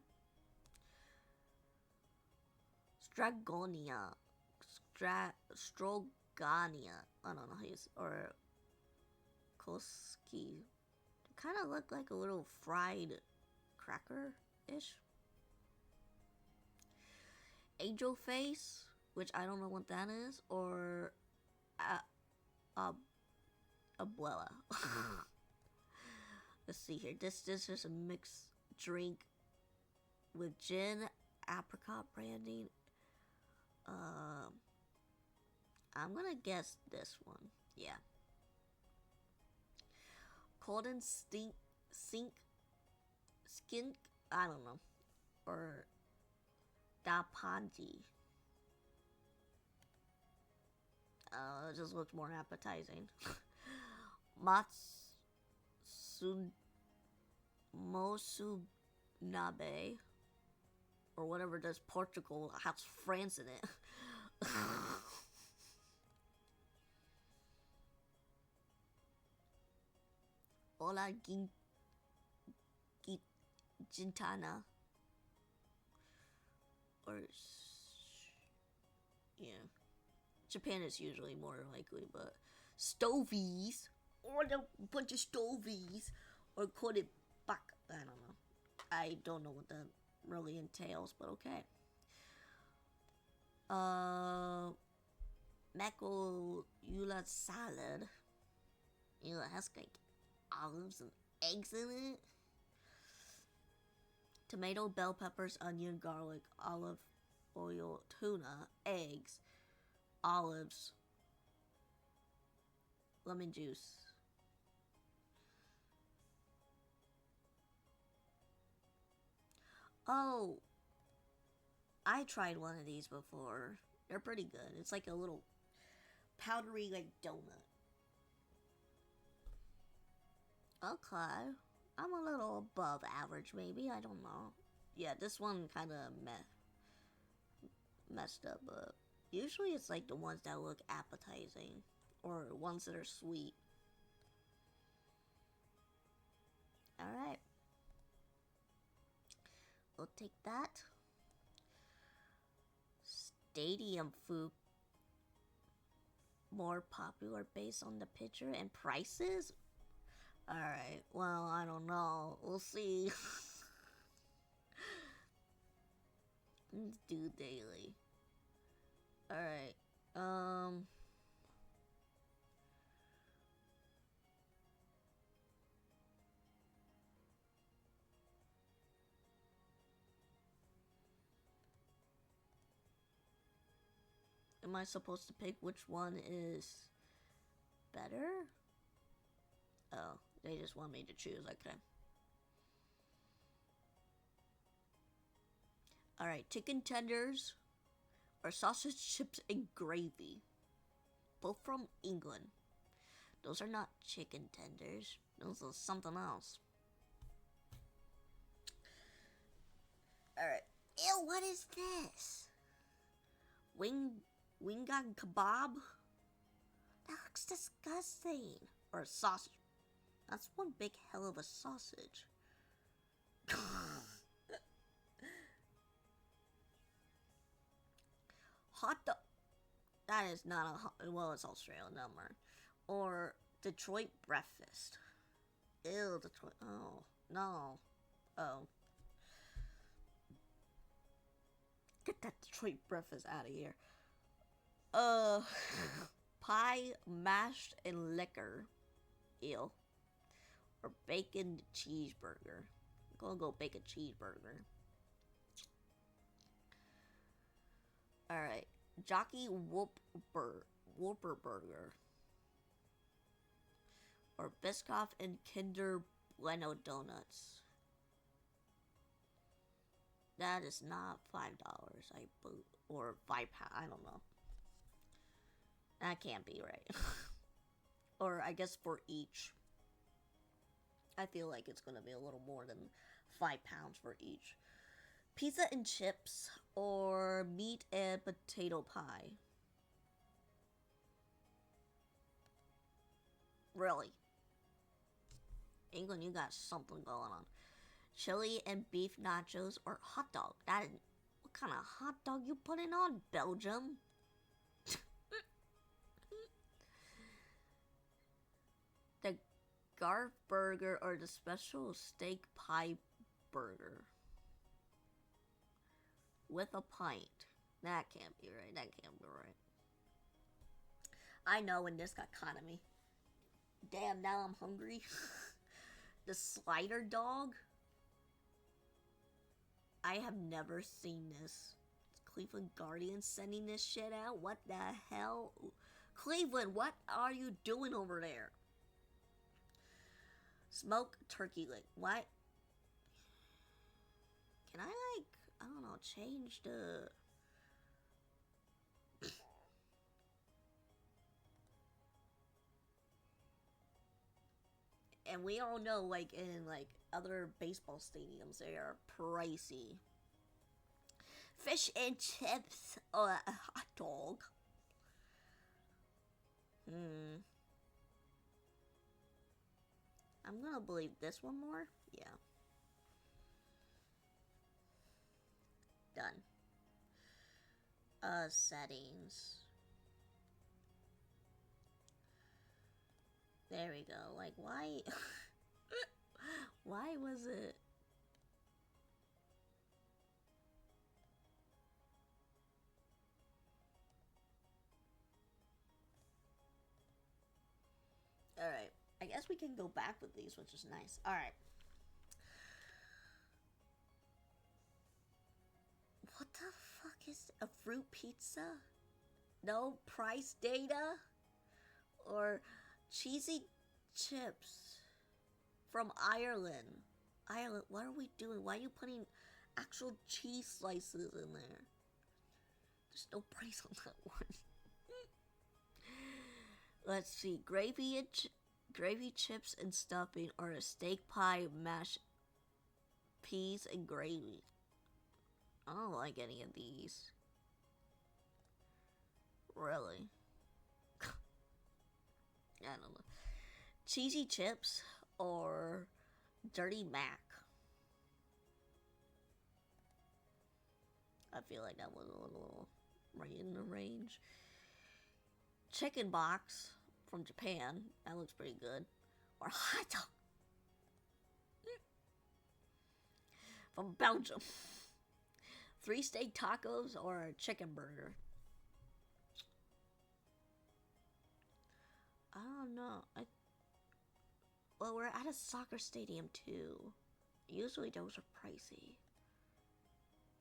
S1: Stragonia. Strogania. I don't know how you say, or Koski. They kind of look like a little fried cracker-ish. Angel face, which I don't know what that is, or abuela. Let's see here. This is a mixed drink with gin, apricot brandy. I'm gonna guess this one. Yeah. Colden sink, skink. I don't know. Or Dapanji. It just looks more appetizing. Mosunabe, or whatever does Portugal has France in it. Hola Gintana, or yeah, Japan is usually more likely, but stovies, or a bunch of stovies, or call it bak. I don't know. I don't know what that really entails, but okay. Mako Yula salad. Ew, it has like olives and eggs in it. Tomato, bell peppers, onion, garlic, olive oil, tuna, eggs, olives, lemon juice. Oh, I tried one of these before. They're pretty good. It's like a little powdery like donut. Okay. I'm a little above average, maybe. I don't know. Yeah, this one kind of messed up, but usually it's like the ones that look appetizing or ones that are sweet. Alright. We'll take that. Stadium food. More popular based on the picture and prices? Alright, well, I don't know. We'll see. Let's do daily. Alright, am I supposed to pick which one is better? Oh, they just want me to choose, okay. Alright, chicken tenders or sausage chips and gravy. Both from England. Those are not chicken tenders. Those are something else. Alright.
S2: Ew, what is this?
S1: Wing Wingan kebab?
S3: That looks disgusting.
S1: Or a sausage? That's one big hell of a sausage. Hot dog. That is not a hot, well, it's Australian number. Or Detroit breakfast. Ew, Detroit. Oh, no. Oh. Get that Detroit breakfast out of here. Pie mashed in liquor. Ew. Or bacon cheeseburger. I'm gonna go bacon cheeseburger. Alright. Jockey Whopper Burger. Or Biscoff and Kinder Bueno Donuts. That is not $5, or £5. I don't know. That can't be right. Or I guess for each. I feel like it's gonna be a little more than £5 for each. Pizza and chips or meat and potato pie. Really? England, you got something going on. Chili and beef nachos or hot dog. That is, what kind of hot dog you putting on, Belgium? The Garf burger or the special steak pie burger. With a pint. That can't be right. That can't be right. I know in this economy. Damn, now I'm hungry. The slider dog? I have never seen this. It's Cleveland Guardian sending this shit out? What the hell? Cleveland, what are you doing over there? Smoked turkey leg. What? Can I, like, I don't know, change the... And we all know, like, in, like, other baseball stadiums, they are pricey. Fish and chips or a hot dog. I'm gonna believe this one more. Yeah. Done. Settings. There we go. Like, why? Why was it? Alright. I guess we can go back with these, which is nice. Alright. What the fuck is a fruit pizza? No price data? Or cheesy chips from Ireland. Ireland, what are we doing? Why are you putting actual cheese slices in there? There's no price on that one. Let's see. Gravy chips and stuffing or a steak pie, mashed peas and gravy. I don't like any of these. Really? I don't know. Cheesy chips or dirty mac. I feel like that was a little right in the range. Chicken box from Japan. That looks pretty good. Or hot dog from Belgium. 3 steak tacos or a chicken burger. I don't know. Well, we're at a soccer stadium too. Usually those are pricey.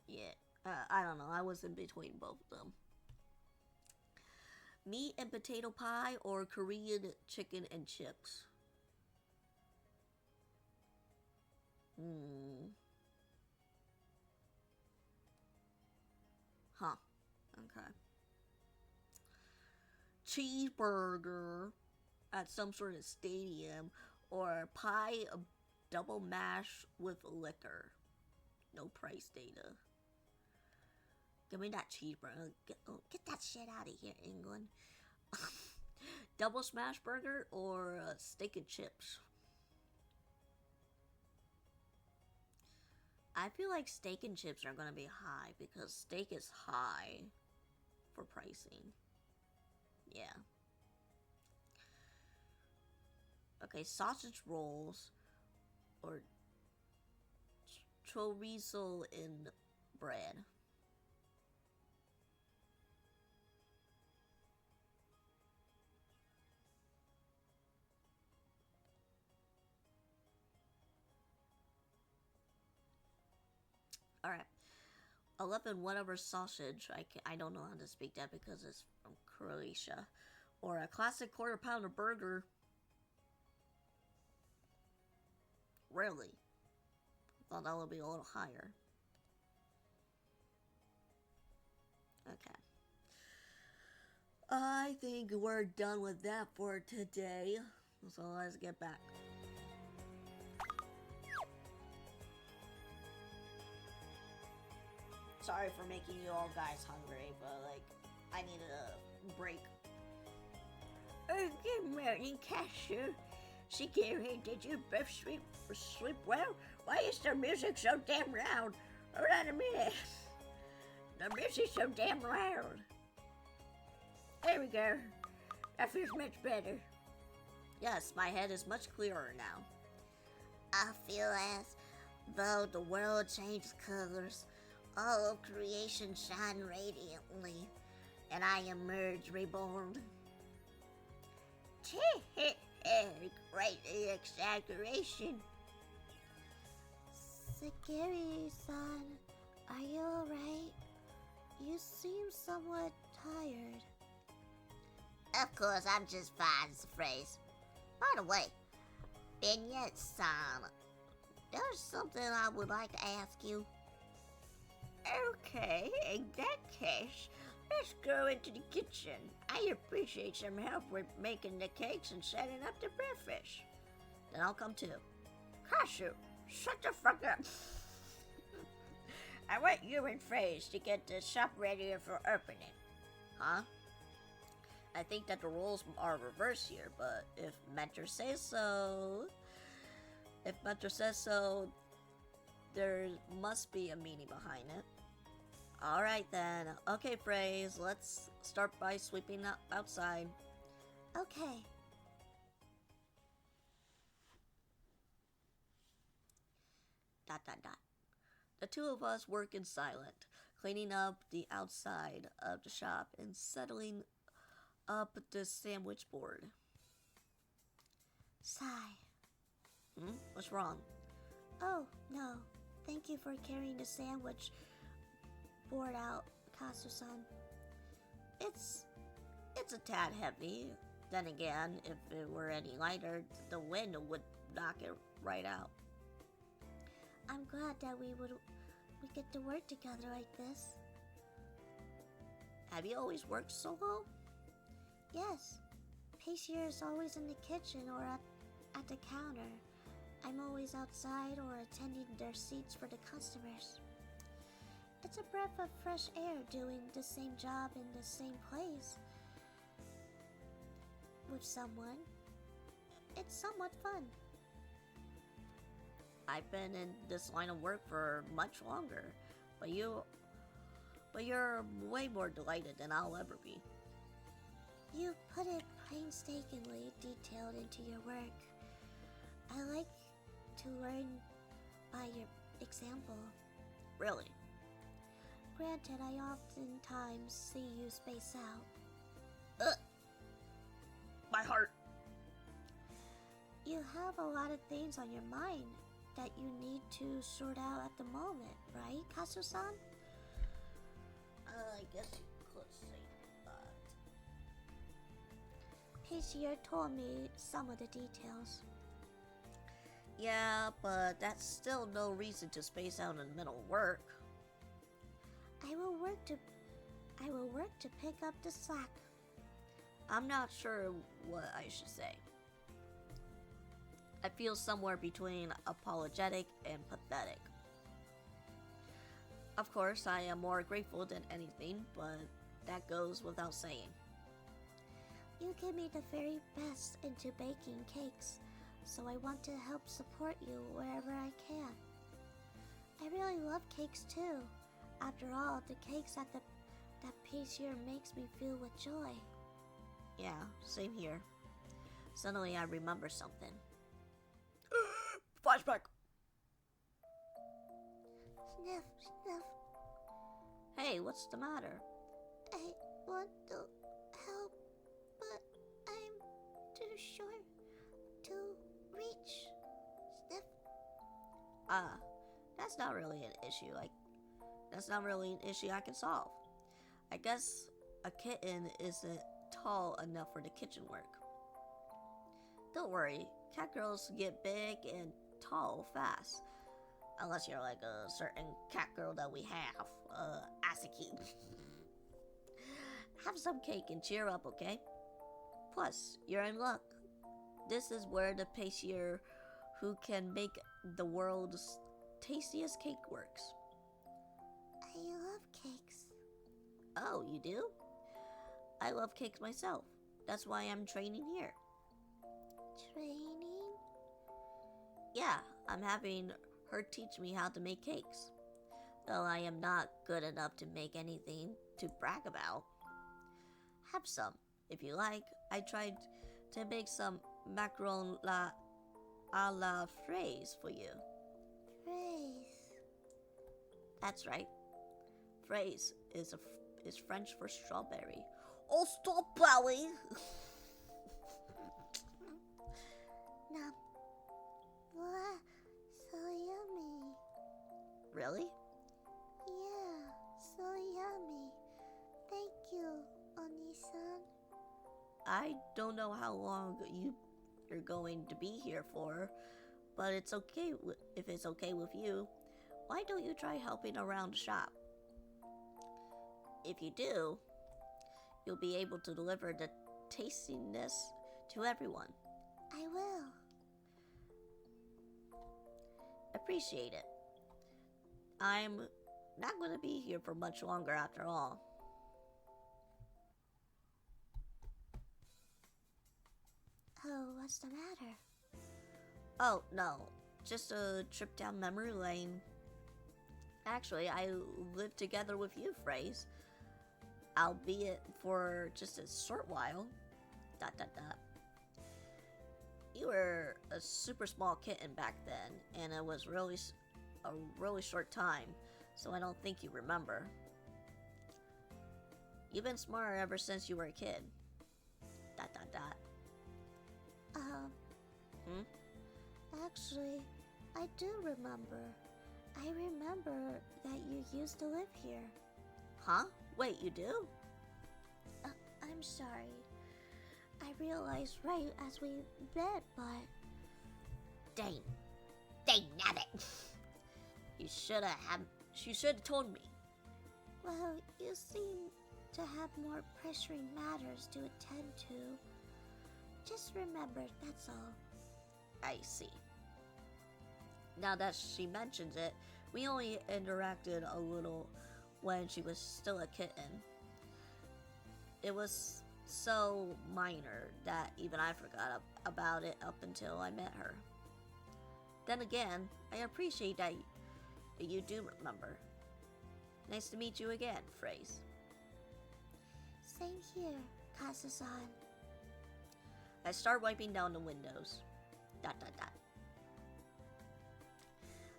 S1: Yeah. I don't know. I was in between both of them. Meat and potato pie or Korean chicken and chips. Huh. Okay. Cheeseburger at some sort of stadium or pie double mash with liquor. No price data. Give me that cheeseburger. Get that shit out of here, England. Double smash burger or steak and chips? I feel like steak and chips are gonna be high because steak is high for pricing. Yeah. Okay, sausage rolls or chorizo in bread. Alright. 11 whatever sausage. I don't know how to speak that because it's from Croatia. Or a classic quarter pounder burger. Really? I thought that would be a little higher. Okay. I think we're done with that for today. So let's get back. Sorry for making you all guys hungry, but like, I needed a break.
S2: Good morning, Cashew. Shigeri, did you both sleep well? Why is the music so damn loud? Hold on a minute. The music's so damn loud. There we go. That feels much better.
S1: Yes, my head is much clearer now.
S2: I feel as though the world changed colors. All of creation shine radiantly, and I emerge reborn. Great exaggeration.
S3: Shigeri-san, are you alright? You seem somewhat tired.
S2: Of course, I'm just fine, as a phrase. By the way, Vignette-san, there's something I would like to ask you. Okay, in that case, let's go into the kitchen. I appreciate some help with making the cakes and setting up the breakfast.
S1: Then I'll come too.
S2: Kashu, shut the fuck up. I want you and Phrase to get the shop ready for opening.
S1: Huh? I think that the rules are reversed here, but if Mentor says so... If Mentor says so, there must be a meaning behind it. Alright then. Okay, Phrase, let's start by sweeping outside.
S3: Okay. ...
S1: The two of us work in silence, cleaning up the outside of the shop and settling up the sandwich board.
S3: Sigh.
S1: What's wrong?
S3: Oh, no. Thank you for carrying the sandwich board out, Kasu-san.
S1: It's a tad heavy. Then again, if it were any lighter, the wind would knock it right out.
S3: I'm glad that we get to work together like this.
S1: Have you always worked solo?
S3: Yes. Pacier is always in the kitchen or at the counter. I'm always outside or attending their seats for the customers. It's a breath of fresh air doing the same job in the same place with someone. It's somewhat fun.
S1: I've been in this line of work for much longer, but you're way more delighted than I'll ever be.
S3: You put it painstakingly detailed into your work. I like to learn by your example.
S1: Really?
S3: Granted, I oftentimes see you space out.
S1: My heart.
S3: You have a lot of things on your mind that you need to sort out at the moment, right, Kasu-san?
S1: I guess you could say that.
S3: Pacier told me some of the details.
S1: Yeah, but that's still no reason to space out in the middle of work.
S3: I will work to pick up the slack.
S1: I'm not sure what I should say. I feel somewhere between apologetic and pathetic. Of course, I am more grateful than anything, but that goes without saying.
S3: You give me the very best into baking cakes, so I want to help support you wherever I can. I really love cakes too. After all, the cakes that Pacier makes me feel with joy.
S1: Yeah, same here. Suddenly I remember something. Flashback!
S3: Sniff, sniff.
S1: Hey, what's the matter?
S3: I want to help, but I'm too short to reach. Sniff.
S1: That's not really an issue. That's not really an issue I can solve. I guess a kitten isn't tall enough for the kitchen work. Don't worry, cat girls get big and tall fast. Unless you're like a certain cat girl that we have, Asaki. Have some cake and cheer up, okay? Plus, you're in luck. This is where the Pacier who can make the world's tastiest cake works.
S3: I love cakes.
S1: Oh, you do? I love cakes myself. That's why I'm training here.
S3: Training?
S1: Yeah, I'm having her teach me how to make cakes. Though I am not good enough to make anything to brag about. Have some, if you like. I tried to make some macaron a la fraise for you.
S3: Fraise.
S1: That's right. Fraise is French for strawberry. Oh, stop, Bowie!
S3: Nom. Wow, so yummy.
S1: Really?
S3: Yeah, so yummy. Thank you, Oni-san.
S1: I don't know how long you're going to be here for, but it's okay if it's okay with you. Why don't you try helping around the shop? If you do, you'll be able to deliver the tastiness to everyone.
S3: I will.
S1: Appreciate it. I'm not going to be here for much longer after all.
S3: Oh, what's the matter?
S1: Oh, no. Just a trip down memory lane. Actually, I lived together with you, Fraise. Albeit for just a short while. ... You were a super small kitten back then, and it was a really short time, so I don't think you remember. You've been smarter ever since you were a kid. ...
S3: Actually, I do remember. I remember that you used to live here.
S1: Huh? Wait, you do?
S3: I'm sorry. I realized right as we met, but...
S2: Dang nabbit.
S1: You should have told me.
S3: Well, you seem to have more pressuring matters to attend to. Just remember, that's all.
S1: I see. Now that she mentions it, we only interacted a little when she was still a kitten. It was so minor that even I forgot about it up until I met her. Then again, I appreciate that you do remember. Nice to meet you again, Fraise.
S3: Same here, Kasa-san.
S1: I start wiping down the windows. ...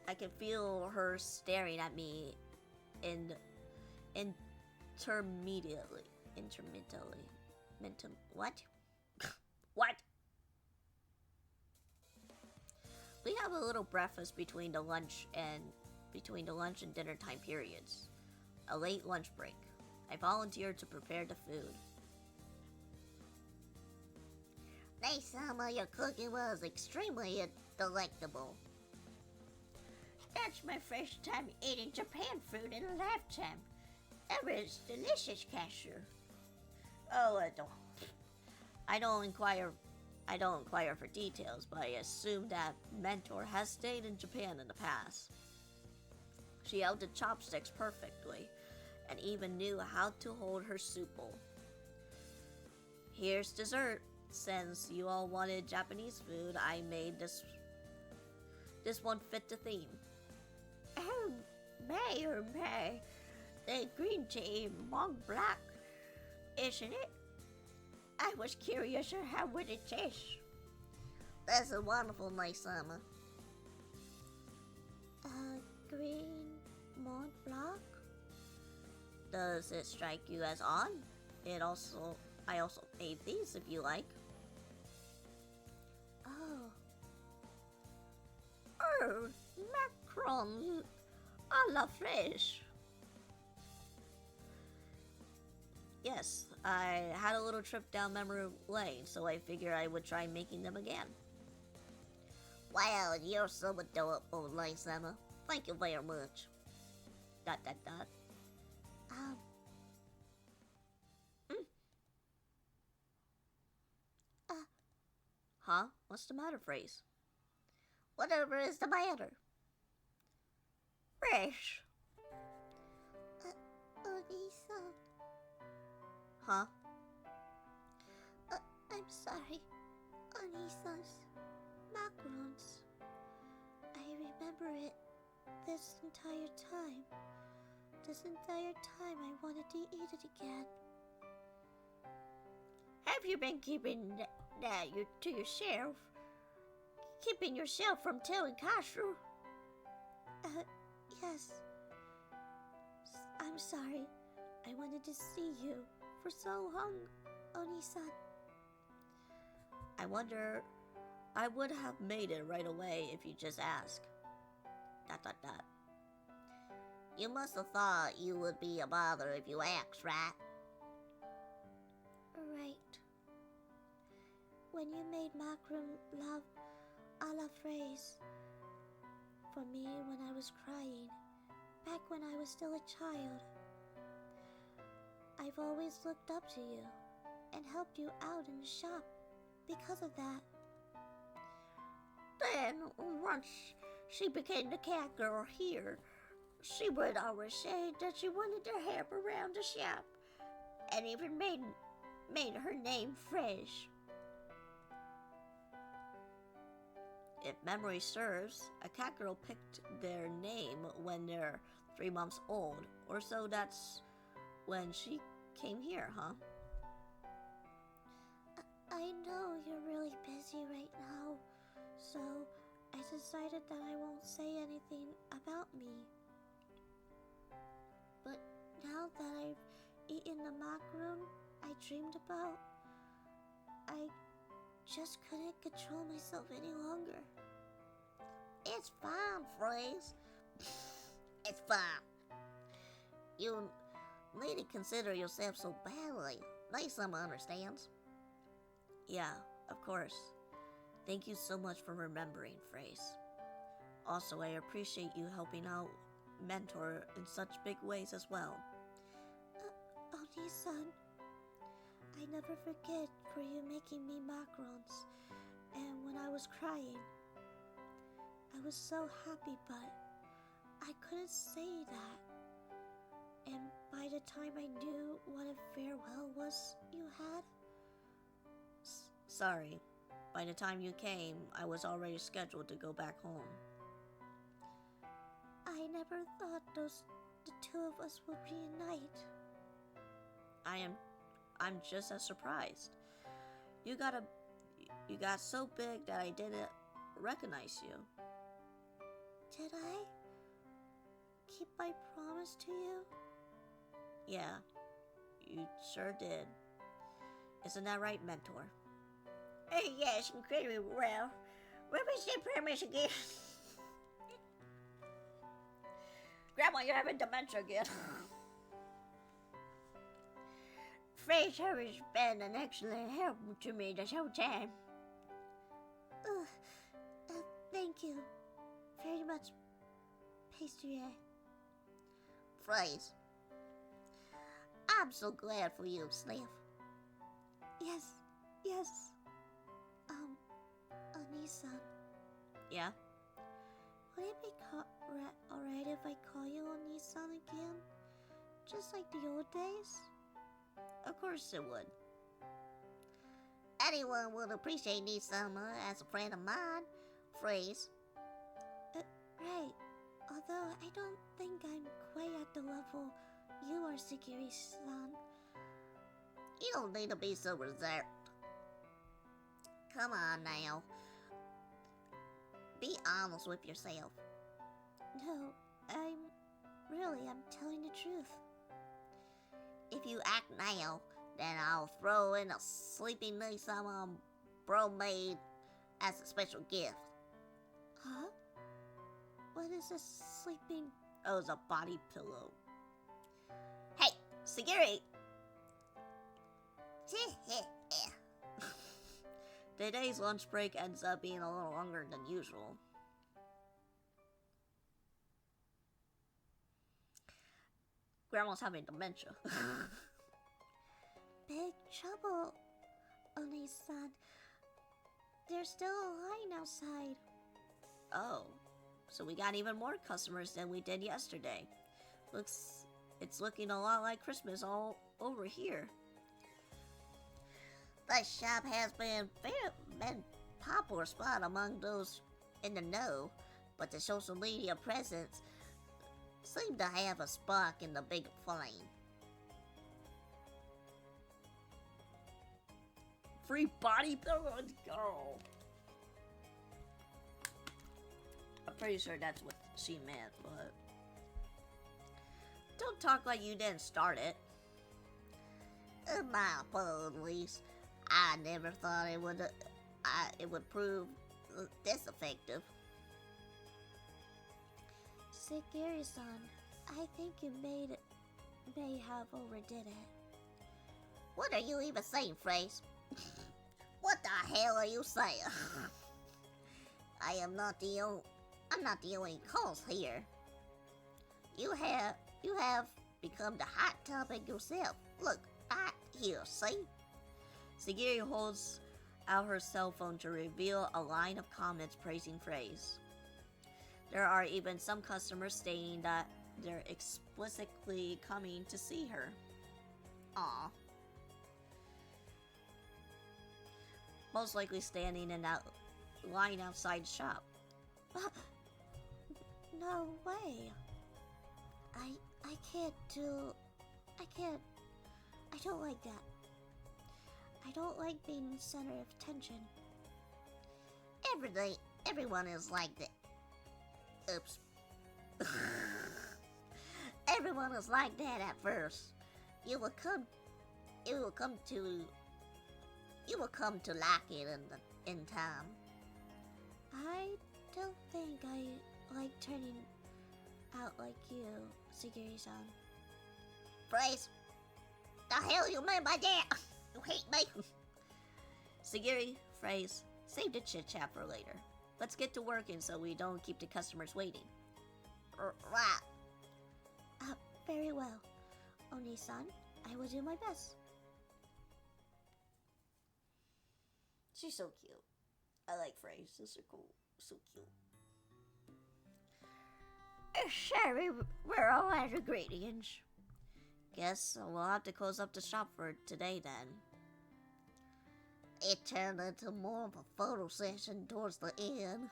S1: I can feel her staring at me intermittently. What? What? We have a little breakfast between the lunch and dinner time periods. A late lunch break. I volunteered to prepare the food.
S2: Nice, your cooking was extremely delectable.
S6: That's my first time eating Japan food in a lifetime. It was delicious, cashier.
S1: Oh, I don't inquire for details, but I assume that Mentor has stayed in Japan in the past. She held the chopsticks perfectly and even knew how to hold her soup bowl. Here's dessert. Since you all wanted Japanese food, I made this one fit the theme.
S6: Oh, May. The green tea Mont Blanc, isn't it? I was curious of how would it taste.
S2: That's a wonderful nice summer.
S3: Green Mont Blanc?
S1: Does it strike you as odd? I also ate these if you like.
S3: Oh,
S6: Oh, macarons à la fraîche.
S1: Yes, I had a little trip down memory lane, so I figured I would try making them again.
S2: Wow, you're so adorable, nice summer. Thank you very much. ...
S1: Huh? What's the matter, Phrase?
S2: Whatever is the matter?
S6: Fresh.
S3: Oni-san,
S1: Huh?
S3: I'm sorry. Oni-san's macarons. I remember it this entire time. This entire time I wanted to eat it again.
S6: Have you been keeping that to yourself? Keeping yourself from telling Kashu?
S3: Yes. I'm sorry. I wanted to see you for so long, Oni-san.
S1: I wonder... I would have made it right away if you just asked. ...
S2: You must have thought you would be a bother if you asked, right?
S3: Right. When you made macaron love a la fraise for me when I was crying, back when I was still a child, I've always looked up to you and helped you out in the shop because of that.
S6: Then, once she became the cat girl here, she would always say that she wanted to help around the shop, and even made her name Fresh.
S1: If memory serves, a cat girl picked their name when they're 3 months old, or so. That's when she came here, huh?
S3: I know you're really busy right now, so I decided that I won't say anything about me. But now that I've eaten the macaron I dreamed about, I just couldn't control myself any longer.
S2: It's fine, Freeze. It's fine. You needn't consider yourself so badly. Nice summer understands.
S1: Yeah, of course. Thank you so much for remembering, Phrase. Also, I appreciate you helping out Mentor in such big ways as well.
S3: Oni-san, I never forget for you making me macarons, and when I was crying, I was so happy, but I couldn't say that. And by the time I knew what a farewell was you had,
S1: Sorry. By the time you came, I was already scheduled to go back home.
S3: I never thought the two of us would reunite.
S1: I'm just as surprised. You got so big that I didn't recognize you.
S3: Did I keep my promise to you?
S1: Yeah, you sure did. Isn't that right, Mentor?
S6: Yes, incredibly well. What was that promise again? Grandma, you're having dementia again. Fresh has been an excellent help to me this whole time.
S3: Thank you very much, Pastry.
S2: Freeze. I'm so glad for you, Sniff.
S3: Yes. Oni-san,
S1: Yeah?
S3: would it be alright if I call you Oni-san again? Just like the old days?
S1: Of course it would.
S2: Anyone would appreciate Nisama as a friend of mine. Phrase.
S3: Right. Although I don't think I'm quite at the level you are, Sagiri-san.
S2: You don't need to be so reserved. Come on now. Be honest with yourself.
S3: No, I'm telling the truth.
S2: If you act now, then I'll throw in a sleeping Nisama bromade as a special gift.
S3: Huh? What is a sleeping...
S1: Oh, it's a body pillow. Hey, Sagiri! Today's lunch break ends up being a little longer than usual. Grandma's having dementia.
S3: Big trouble, Oni-san. There's still a line outside.
S1: Oh, so we got even more customers than we did yesterday. It's looking a lot like Christmas all over here.
S2: The shop has been popular spot among those in the know, but the social media presence seemed to have a spark in the big flame.
S1: Free body pillow, let's go. I'm pretty sure that's what she meant, but don't talk like you didn't start it.
S2: My apologies. I never thought it would prove this effective.
S3: Sagiri-san, I think you may have overdid it.
S2: What are you even saying, Phrase? What the hell are you saying? I'm not the only cause here. You have become the hot topic yourself. Look, right here, see?
S1: Sagiri holds out her cell phone to reveal a line of comments praising Phrase. There are even some customers stating that they're explicitly coming to see her.
S2: Aw.
S1: Most likely standing in that line outside the shop.
S3: No way. I don't like that. I don't like being the center of attention.
S2: Everyone is like that. Oops. Everyone is like that at first. You will come to like it in time.
S3: I don't think I like turning out like you, Sagiri-san.
S2: Phrase. The hell you mean by that? You hate me?
S1: Sagiri, Phrase, save the chit chat for later. Let's get to working so we don't keep the customers waiting.
S2: Right.
S3: Very well. Oni-san, I will do my best.
S1: She's so cute. I like Phrase. This is cool. So cute.
S2: Sorry, we're all out of ingredients.
S1: Guess we'll have to close up the shop for today then.
S2: It turned into more of a photo session towards the end.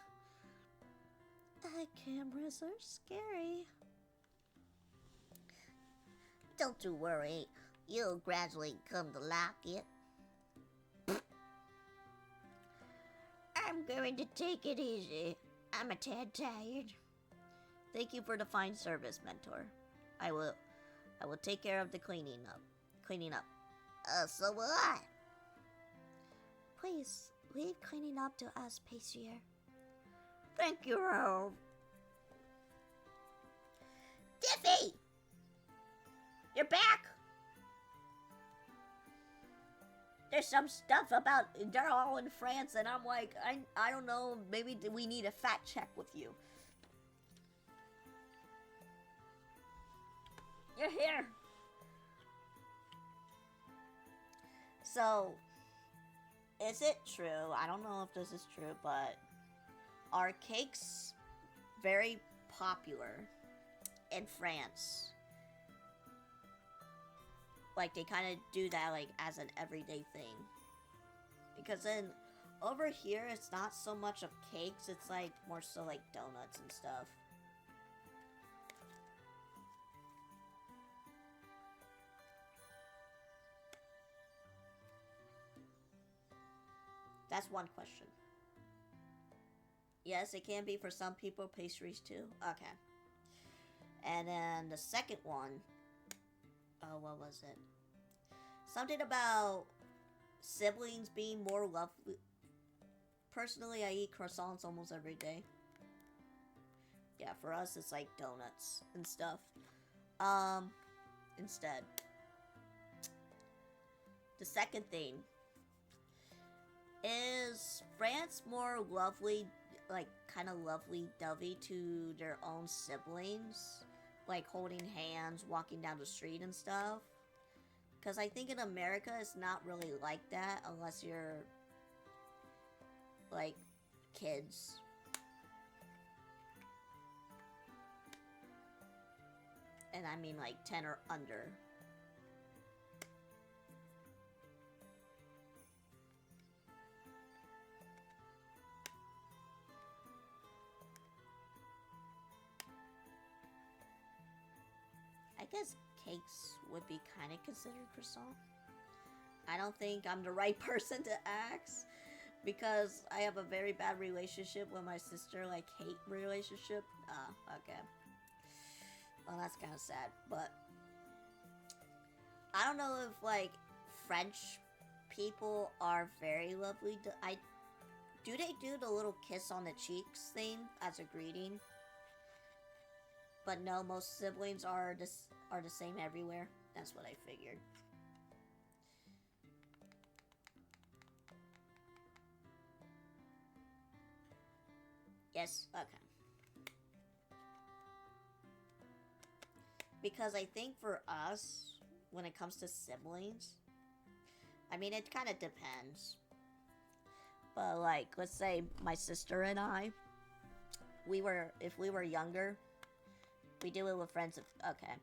S3: Cameras are scary.
S2: Don't you worry, you'll gradually come to like it. I'm going to take it easy. I'm a tad tired.
S1: Thank you for the fine service, Mentor. I will take care of the cleaning up.
S2: So will I.
S3: Please, leave cleaning up to us, Pacier.
S2: Thank you, Rove. Diffie! You're back!
S1: There's some stuff about they're all in France, and I'm like, I don't know. Maybe we need a fact check with you. You're here. So, is it true? I don't know if this is true, but are cakes very popular in France. Like, they kind of do that, like, as an everyday thing. Because then, over here, it's not so much of cakes, it's, like, more so, like, donuts and stuff. That's one question. Yes, it can be for some people, pastries too. Okay. And then the second one, oh, what was it? Something about siblings being more lovely. Personally, I eat croissants almost every day. Yeah, for us, it's like donuts and stuff. Instead. The second thing, is France more lovely, like, kind of lovey-dovey to their own siblings? Like, holding hands, walking down the street and stuff? Because I think in America, it's not really like that, unless you're, like, kids. And I mean, like, 10 or under. I guess cakes would be kind of considered croissant. I don't think I'm the right person to ask, because I have a very bad relationship with my sister, like hate relationship. Okay. Well, that's kind of sad, but I don't know if like French people are very lovely. Do they do the little kiss on the cheeks thing as a greeting? But no, most siblings are the same everywhere. That's what I figured. Yes, okay. Because I think for us, when it comes to siblings, I mean, it kind of depends. But like, let's say my sister and I, if we were younger, we do it with friends. Okay.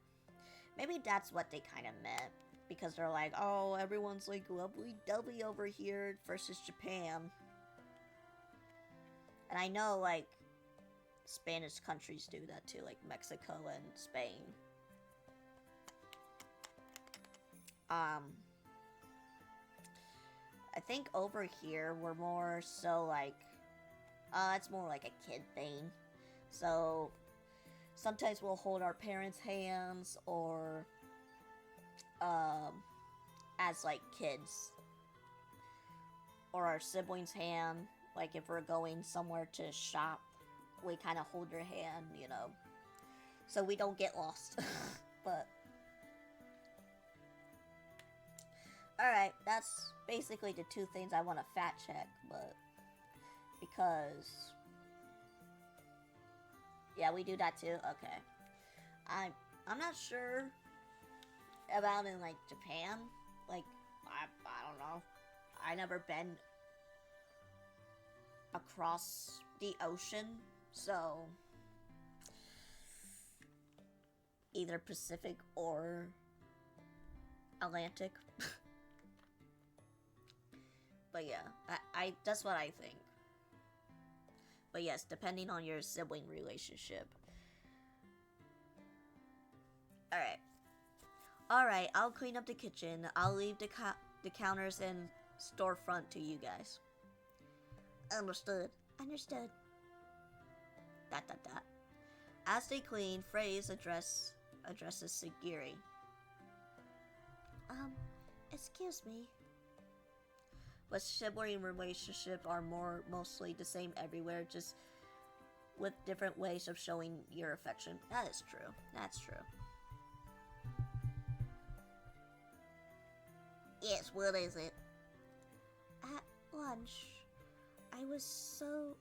S1: Maybe that's what they kind of meant. Because they're like, oh, everyone's like lovely-dovey over here versus Japan. And I know, like, Spanish countries do that too, like Mexico and Spain. I think over here, we're more so like, it's more like a kid thing. So, sometimes we'll hold our parents' hands, or, as, like, kids. Or our siblings' hand. Like, if we're going somewhere to shop, we kind of hold their hand, you know. So we don't get lost. But, alright, that's basically the two things I want to fact check, but, because, yeah, we do that too? Okay. I'm not sure about in, like, Japan. Like, I don't know. I never been across the ocean, so either Pacific or Atlantic. But yeah, I that's what I think. But yes, depending on your sibling relationship. Alright, I'll clean up the kitchen. I'll leave the counters and storefront to you guys.
S2: Understood.
S3: Understood. ...
S1: As they clean, Phrase addresses Sagiri.
S3: Excuse me.
S1: But sibling relationships are mostly the same everywhere, just with different ways of showing your affection. That is true. That's true.
S2: Yes, what is it?
S3: At lunch, I was so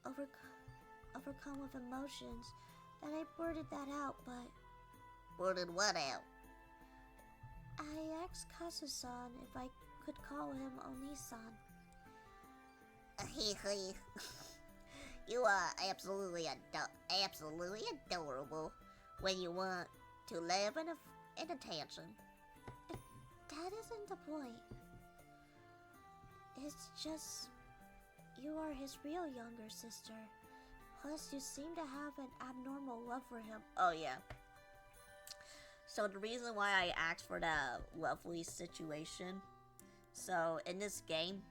S3: overcome with emotions that I blurted that out, but
S2: Blurted what out?
S3: I asked Kasa-san if I could call him Oni-san.
S2: You are absolutely adorable when you want to live in attention.
S3: That isn't the point. It's just you are his real younger sister. Plus, you seem to have an abnormal love for him.
S1: Oh, yeah. So the reason why I asked for that lovely situation, so in this game,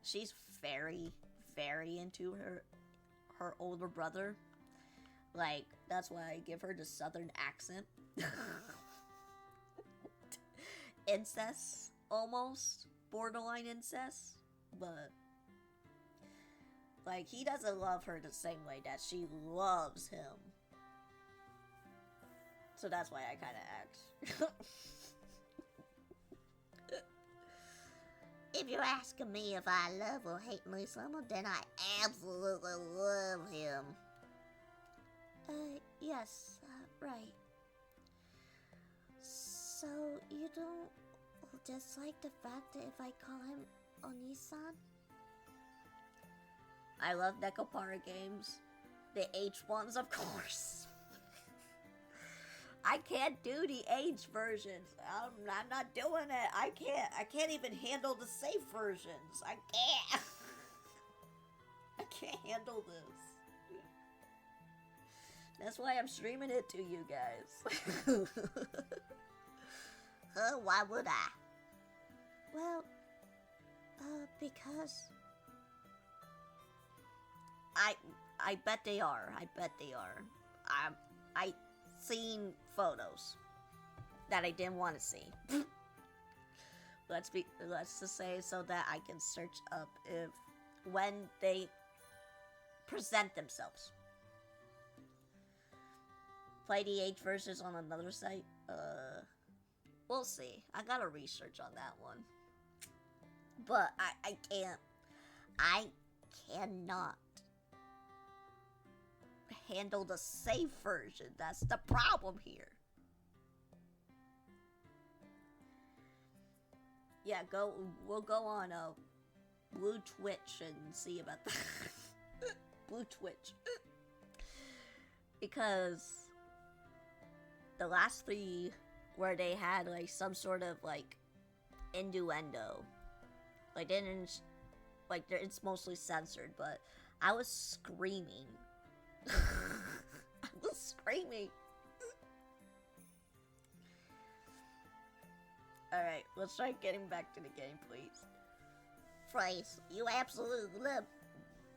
S1: she's very, very into her older brother. Like, that's why I give her the southern accent. Incest, almost. Borderline incest. But, like, he doesn't love her the same way that she loves him. So that's why I kind of asked.
S2: If you're asking me if I love or hate my son, then I absolutely love him.
S3: Yes, right. So, you don't dislike the fact that if I call him Oni-san?
S1: I love Nekopara games. The H ones, of course. I can't do the H versions. I'm not doing it. I can't even handle the safe versions. I can't. I can't handle this. That's why I'm streaming it to you guys.
S2: Why would I?
S3: Well, because...
S1: I bet they are. I bet they are. I seen photos that I didn't want to see. Let's just say so that I can search up if when they present themselves. Play the H versus on another site. We'll see. I gotta research on that one. But I can't. I cannot handle the safe version. That's the problem here. Yeah, we'll go on Blue Twitch and see about that. Blue Twitch. Because the last three where they had like some sort of like innuendo, like they didn't, like it's mostly censored, but I was screaming. I was screaming. Alright, let's try getting back to the game, please.
S2: Phrase, you absolutely love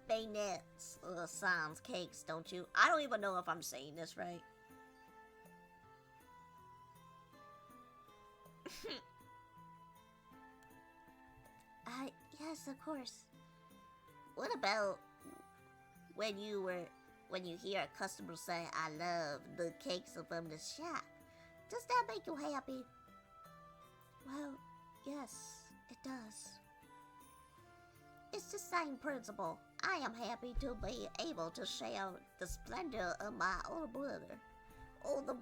S2: Bayonet's sans cakes, don't you?
S1: I don't even know if I'm saying this right.
S3: Yes, of course.
S2: What about when you hear a customer say, I love the cakes from the shop? Does that make you happy?
S3: Well, yes, it does.
S2: It's the same principle. I am happy to be able to share the splendor of my older brother. Older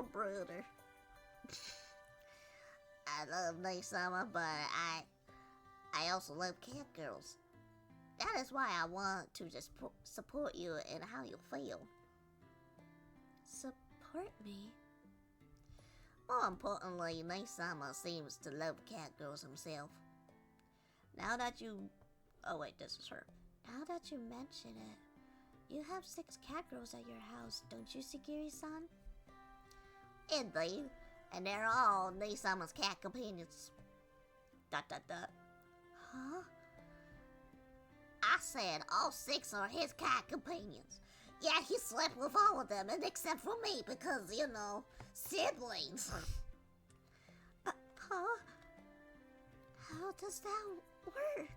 S2: brother. I love Nisama, but I also love cat girls. That is why I want to just support you in how you feel.
S3: Support me?
S2: More importantly, Nisama seems to love cat girls himself.
S1: Now that you... Oh wait, this is her.
S3: Now that you mention it, you have 6 cat girls at your house, don't you, Sagiri-san?
S2: Indeed, and they're all Nisama's cat companions. ...
S3: Huh?
S2: I said all 6 are his cat companions. Yeah, he slept with all of them, and except for me, because, you know, siblings.
S3: Huh? How does that work?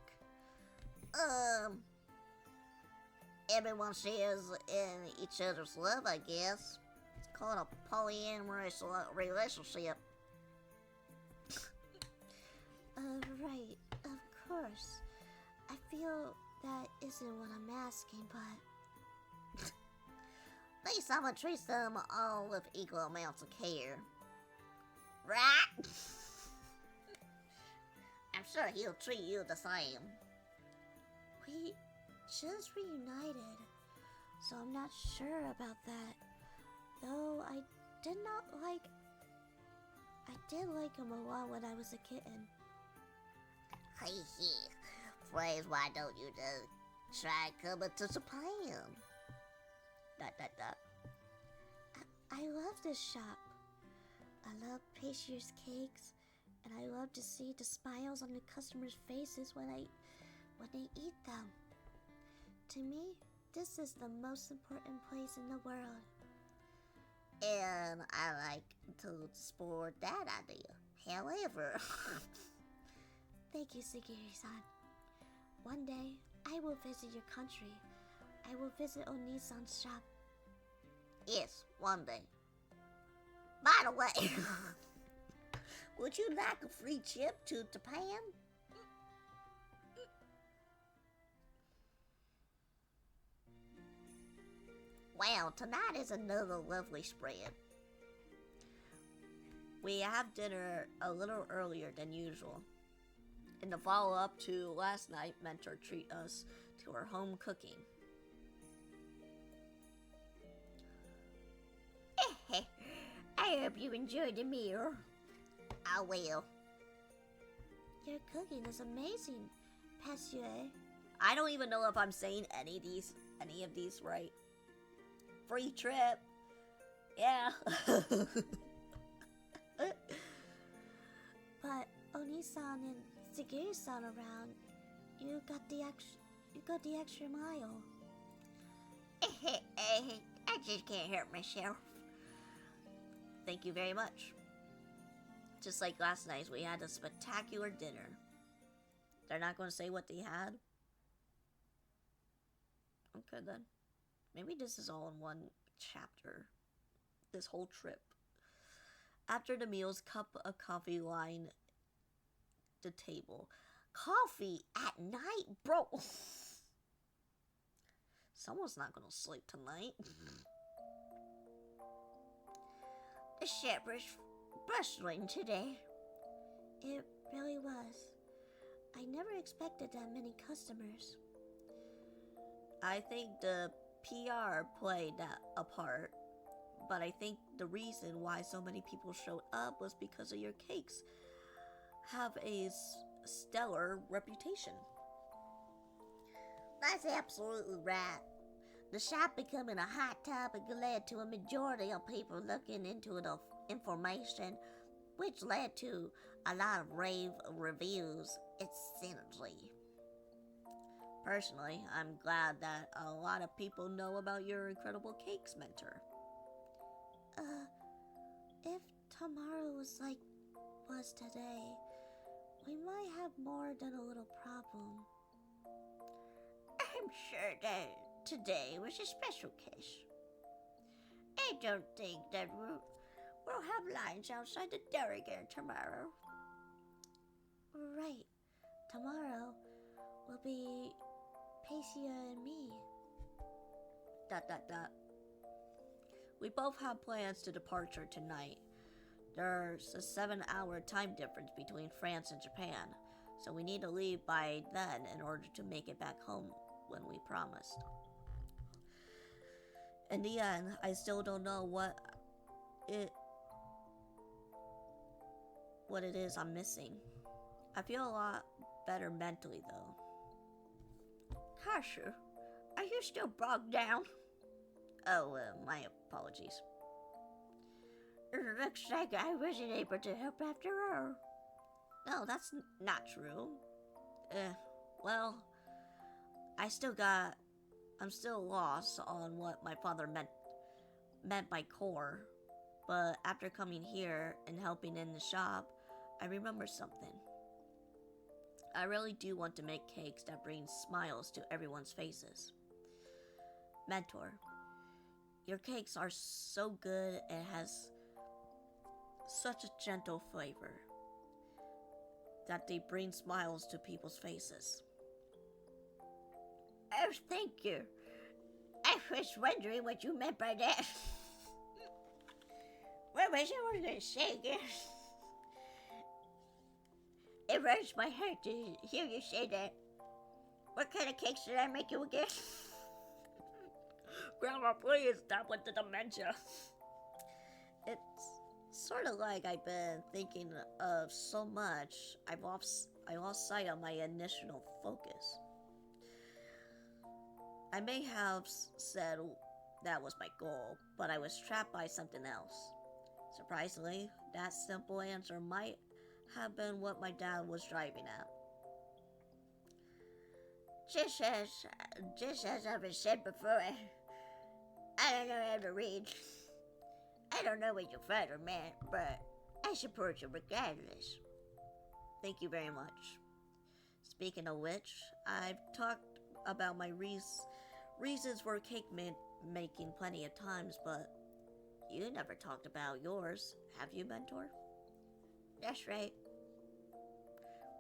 S2: Everyone shares in each other's love, I guess. It's called a polyamorous relationship.
S3: Right, of course. I feel that isn't what I'm asking, but...
S2: At least I'ma treat them all with equal amounts of care. Right? I'm sure he'll treat you the same.
S3: We just reunited, so I'm not sure about that. Though I did like him a lot when I was a kitten.
S2: Phrase, why don't you just try coming to Japan?
S3: I love this shop. I love pastries, cakes, and I love to see the smiles on the customers' faces when they eat them. To me, this is the most important place in the world.
S2: And I like to support that idea. However,
S3: Thank you, Sagiri-san. One day, I will visit your country. I will visit Oni-san's shop.
S2: yes, one day. By the way, would you like a free trip to Japan? Well, tonight is another lovely spread.
S1: We have dinner a little earlier than usual. In the follow-up to last night, Mentor treat us to her home cooking.
S6: I hope you enjoyed the meal.
S2: I will.
S3: Your cooking is amazing, Pasue.
S1: I don't even know if I'm saying any of these right. Free trip. Yeah.
S3: But Oni-san and Sagiri-san around, you got the extra mile.
S2: I just can't help myself.
S1: Thank you very much. Just like last night, we had a spectacular dinner. They're not going to say what they had? Okay then. Maybe this is all in one chapter. This whole trip. After the meals, cup of coffee lined the table. Coffee at night? Bro! Someone's not going to sleep tonight.
S2: The ship was bustling today.
S3: It really was. I never expected that many customers.
S1: I think the PR played a part, but I think the reason why so many people showed up was because of your cakes have a stellar reputation.
S2: That's absolutely right. The shop becoming a hot topic led to a majority of people looking into the information, which led to a lot of rave reviews, essentially.
S1: Personally, I'm glad that a lot of people know about your incredible cakes, Mentor.
S3: If tomorrow was like was today, we might have more than a little problem.
S2: I'm sure that today was a special case. I don't think that we'll have lines outside the dairy again tomorrow.
S3: Right. Tomorrow will be Pacia and me. ...
S1: We both have plans to departure tonight. There's a 7-hour time difference between France and Japan, so we need to leave by then in order to make it back home when we promised. In the end, I still don't know what it is I'm missing. I feel a lot better mentally though.
S2: Kasha, are you still bogged down?
S1: Oh, my apologies.
S2: It looks like I wasn't able to help after all.
S1: No, that's not true. Well, I'm still lost on what my father meant by core, but after coming here and helping in the shop, I remember something. I really do want to make cakes that bring smiles to everyone's faces. Mentor, your cakes are so good and has such a gentle flavor that they bring smiles to people's faces.
S2: Oh, thank you. I was wondering what you meant by that. What was I going to say again? It hurts my heart to hear you say that.
S6: What kind of cakes did I make you again?
S1: Grandma, please stop with the dementia. It's sort of like I've been thinking of so much, I lost sight of my initial focus. I may have said that was my goal, but I was trapped by something else. Surprisingly, that simple answer might have been what my dad was driving at.
S6: Just as I've said before, I don't know how to read. I don't know what your father meant, but I support you regardless.
S1: Thank you very much. Speaking of which, I've talked about my reasons for cake making plenty of times, but you never talked about yours, have you, Mentor?
S6: That's right.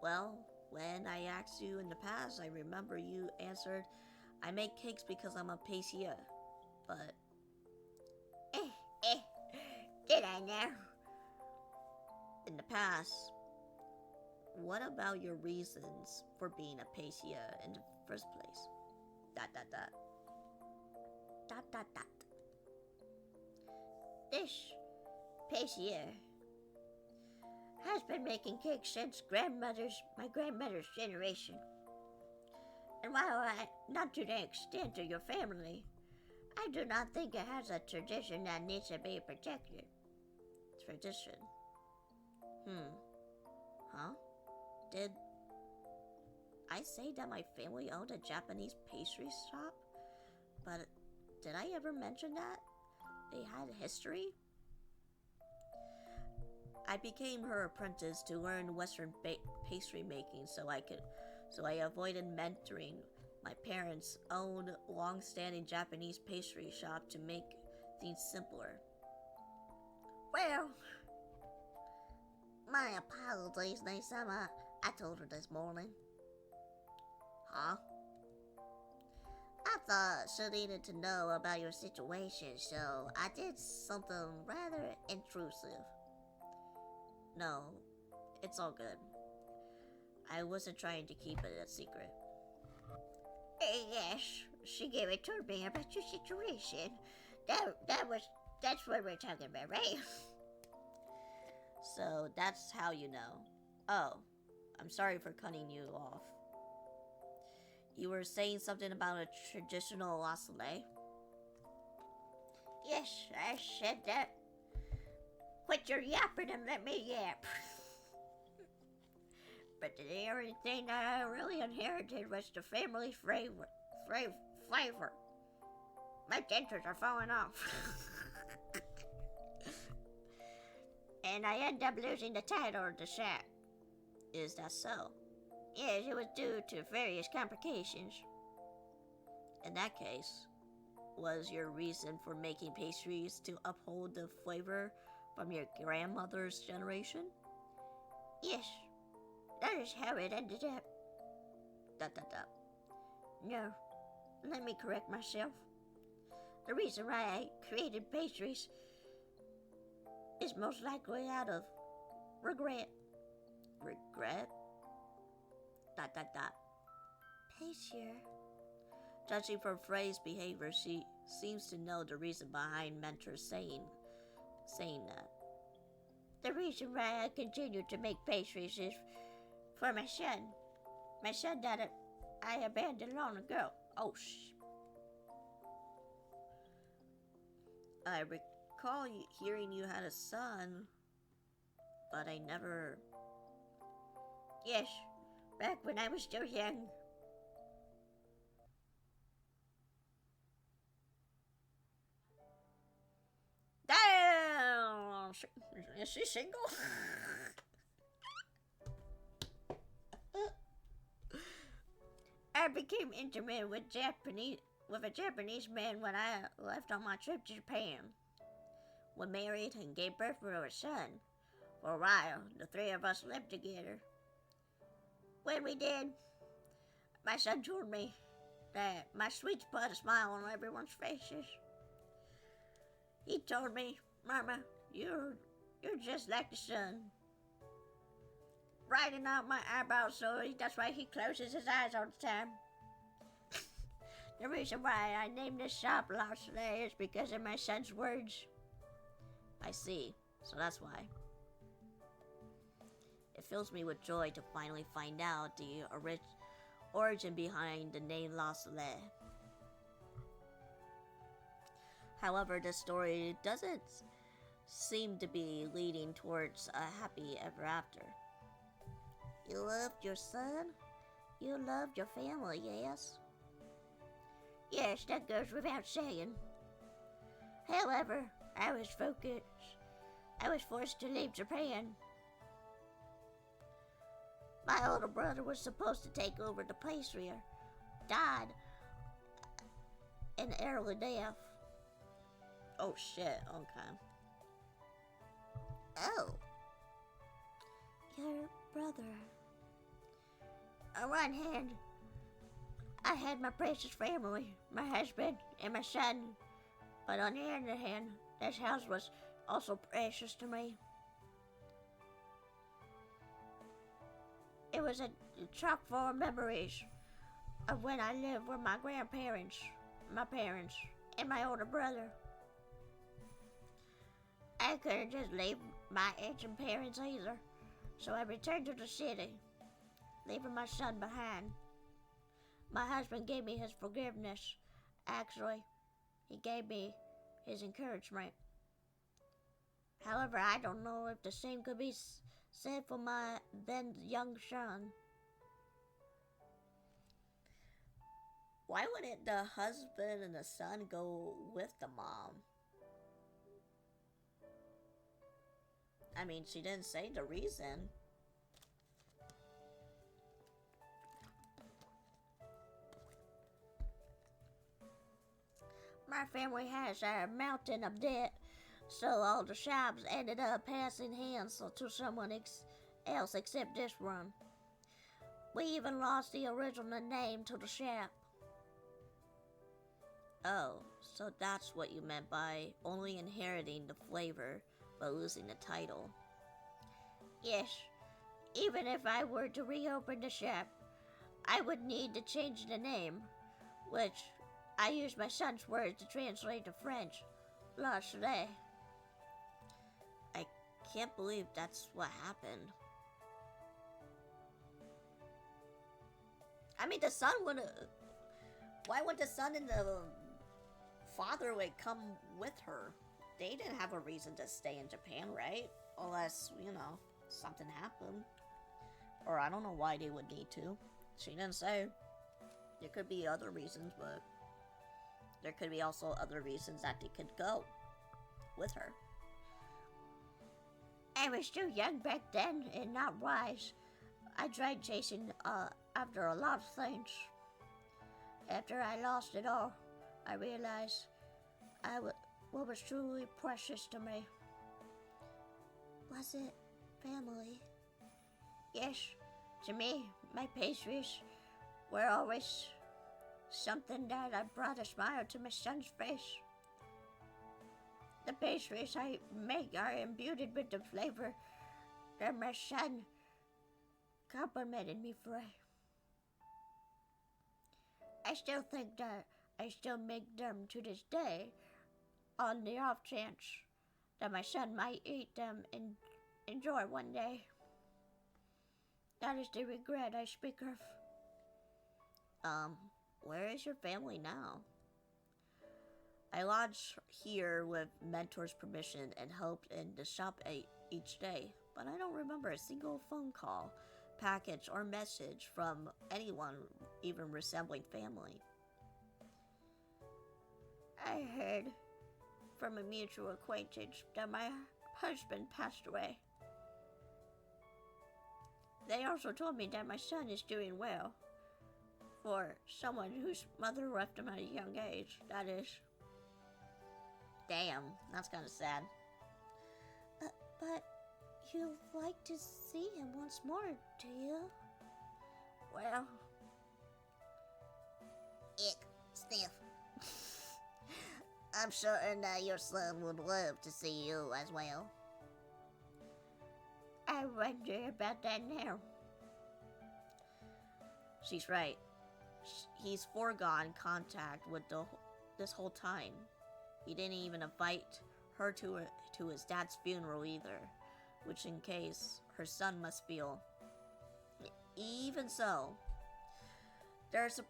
S1: Well, when I asked you in the past, I remember you answered, I make cakes because I'm a pâtissier, but...
S6: Did I now?
S1: In the past, what about your reasons for being a pâtissier in the first place? ...
S6: This pâtissier has been making cakes since my grandmother's generation. And while not to the extent of your family, I do not think it has a tradition that needs to be protected.
S1: Tradition? Huh? Did I say that my family owned a Japanese pastry shop? But did I ever mention that? They had history? I became her apprentice to learn Western pastry making so I avoided mentoring my parents' own long-standing Japanese pastry shop to make things simpler.
S6: Well, my apologies, Nisama. I told her this morning.
S1: Huh?
S6: I thought she needed to know about your situation, so I did something rather intrusive.
S1: No, it's all good. I wasn't trying to keep it a secret.
S6: Yes, she gave it to me about your situation. That's what we're talking about, right?
S1: So that's how you know. Oh, I'm sorry for cutting you off. You were saying something about a traditional wassail?
S6: Yes, I said that. Quit your yapping and let me yap. But the only thing I really inherited was the family flavor. My dentures are falling off. And I ended up losing the title of the shop.
S1: Is that so?
S6: Yes, it was due to various complications.
S1: In that case, was your reason for making pastries to uphold the flavor from your grandmother's generation?
S6: Yes, that is how it ended up. ... No, let me correct myself. The reason why I created pastries is most likely out of regret.
S1: Regret? ...
S6: Pâtissier.
S1: Judging from Frey's behavior, she seems to know the reason behind Mentor saying that.
S6: The reason why I continue to make pastries is for my son. My son that I abandoned long ago.
S1: Oh, I recall hearing you had a son, but I never...
S6: Yes, back when I was still young.
S1: Damn! Is she single?
S6: I became intimate with a Japanese man when I left on my trip to Japan. We married and gave birth to a son. For a while, the three of us lived together. When we did, my son told me that my sweet spot is smile on everyone's faces. He told me, Mama, you're just like the sun. Brightening out my eyeballs, so that's why he closes his eyes all the time. reason why I named this shop Lost Lair is because of my son's words.
S1: I see. So that's why. It fills me with joy to finally find out the origin behind the name Lost Lair. However, this story doesn't seem to be leading towards a happy ever after.
S6: You loved your son? You loved your family, yes? Yes, that goes without saying. However, I was forced to leave Japan. My older brother was supposed to take over the place here. Died an early death.
S1: Oh shit, okay.
S6: Oh.
S3: Your brother.
S6: On one hand, I had my precious family, my husband and my son. But on the other hand, this house was also precious to me. It was a chock full of memories of when I lived with my grandparents, my parents, and my older brother. I couldn't just leave my aging parents either, so I returned to the city, leaving my son behind. My husband gave me his forgiveness. Actually, he gave me his encouragement. However, I don't know if the same could be said for my then young son.
S1: Why wouldn't the husband and the son go with the mom? I mean, she didn't say the reason.
S6: My family has a mountain of debt, so all the shops ended up passing hands to someone else except this one. We even lost the original name to the shop.
S1: Oh, so that's what you meant by only inheriting the flavor but losing the title.
S6: Yes, even if I were to reopen the shop, I would need to change the name, which I used my son's words to translate to French. La Chalet.
S1: I can't believe that's what happened. I mean, the son would. Why would the son and the father would come with her? They didn't have a reason to stay in Japan, right? Unless, something happened. Or I don't know why they would need to. She didn't say. There could be other reasons, but there could be also other reasons that they could go with her.
S6: I was too young back then and not wise. I tried chasing after a lot of things. After I lost it all, I realized what was truly precious to me.
S3: Was it family?
S6: Yes, to me, my pastries were always something that brought a smile to my son's face. The pastries I make are imbued with the flavor that my son complimented me for. I still think that I still make them to this day on the off chance that my son might eat them and enjoy one day. That is the regret I speak of.
S1: Where is your family now? I lodged here with mentor's permission and helped in the shop each day, but I don't remember a single phone call, package, or message from anyone even resembling family.
S6: I heard from a mutual acquaintance that my husband passed away. They also told me that my son is doing well. For someone whose mother left him at a young age, that is.
S1: Damn, that's kind of sad.
S3: But you'd like to see him once more, do you?
S6: Well,
S2: Ick, sniff. I'm certain that your son would love to see you as well.
S6: I wonder about that now.
S1: She's right. he's foregone contact with this whole time. He didn't even invite her to his dad's funeral either, which in case her son must feel. Even so, there's a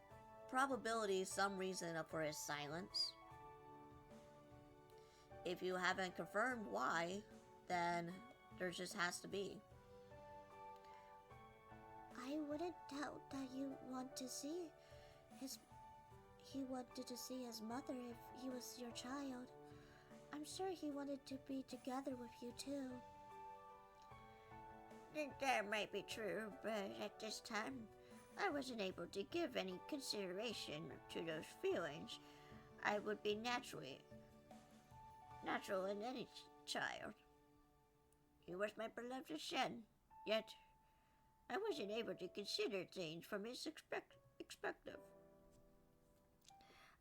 S1: probability some reason for his silence. If you haven't confirmed why, then there just has to be.
S3: I wouldn't doubt that you want to see he wanted to see his mother if he was your child. I'm sure he wanted to be together with you too.
S6: That might be true, but at this time, I wasn't able to give any consideration to those feelings. I would be natural in any child. He was my beloved son, yet I wasn't able to consider things from his perspective.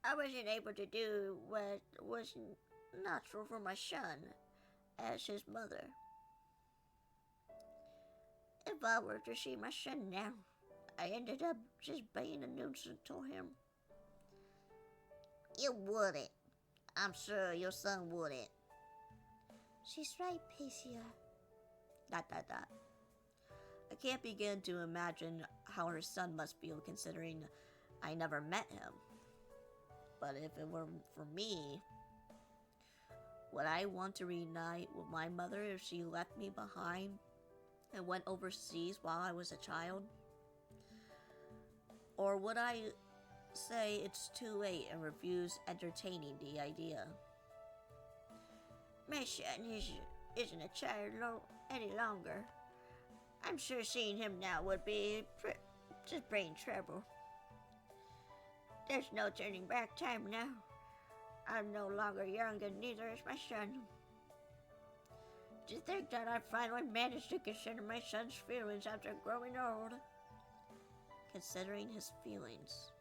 S6: I wasn't able to do what was natural for my son as his mother. If I were to see my son now, I ended up just being a nuisance to him.
S2: You wouldn't. I'm sure your son wouldn't.
S3: She's right, Pacia. ...
S1: I can't begin to imagine how her son must feel considering I never met him. But if it were for me, would I want to reunite with my mother if she left me behind and went overseas while I was a child? Or would I say it's too late and refuse entertaining the idea?
S6: My son isn't a child any longer. I'm sure seeing him now would be just bring trouble. There's no turning back time now. I'm no longer young and neither is my son. To think that I finally managed to consider my son's feelings after growing old.
S1: Considering his feelings.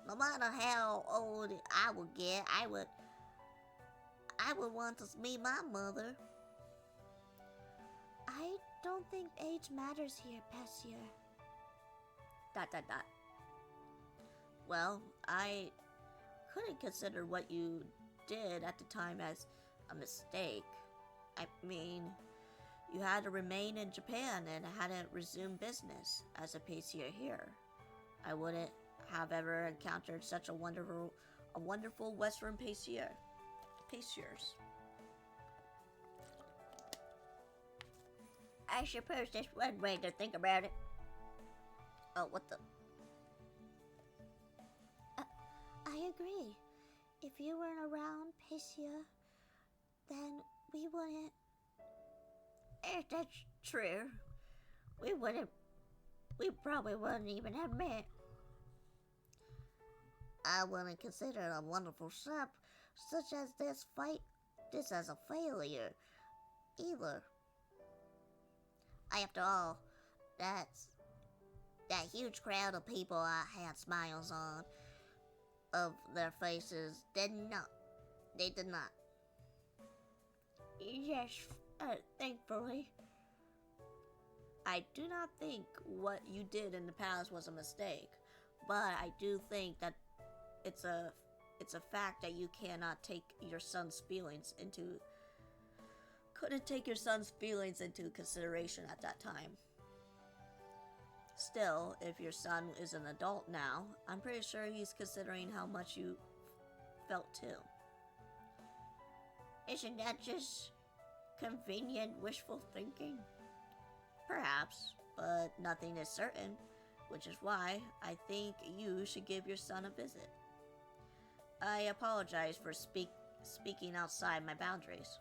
S2: No matter how old I would get, I would want to meet my mother.
S3: I don't think age matters here, Pacia. ...
S1: Well, I couldn't consider what you did at the time as a mistake. I mean, you had to remain in Japan and hadn't resumed business as a pacier here. I wouldn't have ever encountered such a wonderful Western paciers.
S6: I suppose that's one way to think about it.
S2: Oh, what the?
S3: I agree. If you weren't around, Pacia, then we wouldn't...
S6: If that's true, we probably wouldn't even have met.
S2: I wouldn't consider a wonderful shop such as this as a failure either. After all, that huge crowd of people I had smiles on of their faces they did not.
S6: Yes, thankfully.
S1: I do not think what you did in the past was a mistake, but I do think that it's a fact that you cannot take your son's feelings into consideration at that time. Still, if your son is an adult now, I'm pretty sure he's considering how much you felt too.
S6: Isn't that just convenient wishful thinking?
S1: Perhaps, but nothing is certain, which is why I think you should give your son a visit. I apologize for speaking outside my boundaries.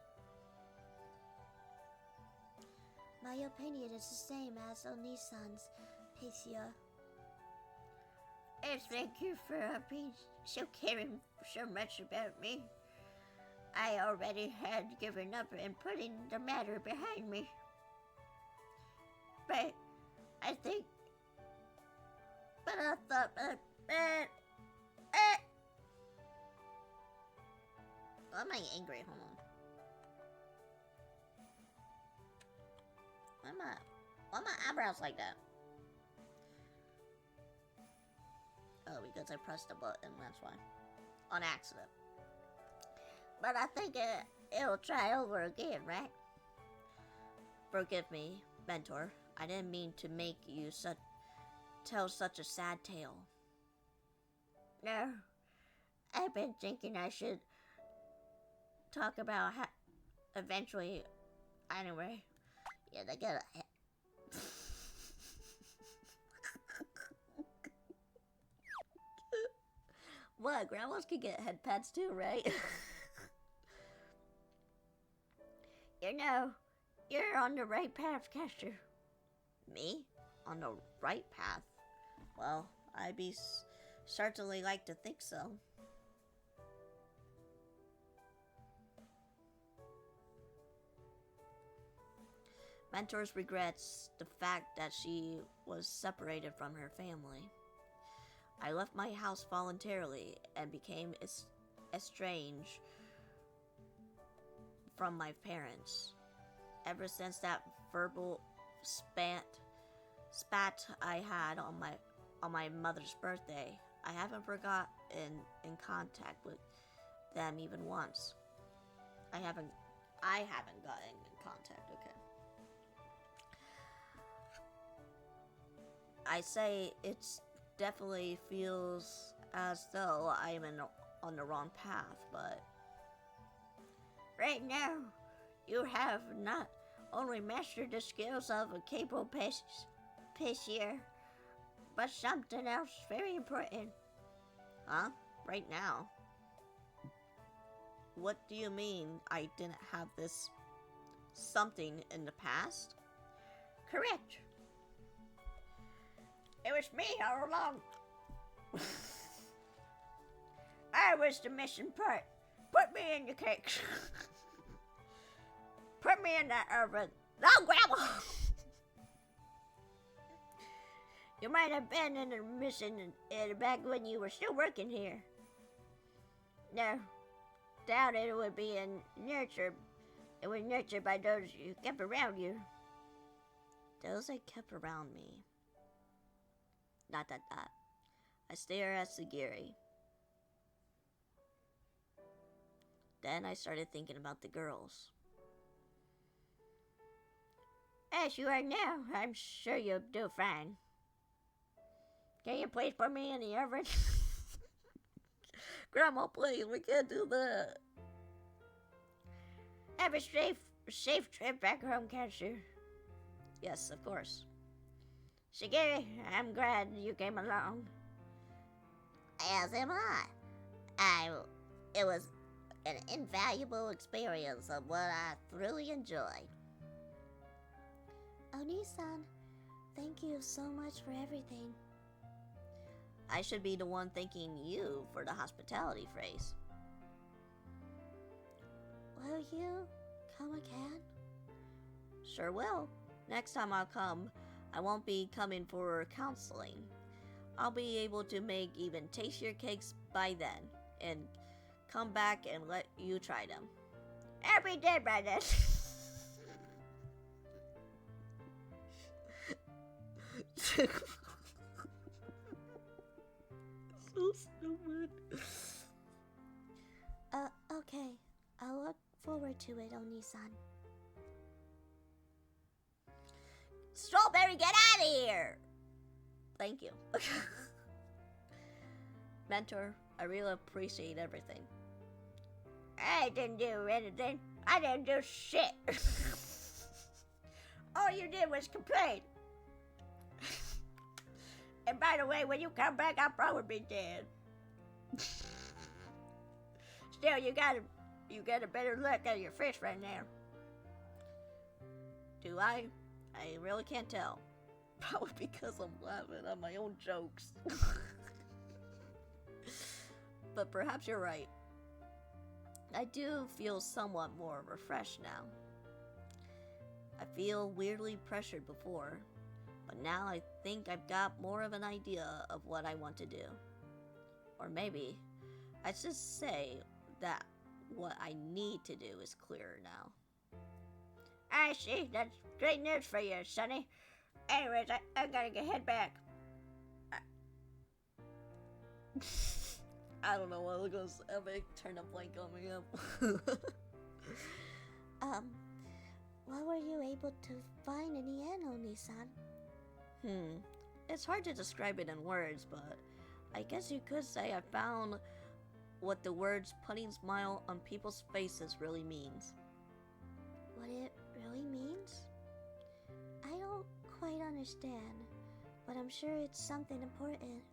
S3: My opinion is the same as Onisan's, Pacia.
S6: Thank you for being so caring so much about me. I already had given up and putting the matter behind me. But I thought
S2: I'm not angry. Hold on. Why my eyebrows like that?
S1: Oh, because I pressed the button, that's why. On accident.
S6: But I think it'll try over again, right?
S1: Forgive me, mentor. I didn't mean to make you tell such a sad tale.
S6: No. I've been thinking I should talk about how eventually. Anyway. Yeah, they gotta.
S1: What? Grandmas can get head pats too, right?
S6: You know, you're on the right path, Castor.
S1: Me? On the right path? Well, I'd be certainly like to think so. Mentors regrets the fact that she was separated from her family. I left my house voluntarily and became estranged from my parents. Ever since that verbal spat I had on my mother's birthday, I haven't forgotten in contact with them even once. I haven't gotten in contact, okay. I say it's definitely feels as though I am on the wrong path, but
S6: right now, you have not only mastered the skills of a capable pacier, but something else very important.
S1: Huh? Right now? What do you mean I didn't have this something in the past?
S6: Correct. It was me all along. I was the missing part. Put me in the cakes. Put me in that oven. No, Grandma! You might have been in the missing back when you were still working here. No, doubt it would be nurtured. It was nurtured by those you kept around you.
S1: Those I kept around me. Not that. I stare at Sagiri. Then I started thinking about the girls.
S6: As you are now, I'm sure you'll do fine. Can you please put me in the oven?
S1: Grandma, please, we can't do that.
S6: Have a safe trip back home, Castor.
S1: Yes, of course.
S6: Shigeri, I'm glad you came along.
S2: As am I. It was an invaluable experience of what I thoroughly enjoyed.
S3: Oni-san, thank you so much for everything.
S1: I should be the one thanking you for the hospitality phrase.
S3: Will you come again?
S1: Sure will. Next time I'll come, I won't be coming for counseling. I'll be able to make even tastier cakes by then, and come back and let you try them.
S6: I'll be dead by then.
S1: So stupid.
S3: Okay. I'll look forward to it, Oni-san.
S1: Strawberry, get out of here! Thank you. Mentor, I really appreciate everything.
S6: I didn't do anything. I didn't do shit. All you did was complain. And by the way, when you come back, I'll probably be dead. Still, you got a better look at your fish right now.
S1: Do I? I really can't tell. Probably because I'm laughing at my own jokes. But perhaps you're right. I do feel somewhat more refreshed now. I feel weirdly pressured before, but now I think I've got more of an idea of what I want to do. Or maybe I should say that what I need to do is clearer now.
S6: I see. That's great news for you, Sonny. Anyways, I gotta head back.
S1: I don't know what it goes. Epic turned a blank on me up.
S3: What were you able to find in the end, Oni-san?
S1: It's hard to describe it in words, but I guess you could say I found what the words putting smile on people's faces really means.
S3: What it really means? I don't quite understand, but I'm sure it's something important.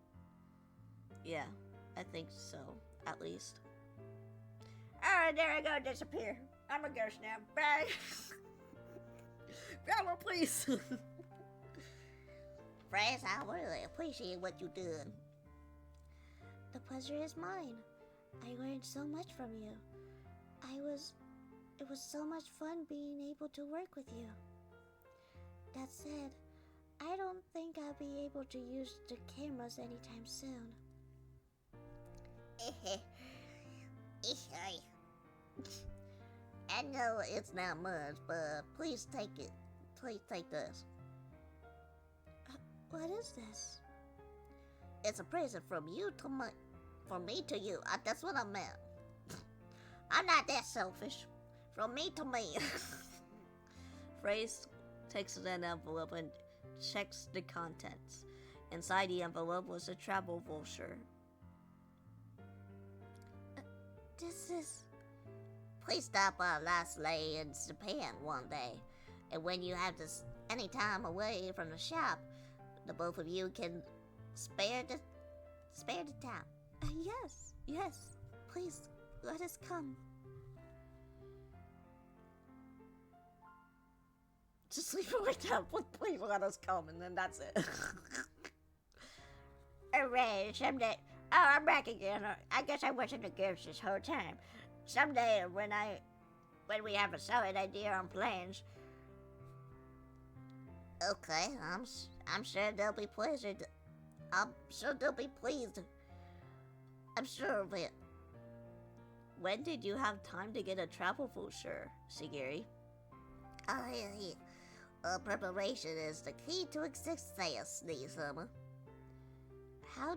S1: Yeah, I think so, at least.
S6: Alright, there I go, disappear. I'm a ghost now. Bye.
S1: Grandma, please!
S2: Friends, I really appreciate what you did.
S3: The pleasure is mine. I learned so much from you. It was so much fun being able to work with you. That said, I don't think I'll be able to use the cameras anytime soon.
S2: I know it's not much, but please take it. Please take this.
S3: What is this?
S2: It's a present from you to me. From me to you. That's what I meant. I'm not that selfish. From me to me.
S1: Phrase takes an envelope and checks the contents. Inside the envelope was a travel voucher.
S3: This is...
S2: Please stop by Last Lay in Japan one day. And when you have this any time away from the shop, the both of you can spare the time.
S3: Yes. Please, let us come.
S1: Just leave it like that. Please let us come, and then that's it.
S6: Hooray, someday. Oh, I'm back again. I guess I wasn't a ghost this whole time. Someday, when we have a solid idea on plans.
S2: Okay, I'm sure they'll be pleased. I'm sure they'll be pleased. I'm sure of it.
S1: When did you have time to get a travel voucher, Shigeri?
S2: Preparation is the key to success, Nisama.
S1: How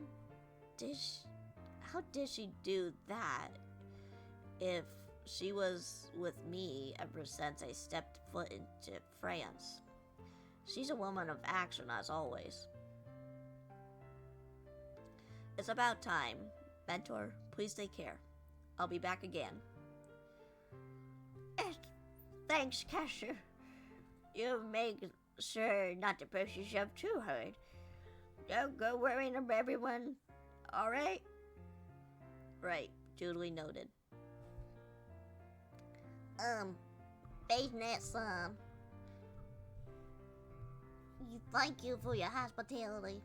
S1: did she do that if she was with me ever since I stepped foot into France? She's a woman of action, as always. It's about time. Mentor, please take care. I'll be back again.
S6: Thanks, Casher. You make sure not to push yourself too hard. Don't go worrying about everyone, alright?
S1: Right, duly noted.
S2: Basenet son. Thank you for your hospitality.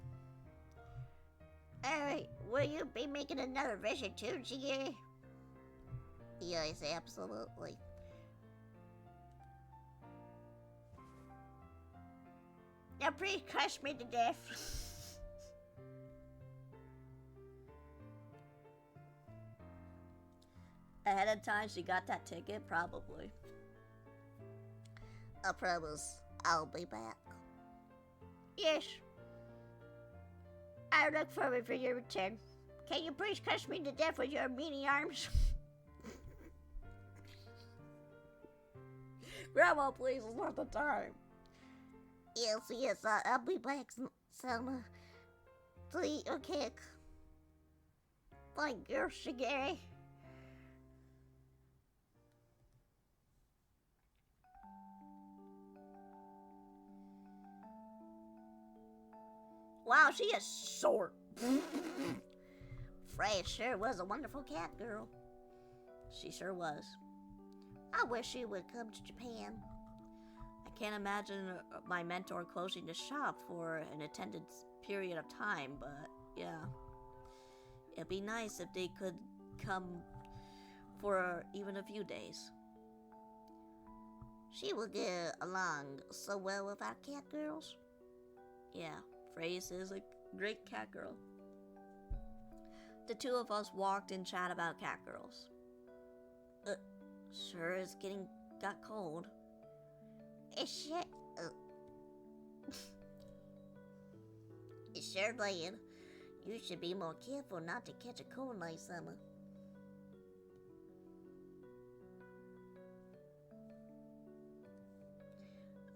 S6: Alright, will you be making another visit too, Shigeri?
S2: Yes, absolutely.
S6: Now please crush me to death.
S1: Ahead of time, she got that ticket, probably.
S2: I promise I'll be back.
S6: Yes. I look forward for your return. Can you please crush me to death with your meaty arms?
S1: Grandma, please, it's not the time.
S2: Yes, I'll be back, Selma. Please, okay.
S6: Thank you, Shigeri.
S1: Wow, she is short.
S2: Fred sure was a wonderful cat girl.
S1: She sure was.
S2: I wish she would come to Japan.
S1: I can't imagine my mentor closing the shop for an extended period of time, but yeah. It'd be nice if they could come for even a few days.
S2: She will get along so well with our cat girls.
S1: Yeah, Phrase is a great cat girl. The two of us walked and chat about cat girls. Sure is got cold.
S2: It's sure did.
S6: You should be more careful not to catch a cold next summer.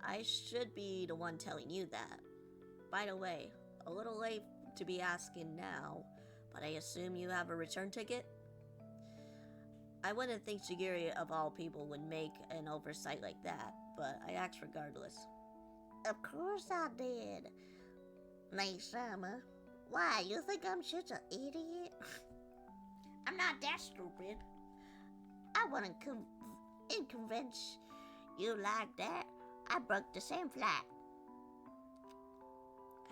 S1: I should be the one telling you that. By the way, a little late to be asking now, but I assume you have a return ticket? I wouldn't think Shigiri of all people would make an oversight like that, but I asked regardless.
S6: Of course I did. Next summer. Why, you think I'm such an idiot?
S2: I'm not that stupid.
S6: I wouldn't convince you like that. I broke the same flight.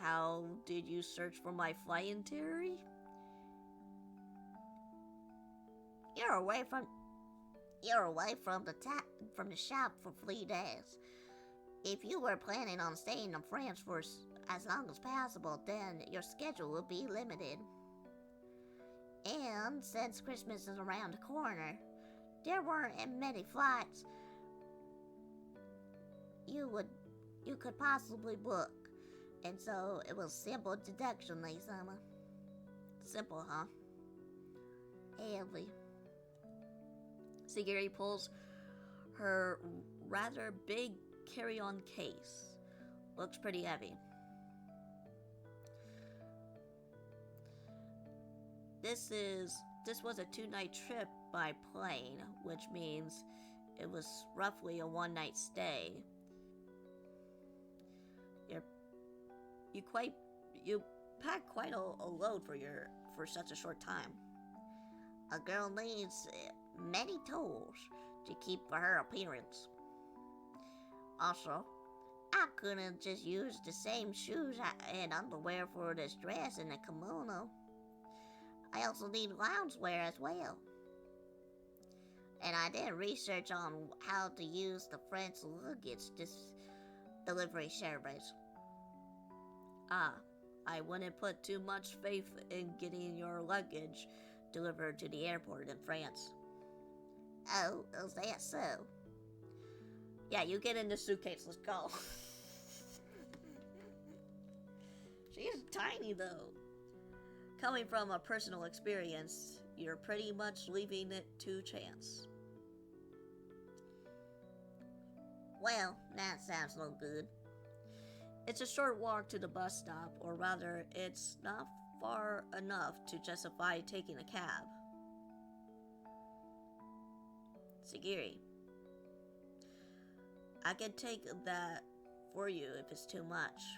S1: How did you search for my flying theory?
S6: You're away from the shop for 3 days. If you were planning on staying in France for as long as possible, then your schedule will be limited. And since Christmas is around the corner, there weren't many flights you could possibly book. And so it was simple deduction last summer.
S1: Simple, huh?
S6: Heavy.
S1: Shigiri pulls her rather big carry-on case. Looks pretty heavy. This was a 2-night trip by plane, which means it was roughly a 1-night stay. You packed quite a load for such a short time.
S6: A girl needs many tools to keep for her appearance. Also, I couldn't just use the same shoes and underwear for this dress and a kimono. I also need loungewear as well. And I did research on how to use the French luggage delivery service.
S1: I wouldn't put too much faith in getting your luggage delivered to the airport in France.
S6: Oh, is that so?
S1: Yeah, you get in the suitcase, let's go. She's tiny though. Coming from a personal experience, you're pretty much leaving it to chance.
S6: Well, that sounds no good.
S1: It's a short walk to the bus stop, or rather, it's not far enough to justify taking a cab. Shigiri, I could take that for you if it's too much.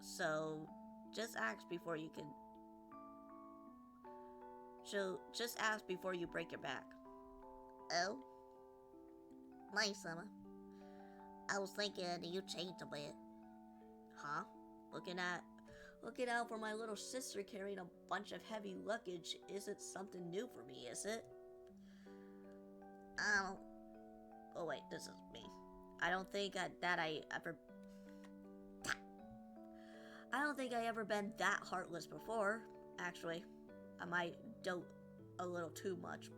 S1: So, just ask before you break your back.
S6: Oh? Nice summer. I was thinking you changed a bit.
S1: Huh? Looking out for my little sister carrying a bunch of heavy luggage isn't something new for me, is it? Oh wait, this is me. I don't think I ever been that heartless before. Actually, I might dote a little too much.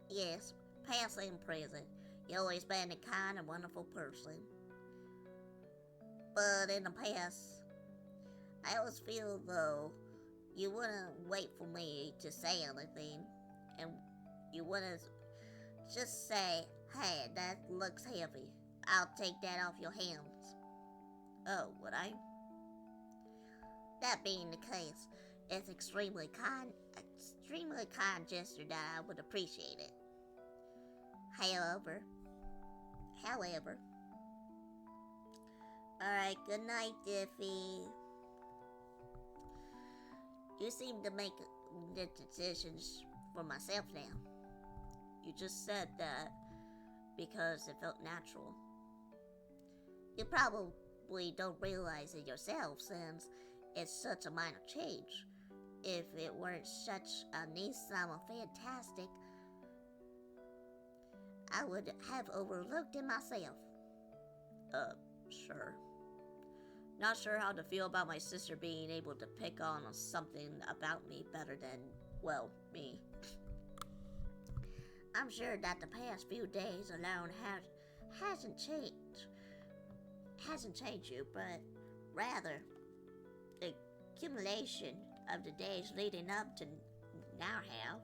S6: Yes, past and present. You always been a kind and wonderful person. But in the past, I always feel though you wouldn't wait for me to say anything, and you wouldn't just say, "Hey, that looks heavy. I'll take that off your hands."
S1: Oh, would I?
S6: That being the case, it's extremely kind gesture that I would appreciate it. However, alright, good night, Diffie. You seem to make the decisions for myself now.
S1: You just said that because it felt natural.
S6: You probably don't realize it yourself since it's such a minor change. If it weren't such a nice summer fantastic, I would have overlooked it myself.
S1: Sure. Not sure how to feel about my sister being able to pick on something about me better than, well, me.
S6: I'm sure that the past few days alone hasn't changed you, but rather accumulation of the days leading up to now have.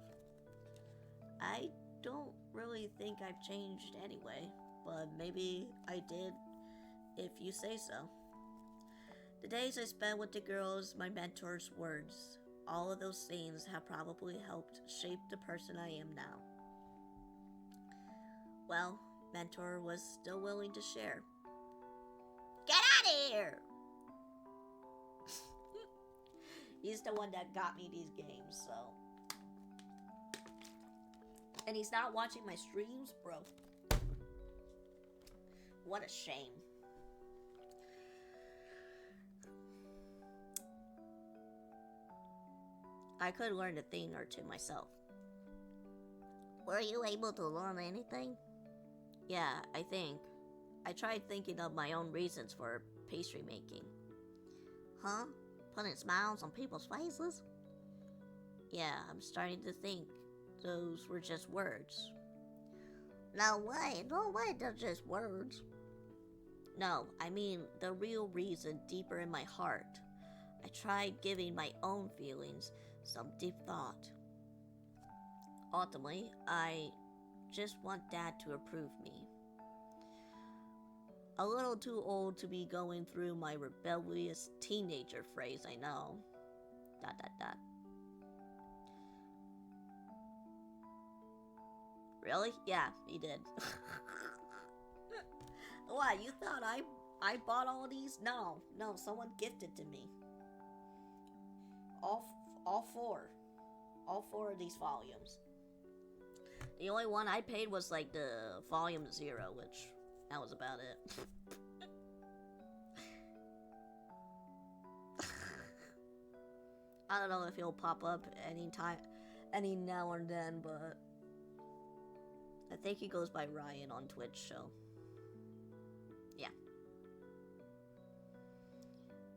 S1: I don't really think I've changed anyway, but maybe I did if you say so. The days I spent with the girls, my mentor's words, all of those things have probably helped shape the person I am now. Well, mentor was still willing to share.
S6: Get out of here!
S1: He's the one that got me these games, so. And he's not watching my streams, bro. What a shame. I could learn a thing or two myself.
S6: Were you able to learn anything?
S1: Yeah, I think. I tried thinking of my own reasons for pastry making.
S6: Huh? Putting smiles on people's faces?
S1: Yeah, I'm starting to think those were just words.
S6: No way, they're just words.
S1: No, I mean the real reason deeper in my heart. I tried giving my own feelings some deep thought. Ultimately, I just want Dad to approve me. A little too old to be going through my rebellious teenager phase, I know. ... Really? Yeah, he did. What, you thought I bought all these? No, someone gifted to me. All four of these volumes. The only one I paid was like the volume 0, which that was about it. I don't know if he'll pop up any now and then, but I think he goes by Ryan on Twitch, so yeah.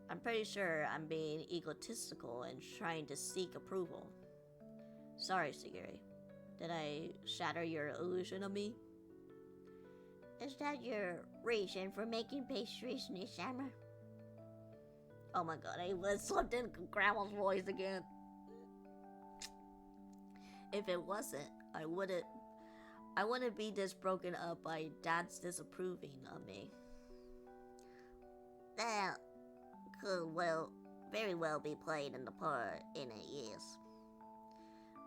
S1: I'm pretty sure I'm being egotistical and trying to seek approval. Sorry, Siguri. Did I shatter your illusion of me?
S6: Is that your reason for making pastries this summer?
S1: Oh my god, I slipped in Grandma's voice again. If it wasn't, I wouldn't be this broken up by Dad's disapproving of me.
S6: That could very well be played in the part in it, yes.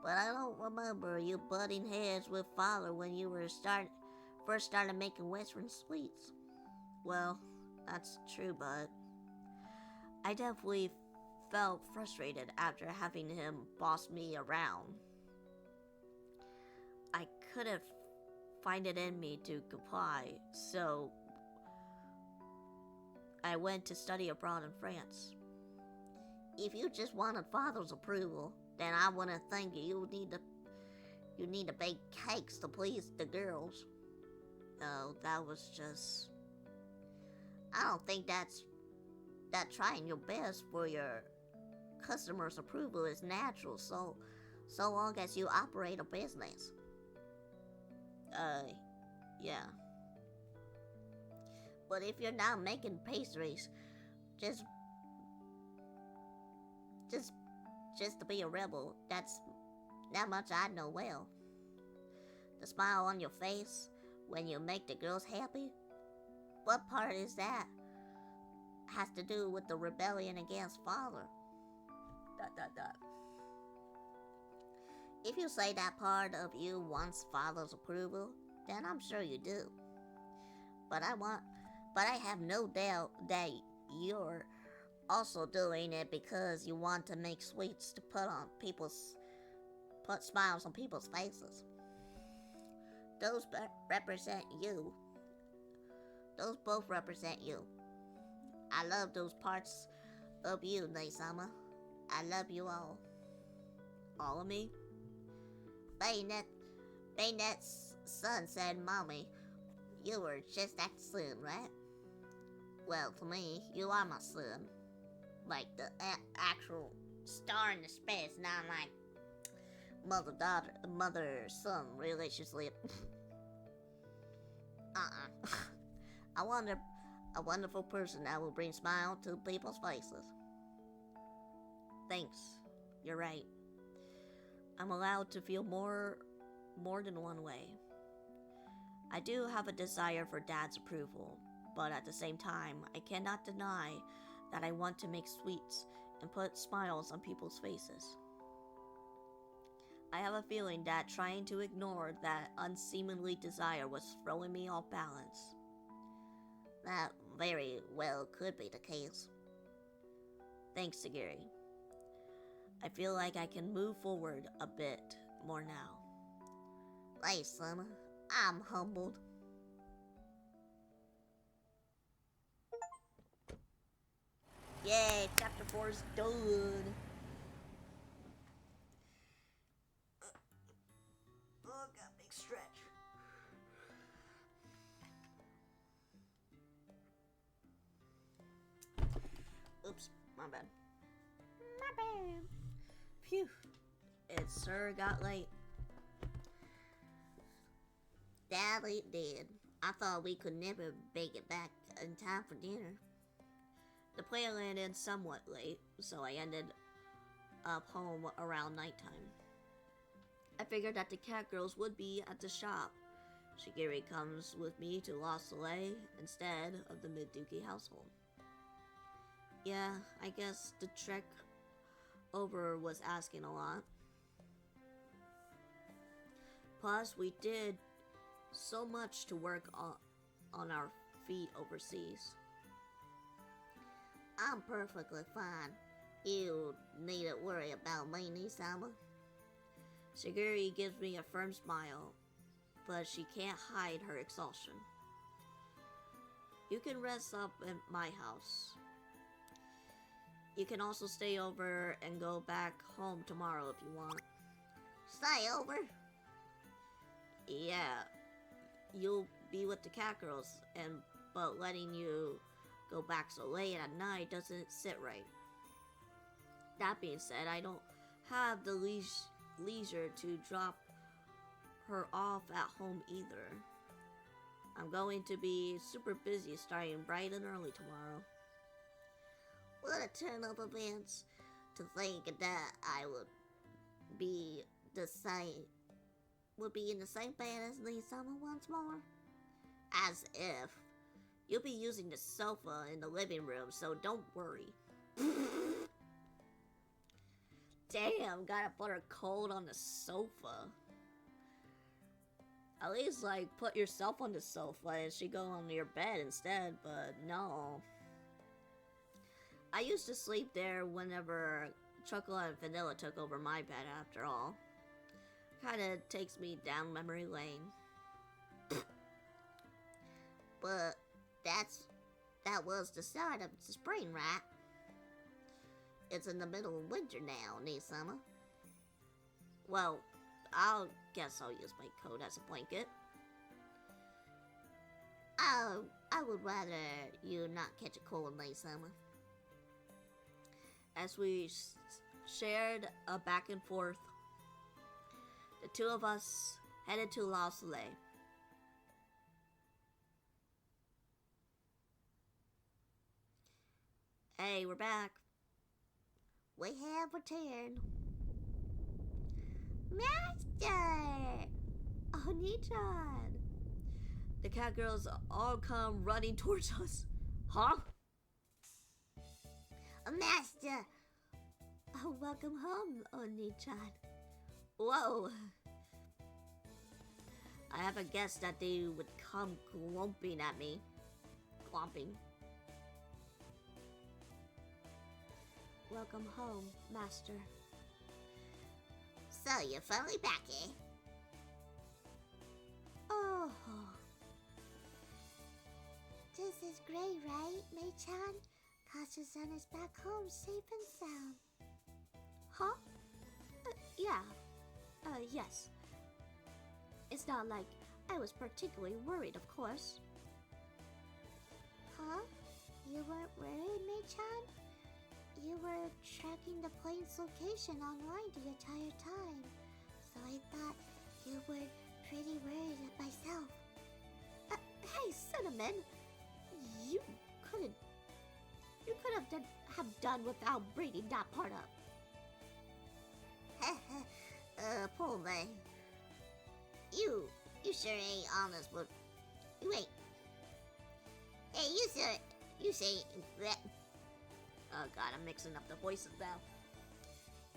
S6: But I don't remember you butting heads with Father when you were first started making Western sweets.
S1: Well, that's true, but I definitely felt frustrated after having him boss me around. I couldn't find it in me to comply, so I went to study abroad in France.
S6: If you just wanted Father's approval, then I wouldn't think you need to bake cakes to please the girls.
S1: No, that was just...
S6: I don't think that trying your best for your customers' approval is natural, so long as you operate a business.
S1: Yeah.
S6: But if you're not making pastries, just to be a rebel, that's that much I know well. The smile on your face when you make the girls happy, what part is that? Has to do with the rebellion against Father. ... If you say that part of you wants Father's approval, then I'm sure you do. But I have no doubt that you're also doing it because you want to make sweets to put smiles on people's faces. Those represent you. Those both represent you. I love those parts of you, Naisama. I love you all.
S1: All of me?
S6: Bayonet's son said, Mommy, you were just that son, right? Well, to me, you are my son. Like the actual star in the space, not like mother-son relationship. A wonderful person that will bring smile to people's faces.
S1: Thanks. You're right. I'm allowed to feel more than one way. I do have a desire for Dad's approval, but at the same time, I cannot deny that I want to make sweets and put smiles on people's faces. I have a feeling that trying to ignore that unseemly desire was throwing me off balance.
S2: That very well could be the case.
S1: Thanks, Sagiri. I feel like I can move forward a bit more now.
S2: Thanks, Summer. I'm humbled.
S1: Yay, chapter 4 is done. Oh, got a big stretch. Oops, my bad.
S6: My bad.
S1: Phew. It sure got late.
S2: That it did. I thought we could never make it back in time for dinner.
S1: The plane landed somewhat late, so I ended up home around nighttime. I figured that the cat girls would be at the shop. Shigiri comes with me to La Soleil instead of the Miduki household. Yeah, I guess the trek over was asking a lot. Plus, we did so much to work on our feet overseas.
S2: I'm perfectly fine. You needn't worry about me, Nisama.
S1: Shigiri gives me a firm smile, but she can't hide her exhaustion. You can rest up at my house. You can also stay over and go back home tomorrow if you want.
S2: Stay over?
S1: Yeah, you'll be with the cat girls, but letting you go back so late at night doesn't sit right. That being said, I don't have the leisure to drop her off at home either. I'm going to be super busy starting bright and early tomorrow.
S2: What a turn of events to think that I would be in the same bed as Nisama once more. As if.
S1: You'll be using the sofa in the living room, so don't worry. Damn, gotta put her cold on the sofa. At least, put yourself on the sofa and she go on your bed instead, but no. I used to sleep there whenever Chocolate and Vanilla took over my bed after all. Kinda takes me down memory lane.
S2: But that was the start of the spring, right? It's in the middle of winter now, Nisama.
S1: Well, I'll guess I'll use my coat as a blanket.
S2: I would rather you not catch a cold, Nisama.
S1: As we shared a back and forth, the two of us headed to La Soleil. Hey, we're back.
S2: We have returned.
S6: Master! Oni-chan!
S1: The cat girls all come running towards us. Huh?
S2: Master!
S6: Oh, welcome home, Oni-chan.
S1: Whoa. I haven't guessed that they would come glomping at me. Glomping.
S6: Welcome home, Master.
S2: So you're finally back, eh?
S6: Oh,
S3: This is great, right, Mei-chan? Katsu-san is back home safe and sound.
S6: huh? Yeah. Yes. It's not like I was particularly worried, of course.
S3: Huh? You weren't worried, Mei-chan? You were tracking the plane's location online the entire time, so I thought you were pretty worried myself.
S6: Hey, Cinnamon! You could have done without bringing that part up.
S2: Pull me. You sure ain't honest, but you ain't. Hey, you say that.
S1: Oh god, I'm mixing up the voices now.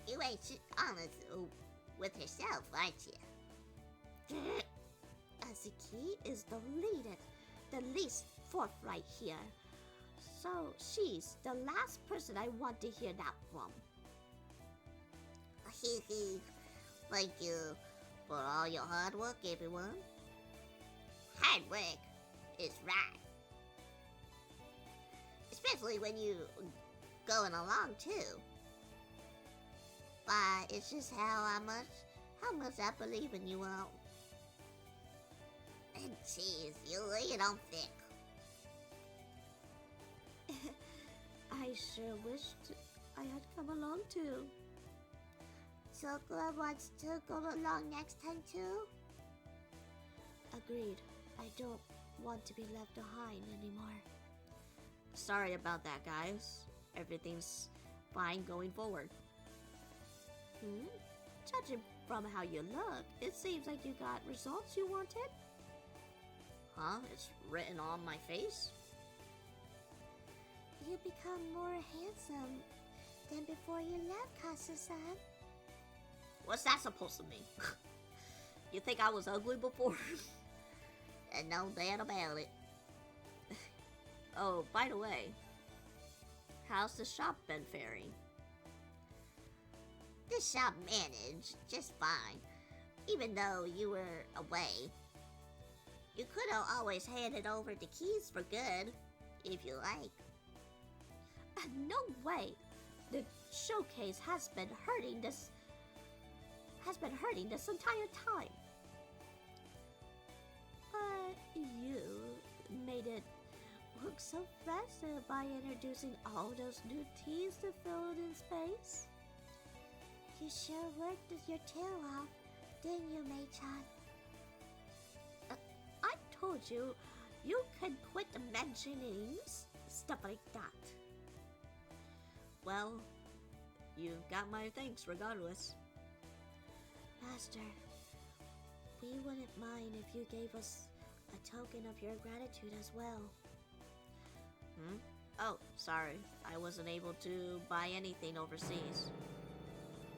S2: You ain't honest with yourself, aren't you?
S6: Azuki is the least forthright here. So she's the last person I want to hear that from.
S2: Thank you for all your hard work, everyone. Hard work is right. Especially when you going along too. But it's just how much I believe in you all. And jeez, you lay it on thick.
S6: I sure wished I had come along too.
S3: Chokula wants to go along next time too?
S6: Agreed. I don't want to be left behind anymore.
S1: Sorry about that, guys. Everything's fine going forward.
S6: Judging from how you look, it seems like you got results you wanted.
S1: Huh? It's written on my face?
S3: You become more handsome than before you left, Kasa-san.
S1: What's that supposed to mean? You think I was ugly before?
S2: And no doubt about it.
S1: Oh, by the way, how's the shop been faring?
S2: This shop managed just fine, even though you were away. You could have always handed over the keys for good, if you like.
S6: No way! The showcase has been hurting this entire time. But you made it look so festive by introducing all those new teas to fill it in space.
S3: You sure worked your tail off, didn't you, Mei-chan?
S6: I told you, you could quit mentioning stuff like that.
S1: Well, you've got my thanks regardless.
S6: Master, we wouldn't mind if you gave us a token of your gratitude as well.
S1: Oh, sorry. I wasn't able to buy anything overseas.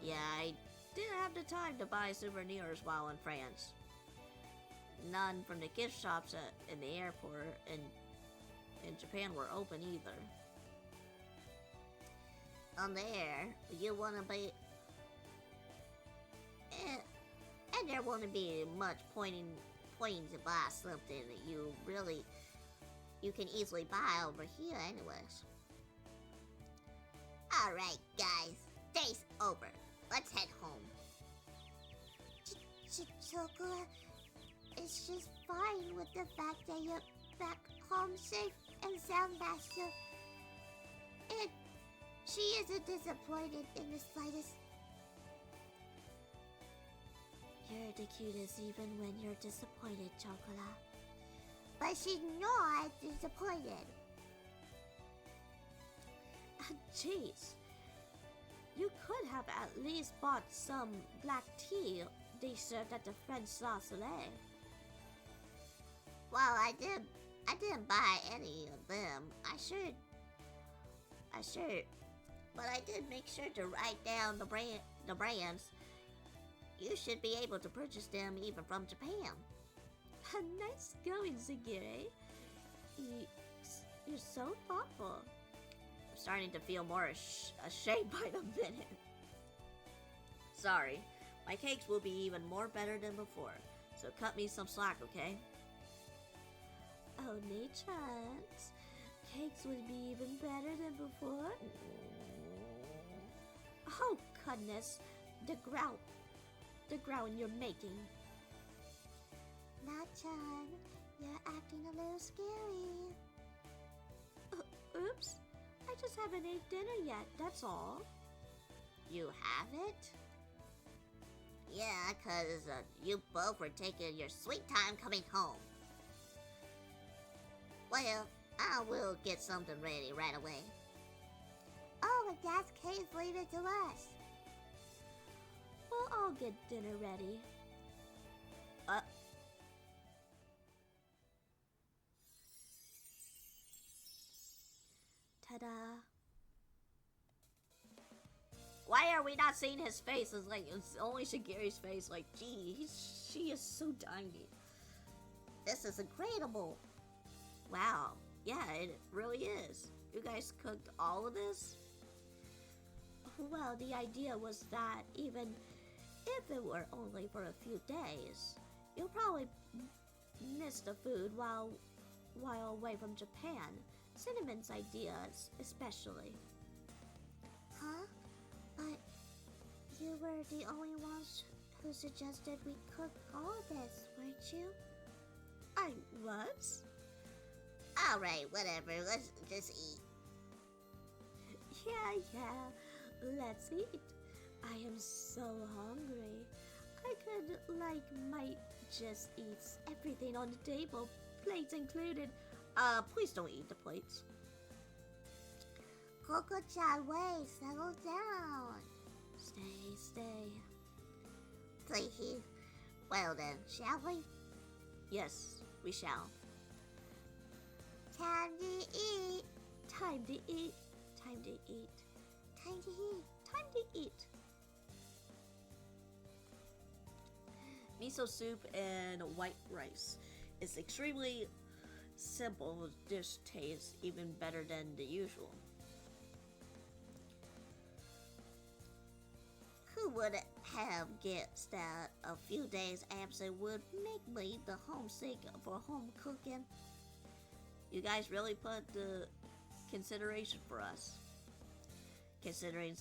S1: Yeah, I didn't have the time to buy souvenirs while in France. None from the gift shops in the airport and in Japan were open either.
S2: On there, you wanna be... and there won't be much pointing to buy something that you can easily buy over here anyways. Alright guys, day's over. Let's head home.
S3: Chokula is just fine with the fact that you're back home safe and sound, Master. And she isn't disappointed in the slightest.
S6: You're the cutest even when you're disappointed, Chocola.
S3: But she's not disappointed.
S6: Jeez. You could have at least bought some black tea they served at the French La Soleil.
S2: Well, I didn't buy any of them. I should, but I did make sure to write down the brands. You should be able to purchase them even from Japan.
S6: Nice going, Zagiri. You're so thoughtful.
S1: I'm starting to feel more ashamed by the minute. Sorry, my cakes will be even more better than before, so cut me some slack, okay?
S6: Only chance. Cakes would be even better than before. Oh goodness, the ground you're making.
S3: Na-chan, you're acting a little scary.
S6: Oops, I just haven't ate dinner yet, that's all.
S1: You haven't?
S2: Yeah, 'cause you both were taking your sweet time coming home. Well, I will get something ready right away.
S3: Oh, if that's the case, leave it to us.
S6: Well, I'll I'll get dinner ready. Ta-da.
S1: Why are we not seeing his face? It's only Shigiri's face. Like, gee, she is so tiny.
S2: This is incredible.
S1: Wow. Yeah, it really is. You guys cooked all of this?
S6: Well, the idea was that even if it were only for a few days, you'll probably miss the food while away from Japan. Cinnamon's ideas, especially.
S3: Huh? But you were the only ones who suggested we cook all of this, weren't you?
S6: I was?
S2: Alright, whatever. Let's just eat.
S6: Yeah. Let's eat. I am so hungry. I could, might just eat everything on the table, plates included.
S1: Please don't eat the plates.
S3: Coco-chan, wait, settle down.
S6: Stay.
S2: Please. Well then, shall we?
S1: Yes, we shall.
S3: Time to eat.
S6: Time to eat.
S3: Time to eat.
S6: Time to eat.
S1: Miso soup and white rice. It's extremely simple. Dish tastes even better than the usual.
S2: Who would have guessed that a few days absent would make me the homesick for home cooking?
S1: You guys really put the consideration for us. Considering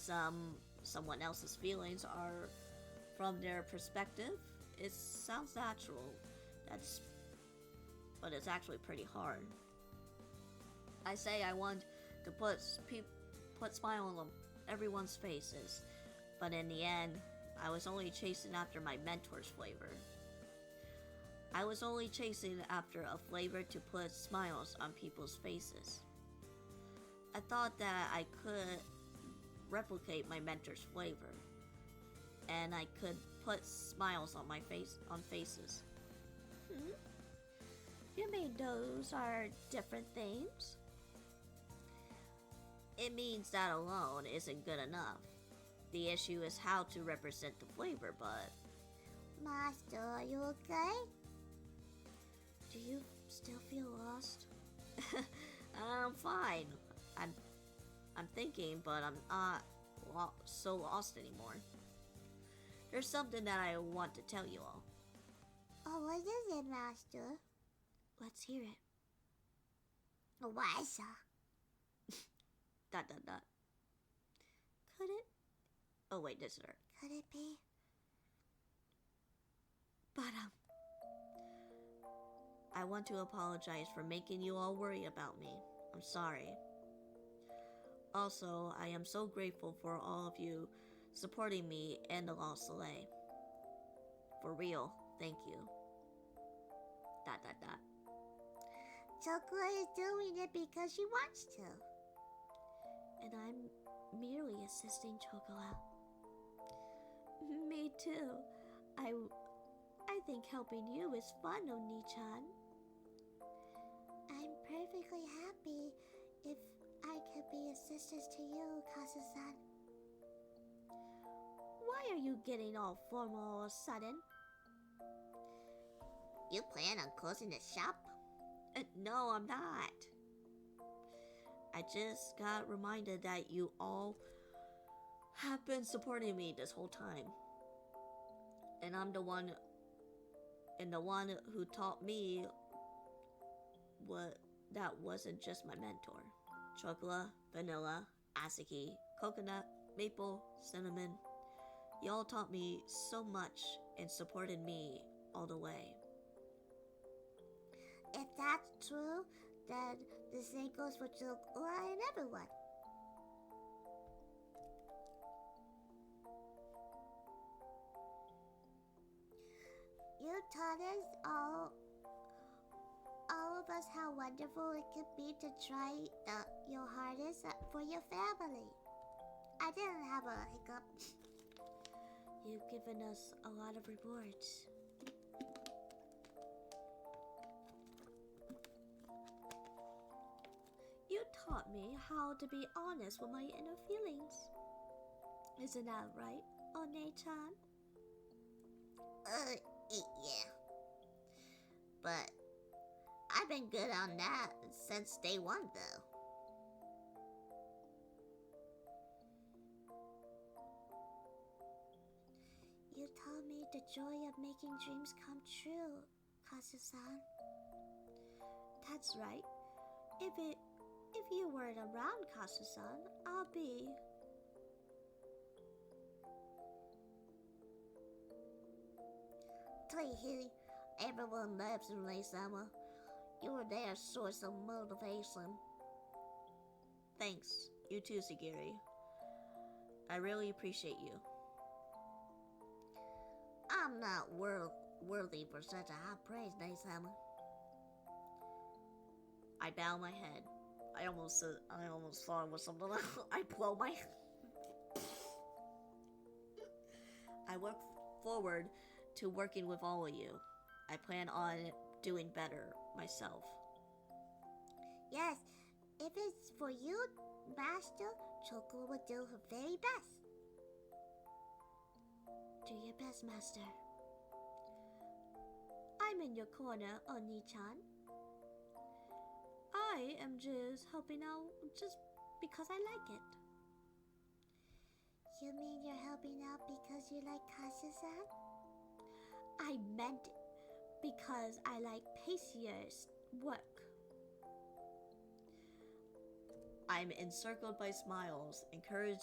S1: someone else's feelings are from their perspective, it sounds natural. But it's actually pretty hard. I say I want to put smile on everyone's faces, but in the end, I was only chasing after my mentor's flavor. I was only chasing after a flavor to put smiles on people's faces. I thought that I could replicate my mentor's flavor, and I could put smiles on faces.
S6: You mean those are different things?
S1: It means that alone isn't good enough. The issue is how to represent the flavor, but
S3: Master, are you okay?
S6: Do you still feel lost?
S1: I'm fine. I'm thinking, but I'm not so lost anymore. There's something that I want to tell you all.
S3: Oh, what is it, Master?
S6: Let's hear it.
S3: What, sir? ...
S6: Could it?
S1: Oh wait, this is her.
S3: Could it be?
S6: But
S1: I want to apologize for making you all worry about me. I'm sorry. Also, I am so grateful for all of you supporting me and the Lost Soleil. For real, thank you. ...
S3: Chocolate is doing it because she wants to.
S6: And I'm merely assisting Chocolat. Me too. I think helping you is fun, Oni-chan.
S3: I'm perfectly happy if I could be assistants to you, Kasa-san.
S6: Why are you getting all formal all of a sudden?
S2: You plan on closing the shop?
S1: No, I'm not. I just got reminded that you all have been supporting me this whole time. And I'm the one who taught me what that wasn't just my mentor. Chocolate, vanilla, Asaki, coconut, maple, cinnamon. Y'all taught me so much and supported me all the way.
S3: If that's true, then the same goes for Chocolat and everyone. You taught us all of us how wonderful it could be to try your hardest for your family. I didn't have a hiccup. You've given us a lot of rewards. You taught me how to be honest with my inner feelings. Isn't that right, One-chan?
S2: Yeah. But I've been good on that since day one, though.
S3: You taught me the joy of making dreams come true, Kazu-san. That's right. If you weren't around, Kazu-san, I'll be...
S2: Taihi, everyone loves you, Leisama. You're their source of motivation.
S1: Thanks. You too, Sagiri. I really appreciate you.
S2: I'm not worthy for such a high praise, Leisama.
S1: I bow my head. I almost thought it was something like I blow my. I look forward to working with all of you. I plan on doing better myself.
S3: Yes, if it's for you, Master, Choco will do her very best. Do your best, Master. I'm in your corner, Oni-chan. I am just helping out just because I like it. You mean you're helping out because you like Kazu-san? I meant it because I like Pacier's work.
S1: I'm encircled by smiles, encouraged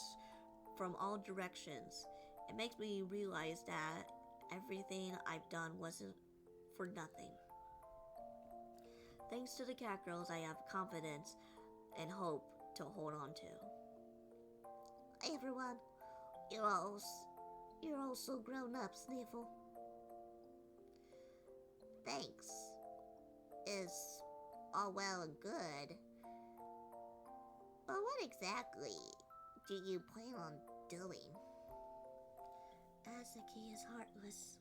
S1: from all directions. It makes me realize that everything I've done wasn't for nothing. Thanks to the cat girls, I have confidence and hope to hold on to.
S2: Everyone, you're all so grown up, Sniffle. Thanks. Is all well and good. But what exactly do you plan on doing?
S3: Azuki is heartless.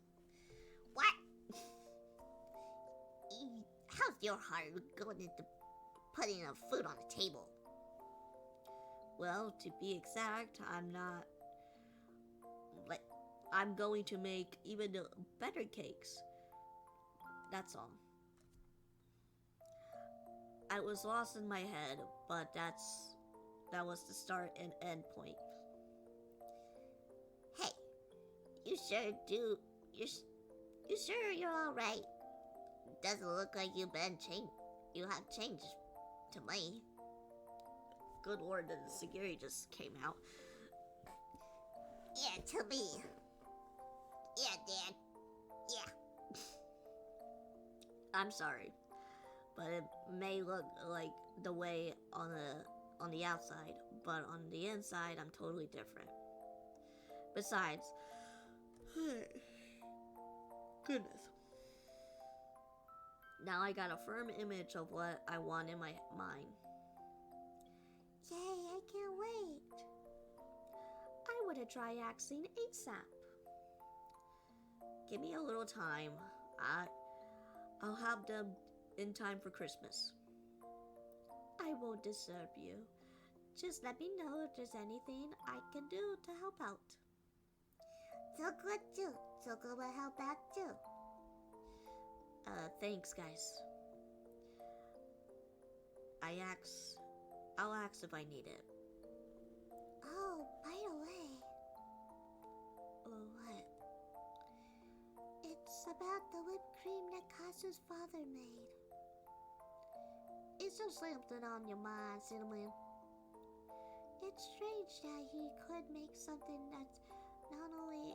S2: What? How's your heart going into putting food on the table?
S1: Well, to be exact, I'm going to make even better cakes. That's all. I was lost in my head, but that was the start and end point.
S2: Hey, you sure you're all right? Doesn't look like you have changed to me.
S1: Good lord, the Sagiri just came out.
S2: Yeah, to me. Yeah, Dad. Yeah.
S1: I'm sorry, but it may look like the way on the outside, but on the inside, I'm totally different. Besides, goodness. Now I got a firm image of what I want in my mind.
S3: Yay, I can't wait. I want to try acting ASAP.
S1: Give me a little time. I'll have them in time for Christmas.
S3: I won't disturb you. Just let me know if there's anything I can do to help out.
S2: Zuko too. Zuko will help back too.
S1: Thanks, guys. I'll ask if I need it.
S3: Oh, by the way.
S1: What?
S3: It's about the whipped cream that Kazu's father made. Is there something on your mind, Cinnamon? It's strange that he could make something that's not only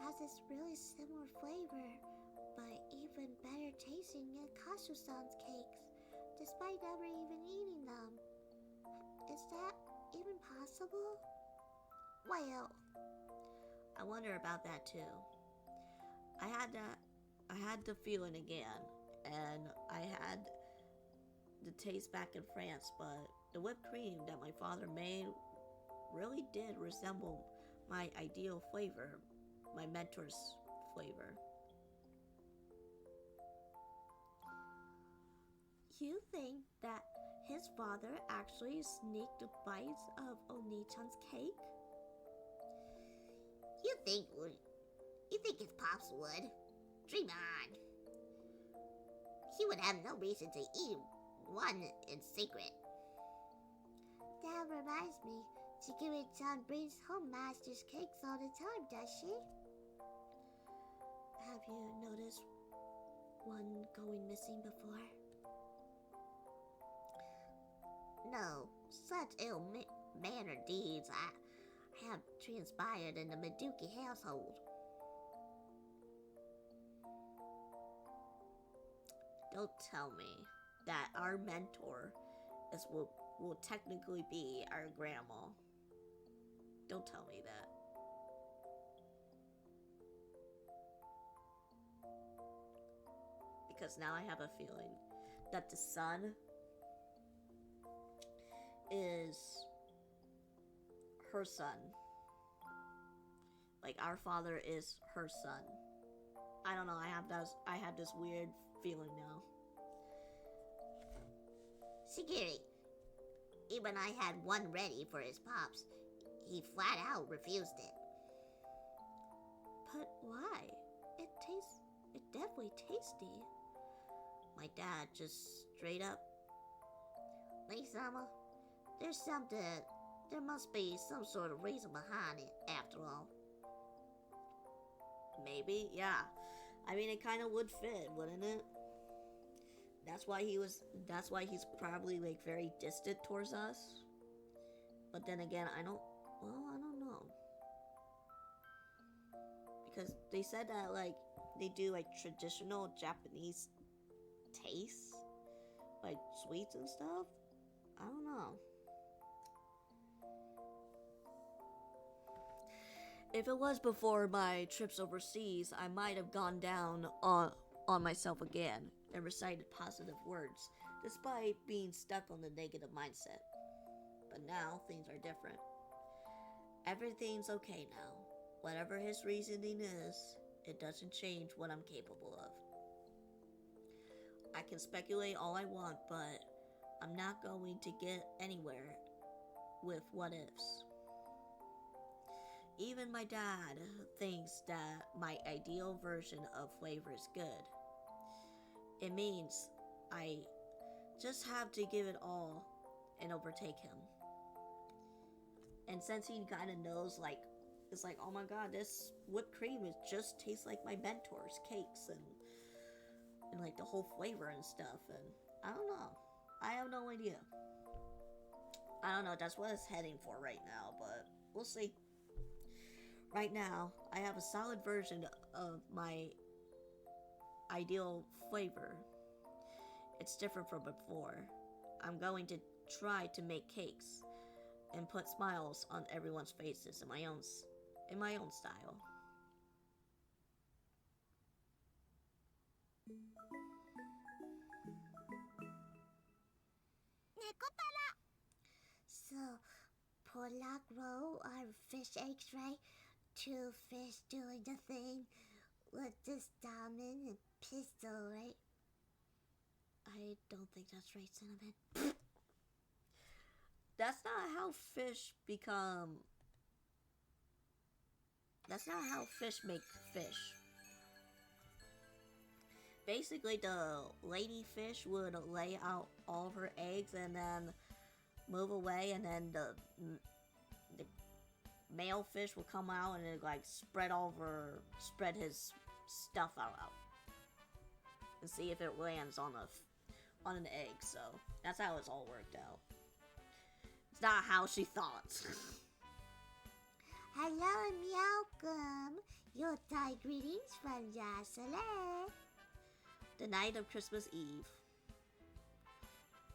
S3: has this really similar flavor, but even better tasting than Kazu-san's cakes, despite never even eating them. Is that even possible?
S1: Well, I wonder about that too. I had the feeling again, and I had the taste back in France, but the whipped cream that my father made really did resemble my ideal flavor, my mentor's flavor.
S6: You think that his father actually sneaked bites of Oni-chan's cake?
S2: You think his pops would? Dream on. He would have no reason to eat one in secret.
S3: That reminds me, Chikiri-chan brings home master's cakes all the time, does she?
S6: Have you noticed one going missing before?
S2: No, such ill-mannered deeds have transpired in the Meduki household.
S1: Don't tell me that our mentor will technically be our grandma. Don't tell me that. Because now I have a feeling that the son is her son. Like our father is her son. I don't know, I have this weird feeling now.
S2: Shigiri, even I had one ready for his pops, he flat out refused it.
S6: But why? It definitely tasty.
S1: My dad just straight up.
S2: Lee-sama, there must be some sort of reason behind it, after all.
S1: Maybe, yeah. I mean, it kind of would fit, wouldn't it? That's why he's probably like very distant towards us. But then again, I don't know. Because they said that like they do like traditional Japanese tastes, like sweets and stuff. I don't know. If it was before my trips overseas, I might have gone down on myself again and recited positive words, despite being stuck on the negative mindset. But now, things are different. Everything's okay now. Whatever his reasoning is, it doesn't change what I'm capable of. I can speculate all I want, but I'm not going to get anywhere with what ifs. Even my dad thinks that my ideal version of flavor is good. It means I just have to give it all and overtake him. And since he kind of knows, like, it's like, oh my god, this whipped cream, it just tastes like my mentor's cakes and like the whole flavor and stuff. And I don't know. I have no idea. I don't know. That's what it's heading for right now, but we'll see. Right now, I have a solid version of my ideal flavor. It's different from before. I'm going to try to make cakes and put smiles on everyone's faces in my own style.
S3: Nekopara! So, Polak roll are fish eggs, right? Two fish doing the thing with this diamond and pistol, right?
S6: I don't think that's right, Cinnamon.
S1: That's not how fish become. That's not how fish make fish. Basically, the lady fish would lay out all of her eggs and then move away, and then the male fish will come out and it like spread his stuff out and see if it lands on an egg. So that's how it's all worked out. It's not how she thought.
S3: Hello and welcome. Your Thai greetings from Yasale.
S1: The night of Christmas Eve,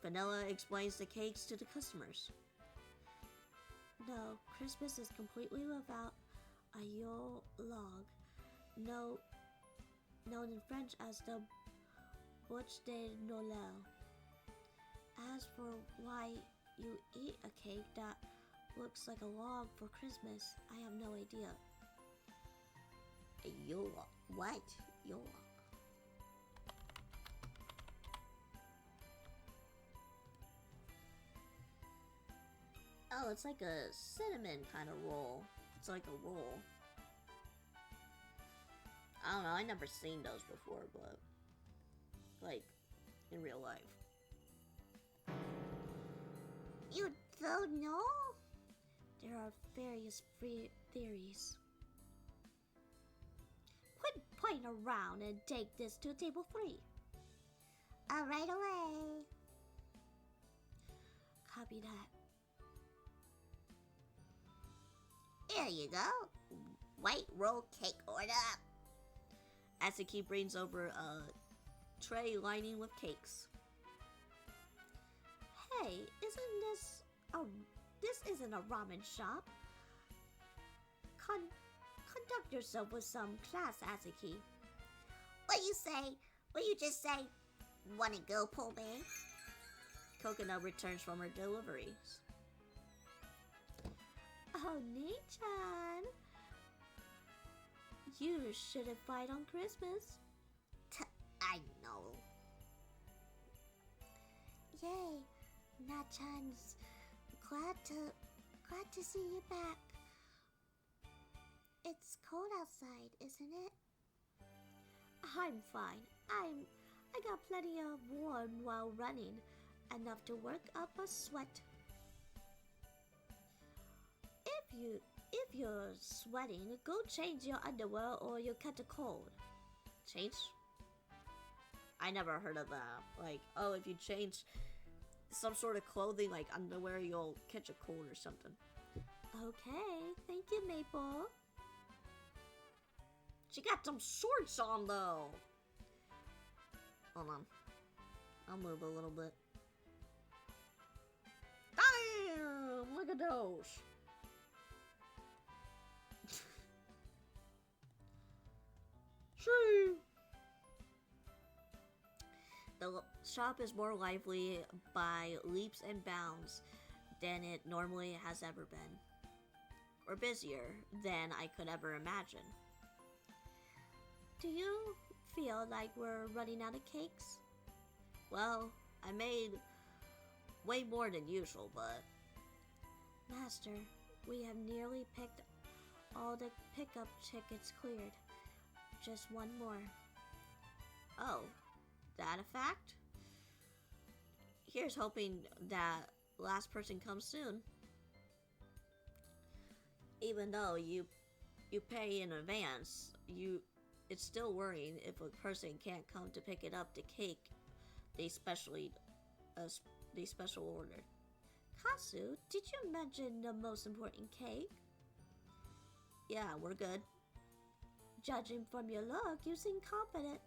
S1: Vanilla explains the cakes to the customers.
S6: No, Christmas is completely without a Yule log, known in French as the Bûche de Noël. As for why you eat a cake that looks like a log for Christmas, I have no idea.
S1: Yulop. What? Yulop. Oh, it's like a cinnamon kind of roll. It's like a roll. I don't know, I never seen those before, but like in real life.
S3: You don't know? There are various theories. Quit playing around and take this to table 3. Right away. Copy that.
S2: Here you go. White roll cake order.
S1: Atsuki brings over a tray lining with cakes.
S3: Hey, this isn't a ramen shop. Conduct yourself with some class, Atsuki.
S2: What you say? What you just say? Wanna go, pull me?
S1: Coconut returns from her deliveries.
S3: Oh, Nei-chan. You shouldn't fight on Christmas.
S2: I know.
S3: Yay, Na-chan's glad to see you back. It's cold outside, isn't it? I'm fine. I got plenty of warm while running, enough to work up a sweat. If you're sweating, go change your underwear or you'll catch a cold.
S1: Change? I never heard of that. Like, oh, if you change some sort of clothing like underwear, you'll catch a cold or something.
S3: Okay, thank you, Maple.
S1: She got some shorts on though. Hold on. I'll move a little bit. Damn! Look at those. Shoo! The shop is more lively by leaps and bounds than it normally has ever been. Or busier than I could ever imagine.
S3: Do you feel like we're running out of cakes?
S1: Well, I made way more than usual, but...
S3: Master, we have nearly picked all the pickup tickets cleared. Just one more.
S1: Oh, that a fact? Here's hoping that last person comes soon. Even though you pay in advance, it's still worrying if a person can't come to pick it up the cake they special ordered.
S3: Kasu, did you mention the most important cake?
S1: Yeah, we're good.
S3: Judging from your look, you seem confident.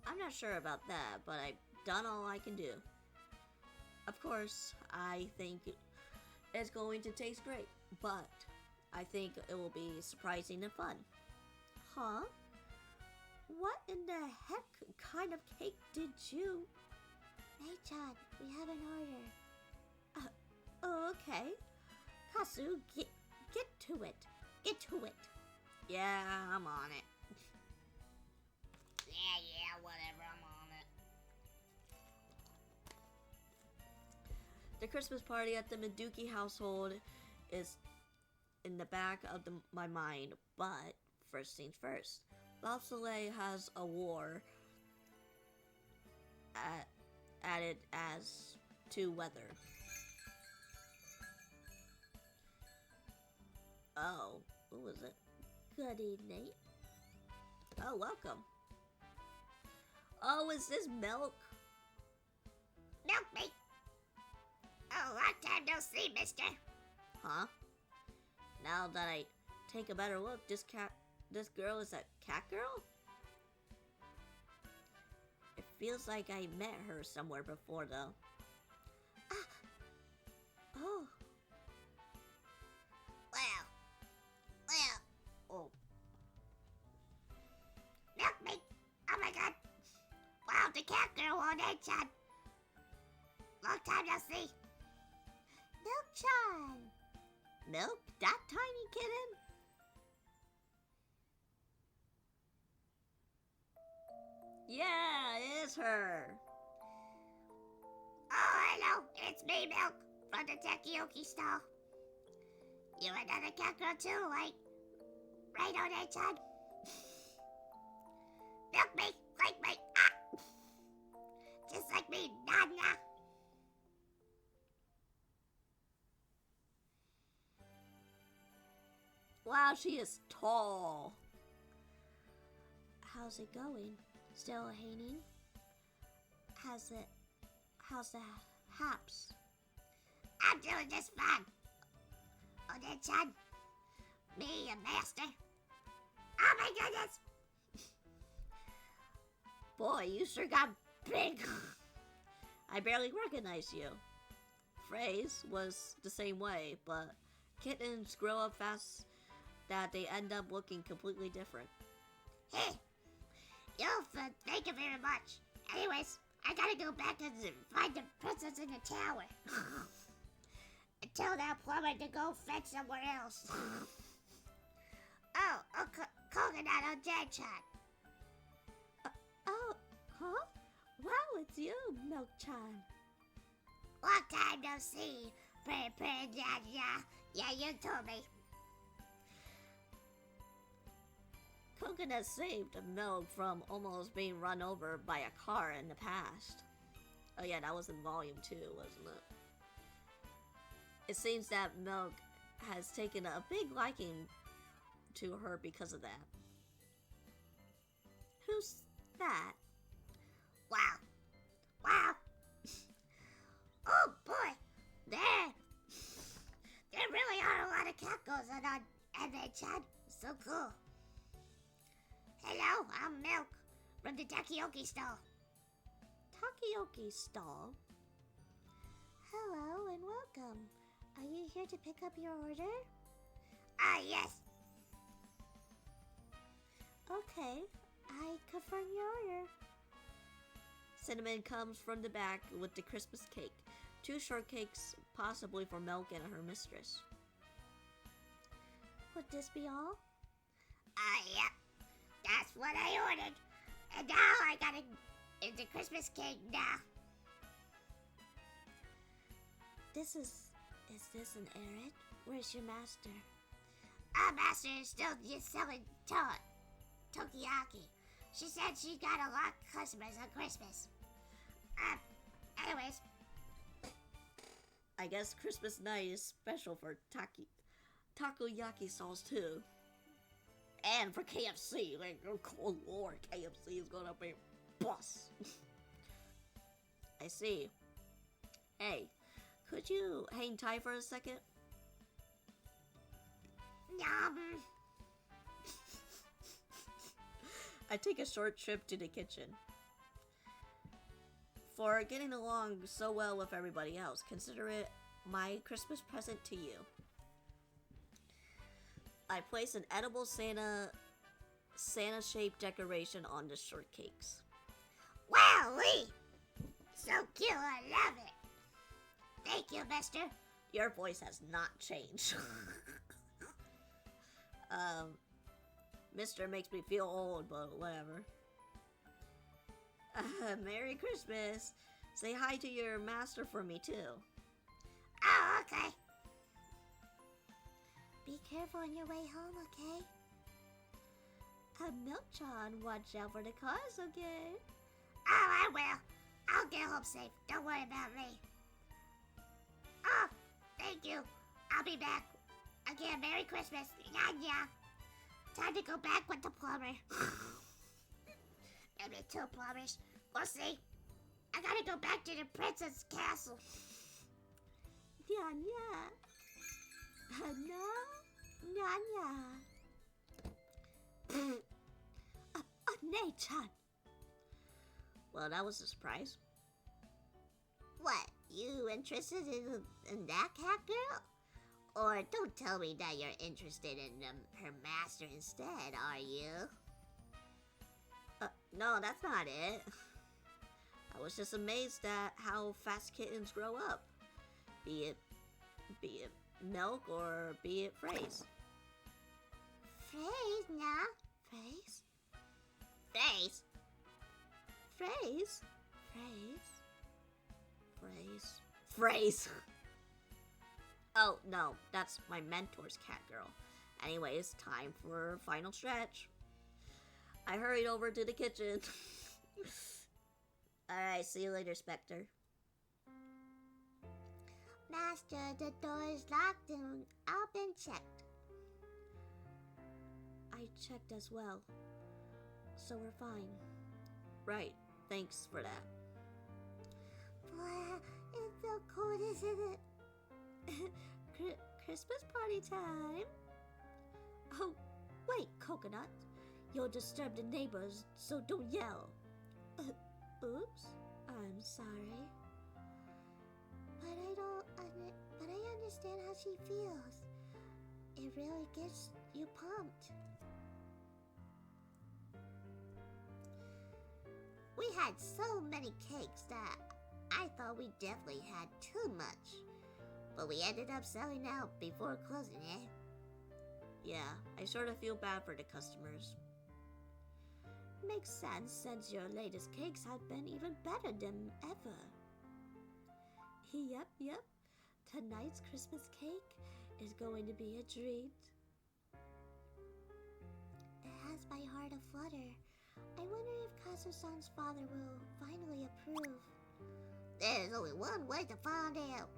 S1: I'm not sure about that, but I've done all I can do. Of course, I think it's going to taste great, but I think it will be surprising and fun.
S3: Huh? What in the heck kind of cake did you... Nei-chan, we have an order. Okay. Kasu, get to it. Get to it.
S1: Yeah, I'm on it.
S2: Yeah, whatever, I'm on it.
S1: The Christmas party at the Miduki household is in the back of my mind, but first things first. Bob Soleil has a war added as to weather. Oh, who was it?
S3: Good evening.
S1: Oh, welcome. Oh, is this milk?
S2: Milk me. Oh, long time no see, mister.
S1: Huh? Now that I take a better look, this girl is a cat girl? It feels like I met her somewhere before, though.
S3: Oh,
S2: Oh. Milk me. Oh my god. Wow, the cat girl on Nei-chan. Long time no see.
S3: Milk-chan.
S1: Milk? That tiny kitten? Yeah, it is her.
S2: Oh, hello, it's me, Milk, from the Takoyaki stall. You another cat girl too, right on that time? Milk me, like me, just like me, Nana.
S1: Wow, she is tall.
S3: How's it going? Still hanging? How's the haps?
S2: I'm doing just fine. Oden-chan, me and Master. Oh my goodness!
S1: Boy, you sure got big. I barely recognize you. Phrase was the same way, but kittens grow up fast that they end up looking completely different.
S2: Hey, thank you very much. Anyways, I gotta go back and find the princess in the tower. And tell that plumber to go fetch somewhere else. Coconut on Jan-chan.
S3: Oh, huh? Wow, it's you, Milk-chan.
S2: Long time no see. Pretty, yeah, you told me.
S1: Coconut saved Milk from almost being run over by a car in the past. Oh yeah, that was in volume 2, wasn't it? It seems that Milk has taken a big liking to her because of that. Who's that?
S2: Wow. Oh boy, there really are a lot of cacos on Chan. So cool. Hello, I'm Milk from the Takoyaki stall.
S1: Takoyaki stall?
S3: Hello and welcome. Are you here to pick up your order?
S2: Yes.
S3: Okay, I confirm your order.
S1: Cinnamon comes from the back with the Christmas cake. 2 shortcakes, possibly for Milk and her mistress.
S3: Would this be all?
S2: Yeah. That's what I ordered. And now I gotta eat the Christmas cake now.
S3: Is this an errand? Where's your master?
S2: Our master is still just selling Tokiyaki. She said she got a lot of customers on Christmas. Anyways.
S1: I guess Christmas night is special for takoyaki stalls too. And for KFC. Like, oh lord, KFC is gonna be boss. I see. Hey, could you hang tight for a second?
S2: Yum.
S1: I take a short trip to the kitchen. For getting along so well with everybody else, consider it my Christmas present to you. I place an edible Santa-shaped decoration on the shortcakes.
S2: Wowee! So cute, I love it. Thank you, mister.
S1: Your voice has not changed. Mister makes me feel old, but whatever. Merry Christmas. Say hi to your master for me, too.
S2: Oh, okay.
S3: Be careful on your way home, okay? Milk-chan, watch out for the cars, okay?
S2: Oh, I will. I'll get home safe. Don't worry about me. Oh, thank you. I'll be back. Again, Merry Christmas. Yeah. Time to go back with the plumber. Maybe 2 plumbers. We'll see. I gotta go back to the princess castle.
S3: Nya. Nya. Nei-chan.
S1: Well, that was a surprise.
S2: What? You interested in that cat girl? Or don't tell me that you're interested in her master instead, are you?
S1: No, that's not it. I was just amazed at how fast kittens grow up. Be it Milk or be it Phrase.
S3: Phrase, nah. Phrase?
S2: Phrase?
S1: phrase. Phrase. Oh, no, that's my mentor's cat girl. Anyways, time for final stretch. I hurried over to the kitchen. Alright, see you later, Spectre.
S3: Master, the door is locked and I've been checked.
S1: I checked as well. So we're fine. Right, thanks for that.
S3: Boy, it's so cold, isn't it?
S1: Christmas party time. Oh, wait, Coconut. You'll disturb the neighbors, so don't yell. Oops, I'm sorry.
S3: But I understand how she feels. It really gets you pumped.
S2: We had so many cakes that I thought we definitely had too much. But we ended up selling out before closing, eh?
S1: Yeah, I sort of feel bad for the customers. Makes sense since your latest cakes have been even better than ever. Yep. Tonight's Christmas cake is going to be a treat.
S3: It has my heart aflutter. I wonder if Kazu-san's father will finally approve.
S2: There's only one way to find out.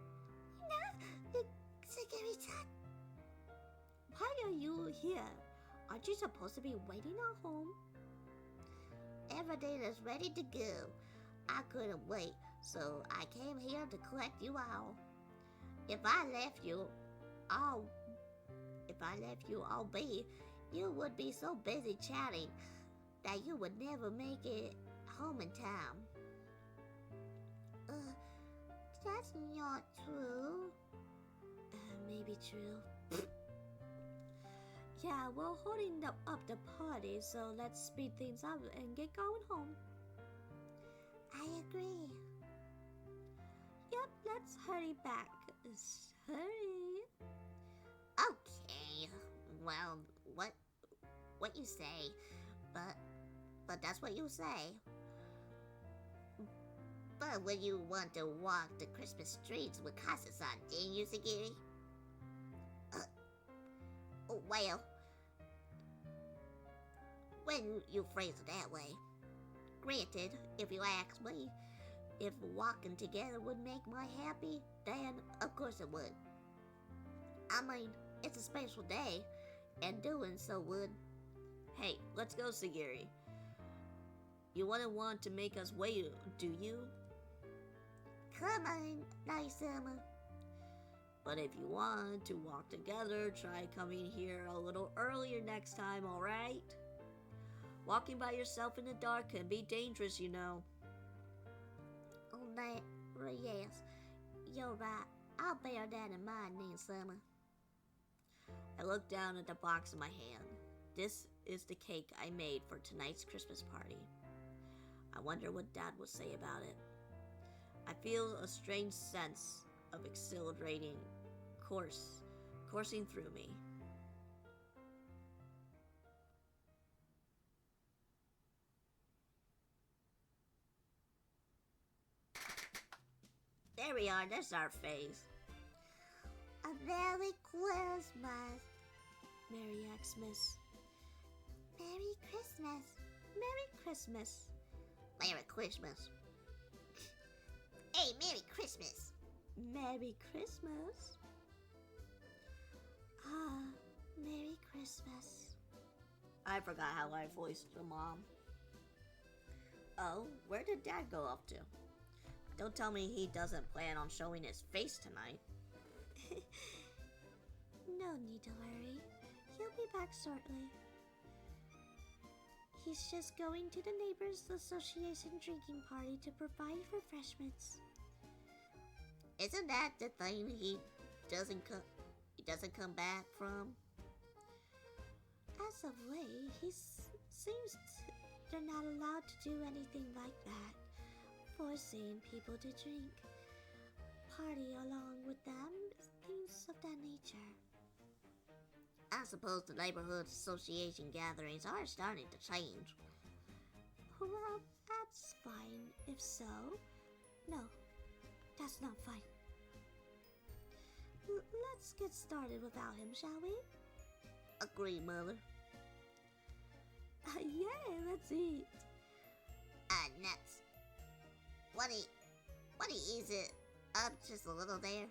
S3: Sagiri-san.
S1: Why are you here? Aren't you supposed to be waiting at home?
S2: Everything is ready to go. I couldn't wait, so I came here to collect you all. If I left you all be, you would be so busy chatting that you would never make it home in time.
S3: That's not true.
S1: Maybe true. Yeah, we're holding up the party, so let's speed things up and get going home.
S3: I agree.
S1: Yep, let's hurry back. Hurry.
S2: Okay. Well, what you say, but that's what you say. But when you want to walk the Christmas streets with Kasa-san, didn't you, Sagiri? Well, when you phrase it that way. Granted, if you ask me, if walking together would make my happy, then of course it would. I mean, it's a special day, and doing so would.
S1: Hey, let's go, Sagiri. You wouldn't want to make us wait, do you?
S2: Come on, Nice-sama.
S1: But if you want to walk together, try coming here a little earlier next time, alright? Walking by yourself in the dark can be dangerous, you know.
S2: Oh, that, yes. You're right. I'll bear that in mind, Nice-sama.
S1: I looked down at the box in my hand. This is the cake I made for tonight's Christmas party. I wonder what Dad will say about it. I feel a strange sense of exhilarating coursing through me.
S2: There we are, that's our face.
S3: A Merry Christmas.
S1: Merry Xmas.
S3: Merry Christmas.
S1: Merry Christmas.
S2: Merry Christmas. Hey, Merry Christmas.
S1: Merry Christmas.
S3: Ah, Merry Christmas.
S1: I forgot how I voiced the mom. Oh, where did Dad go off to? Don't tell me he doesn't plan on showing his face tonight.
S3: No need to worry. He'll be back shortly. He's just going to the Neighbors Association drinking party to provide refreshments.
S2: Isn't that the thing he doesn't come back from?
S3: As of late, seems they're not allowed to do anything like that, forcing people to drink, party along with them, things of that nature.
S2: I suppose the neighborhood association gatherings are starting to change.
S3: Well, That's fine, if so. No, that's not fine. Let's get started without him, shall we?
S6: Agree, Mother.
S3: Yay, let's eat.
S2: Nuts. Want to ease it up just a little there?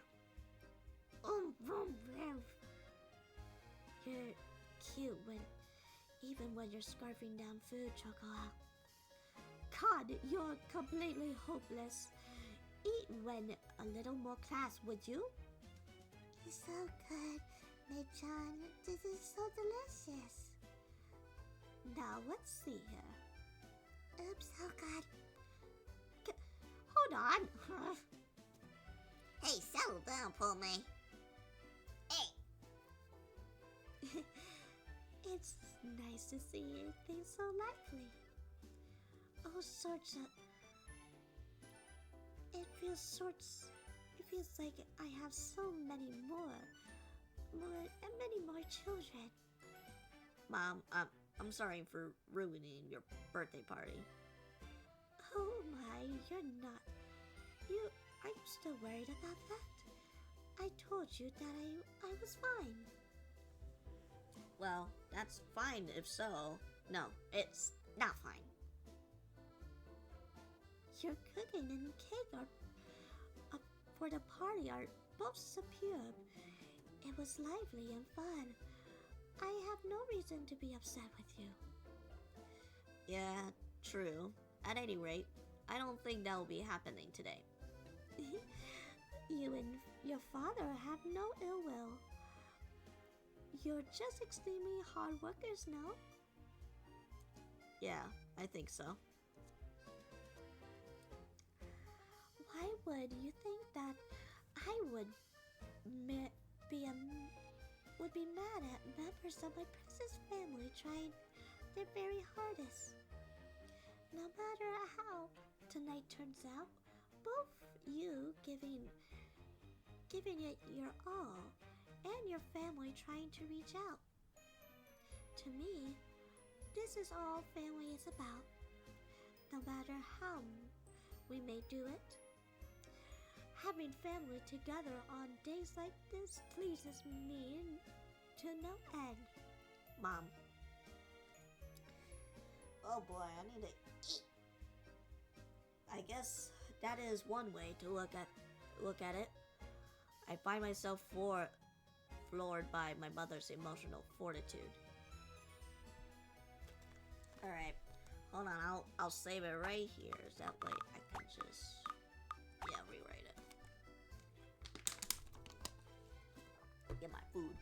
S3: Vroom, vroom. You're cute even when you're scarfing down food, Chocolat. God, you're completely hopeless. Eat when a little more class, would you?
S6: You're so good, Mei-chan. This is so delicious.
S3: Now, let's see here.
S6: Oops, oh God.
S3: Hold on.
S2: Hey, settle down, Pome. Hey,
S3: It's nice to see you think so lively. All sorts of... It feels like I have so many more children.
S1: Mom, I'm sorry for ruining your birthday party.
S3: Oh my, you're not. Are you still worried about that? I told you that I was fine.
S1: Well, that's fine if so. No, it's not fine.
S3: Your cooking and cake for the party are both superb. It was lively and fun. I have no reason to be upset with you.
S1: Yeah, true. At any rate, I don't think that will be happening today.
S3: You and your father have no ill will. You're just extremely hard workers now.
S1: Yeah, I think so.
S3: Why would you think that I would be mad at members of my princess family trying their very hardest? No matter how tonight turns out, both you giving it your all and your family trying to reach out. To me, this is all family is about. No matter how we may do it, having family together on days like this pleases me to no end.
S1: Mom. Oh boy, I need to eat. I guess that is one way to look at it. I find myself floored by my mother's emotional fortitude. All right, hold on. I'll save it right here. So that way I can just rewrite it. Get my food.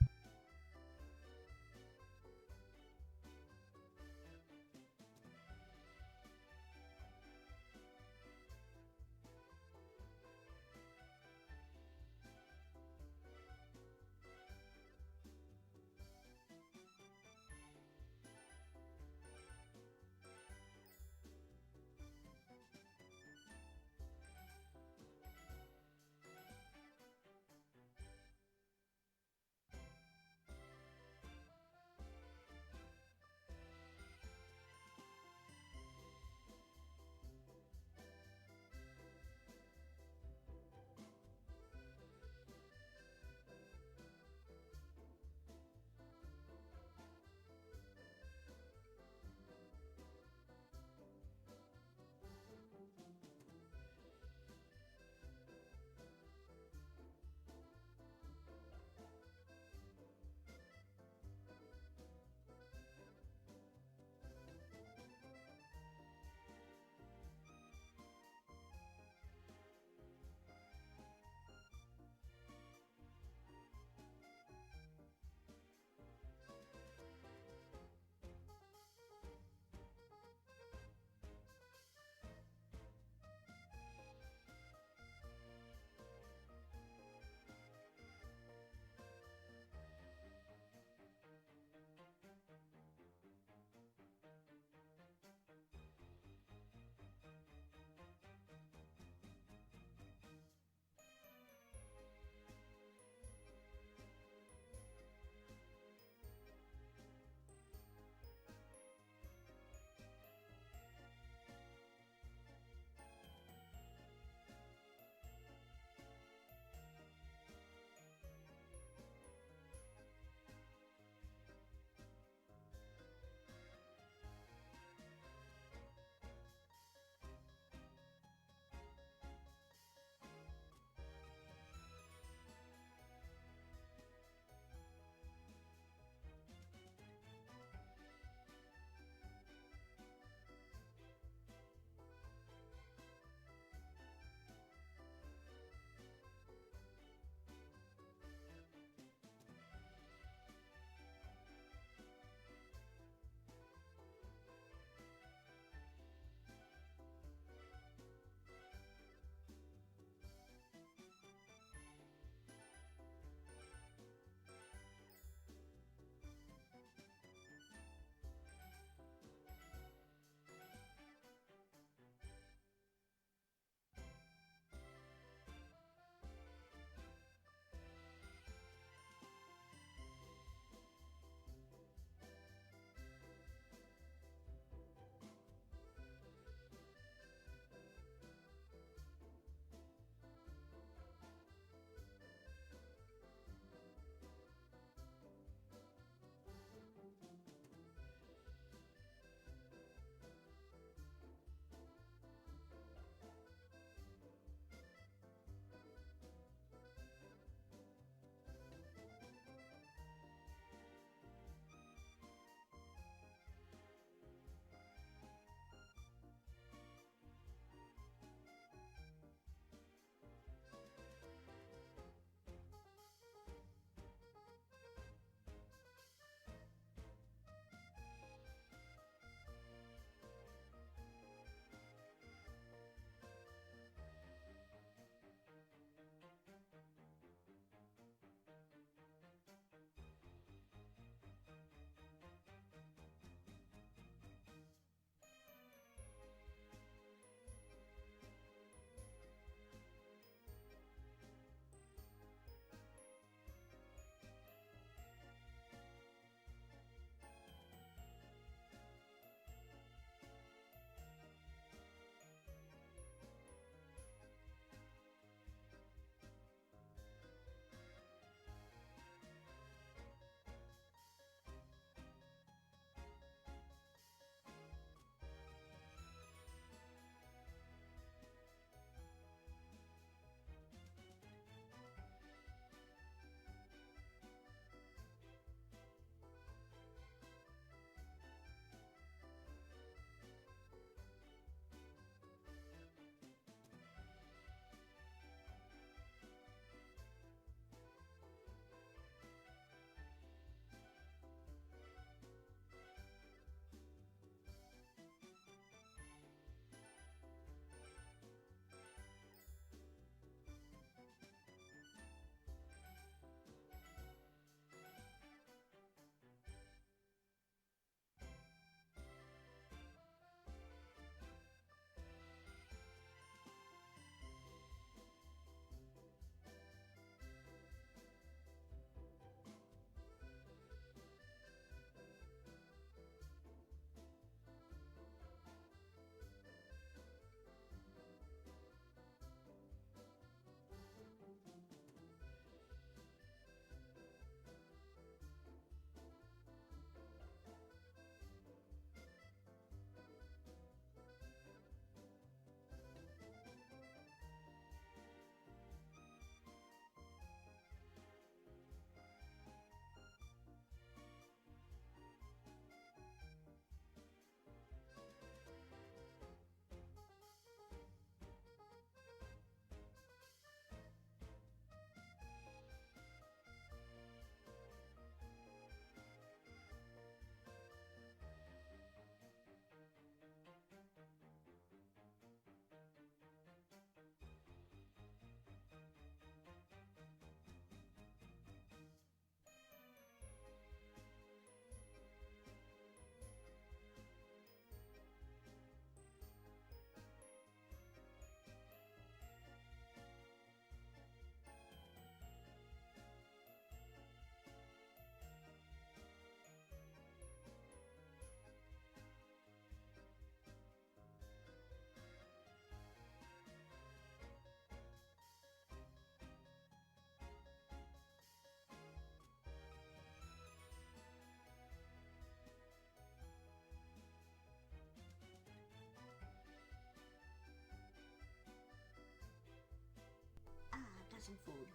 S1: some food.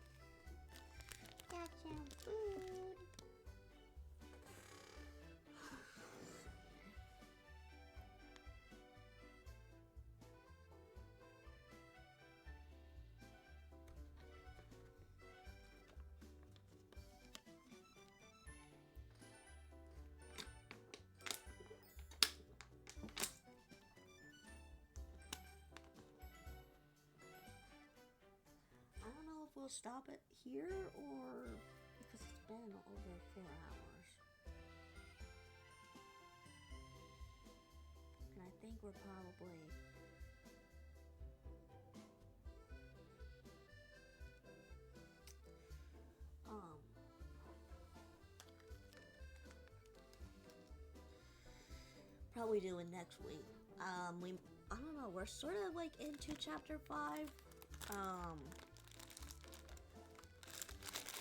S3: Got some food.
S1: I don't know if we'll stop it here or because it's been over 4 hours. And I think we're probably probably doing next week. I don't know, we're sort of like into chapter 5.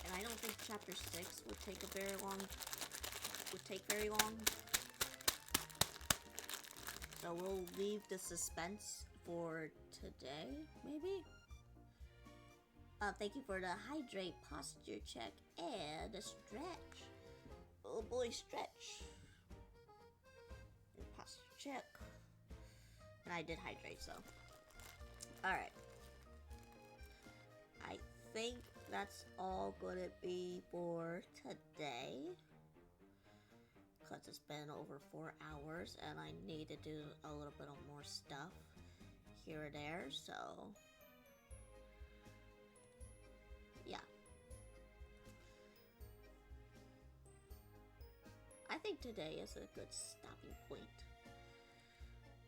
S1: And I don't think chapter 6 would take very long. So we'll leave the suspense for today, maybe? Thank you for the hydrate posture check and a stretch. Oh boy, stretch. And posture check. And I did hydrate, so. Alright. I think that's all gonna be for today. Because it's been over 4 hours and I need to do a little bit of more stuff here or there, so. Yeah. I think today is a good stopping point.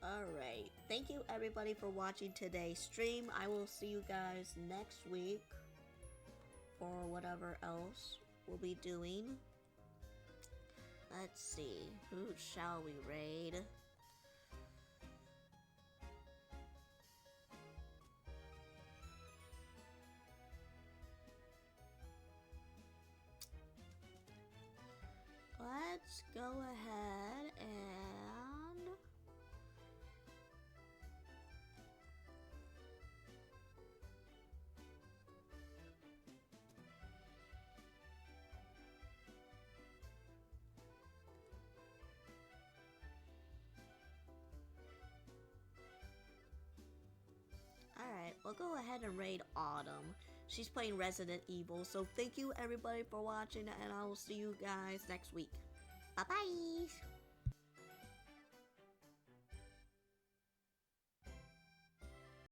S1: Alright, thank you everybody for watching today's stream. I will see you guys next week for whatever else we'll be doing. Let's see, who shall we raid? Let's go ahead and alright, we'll go ahead and raid Autumn. She's playing Resident Evil, so thank you everybody for watching, and I will see you guys next week. Bye-bye!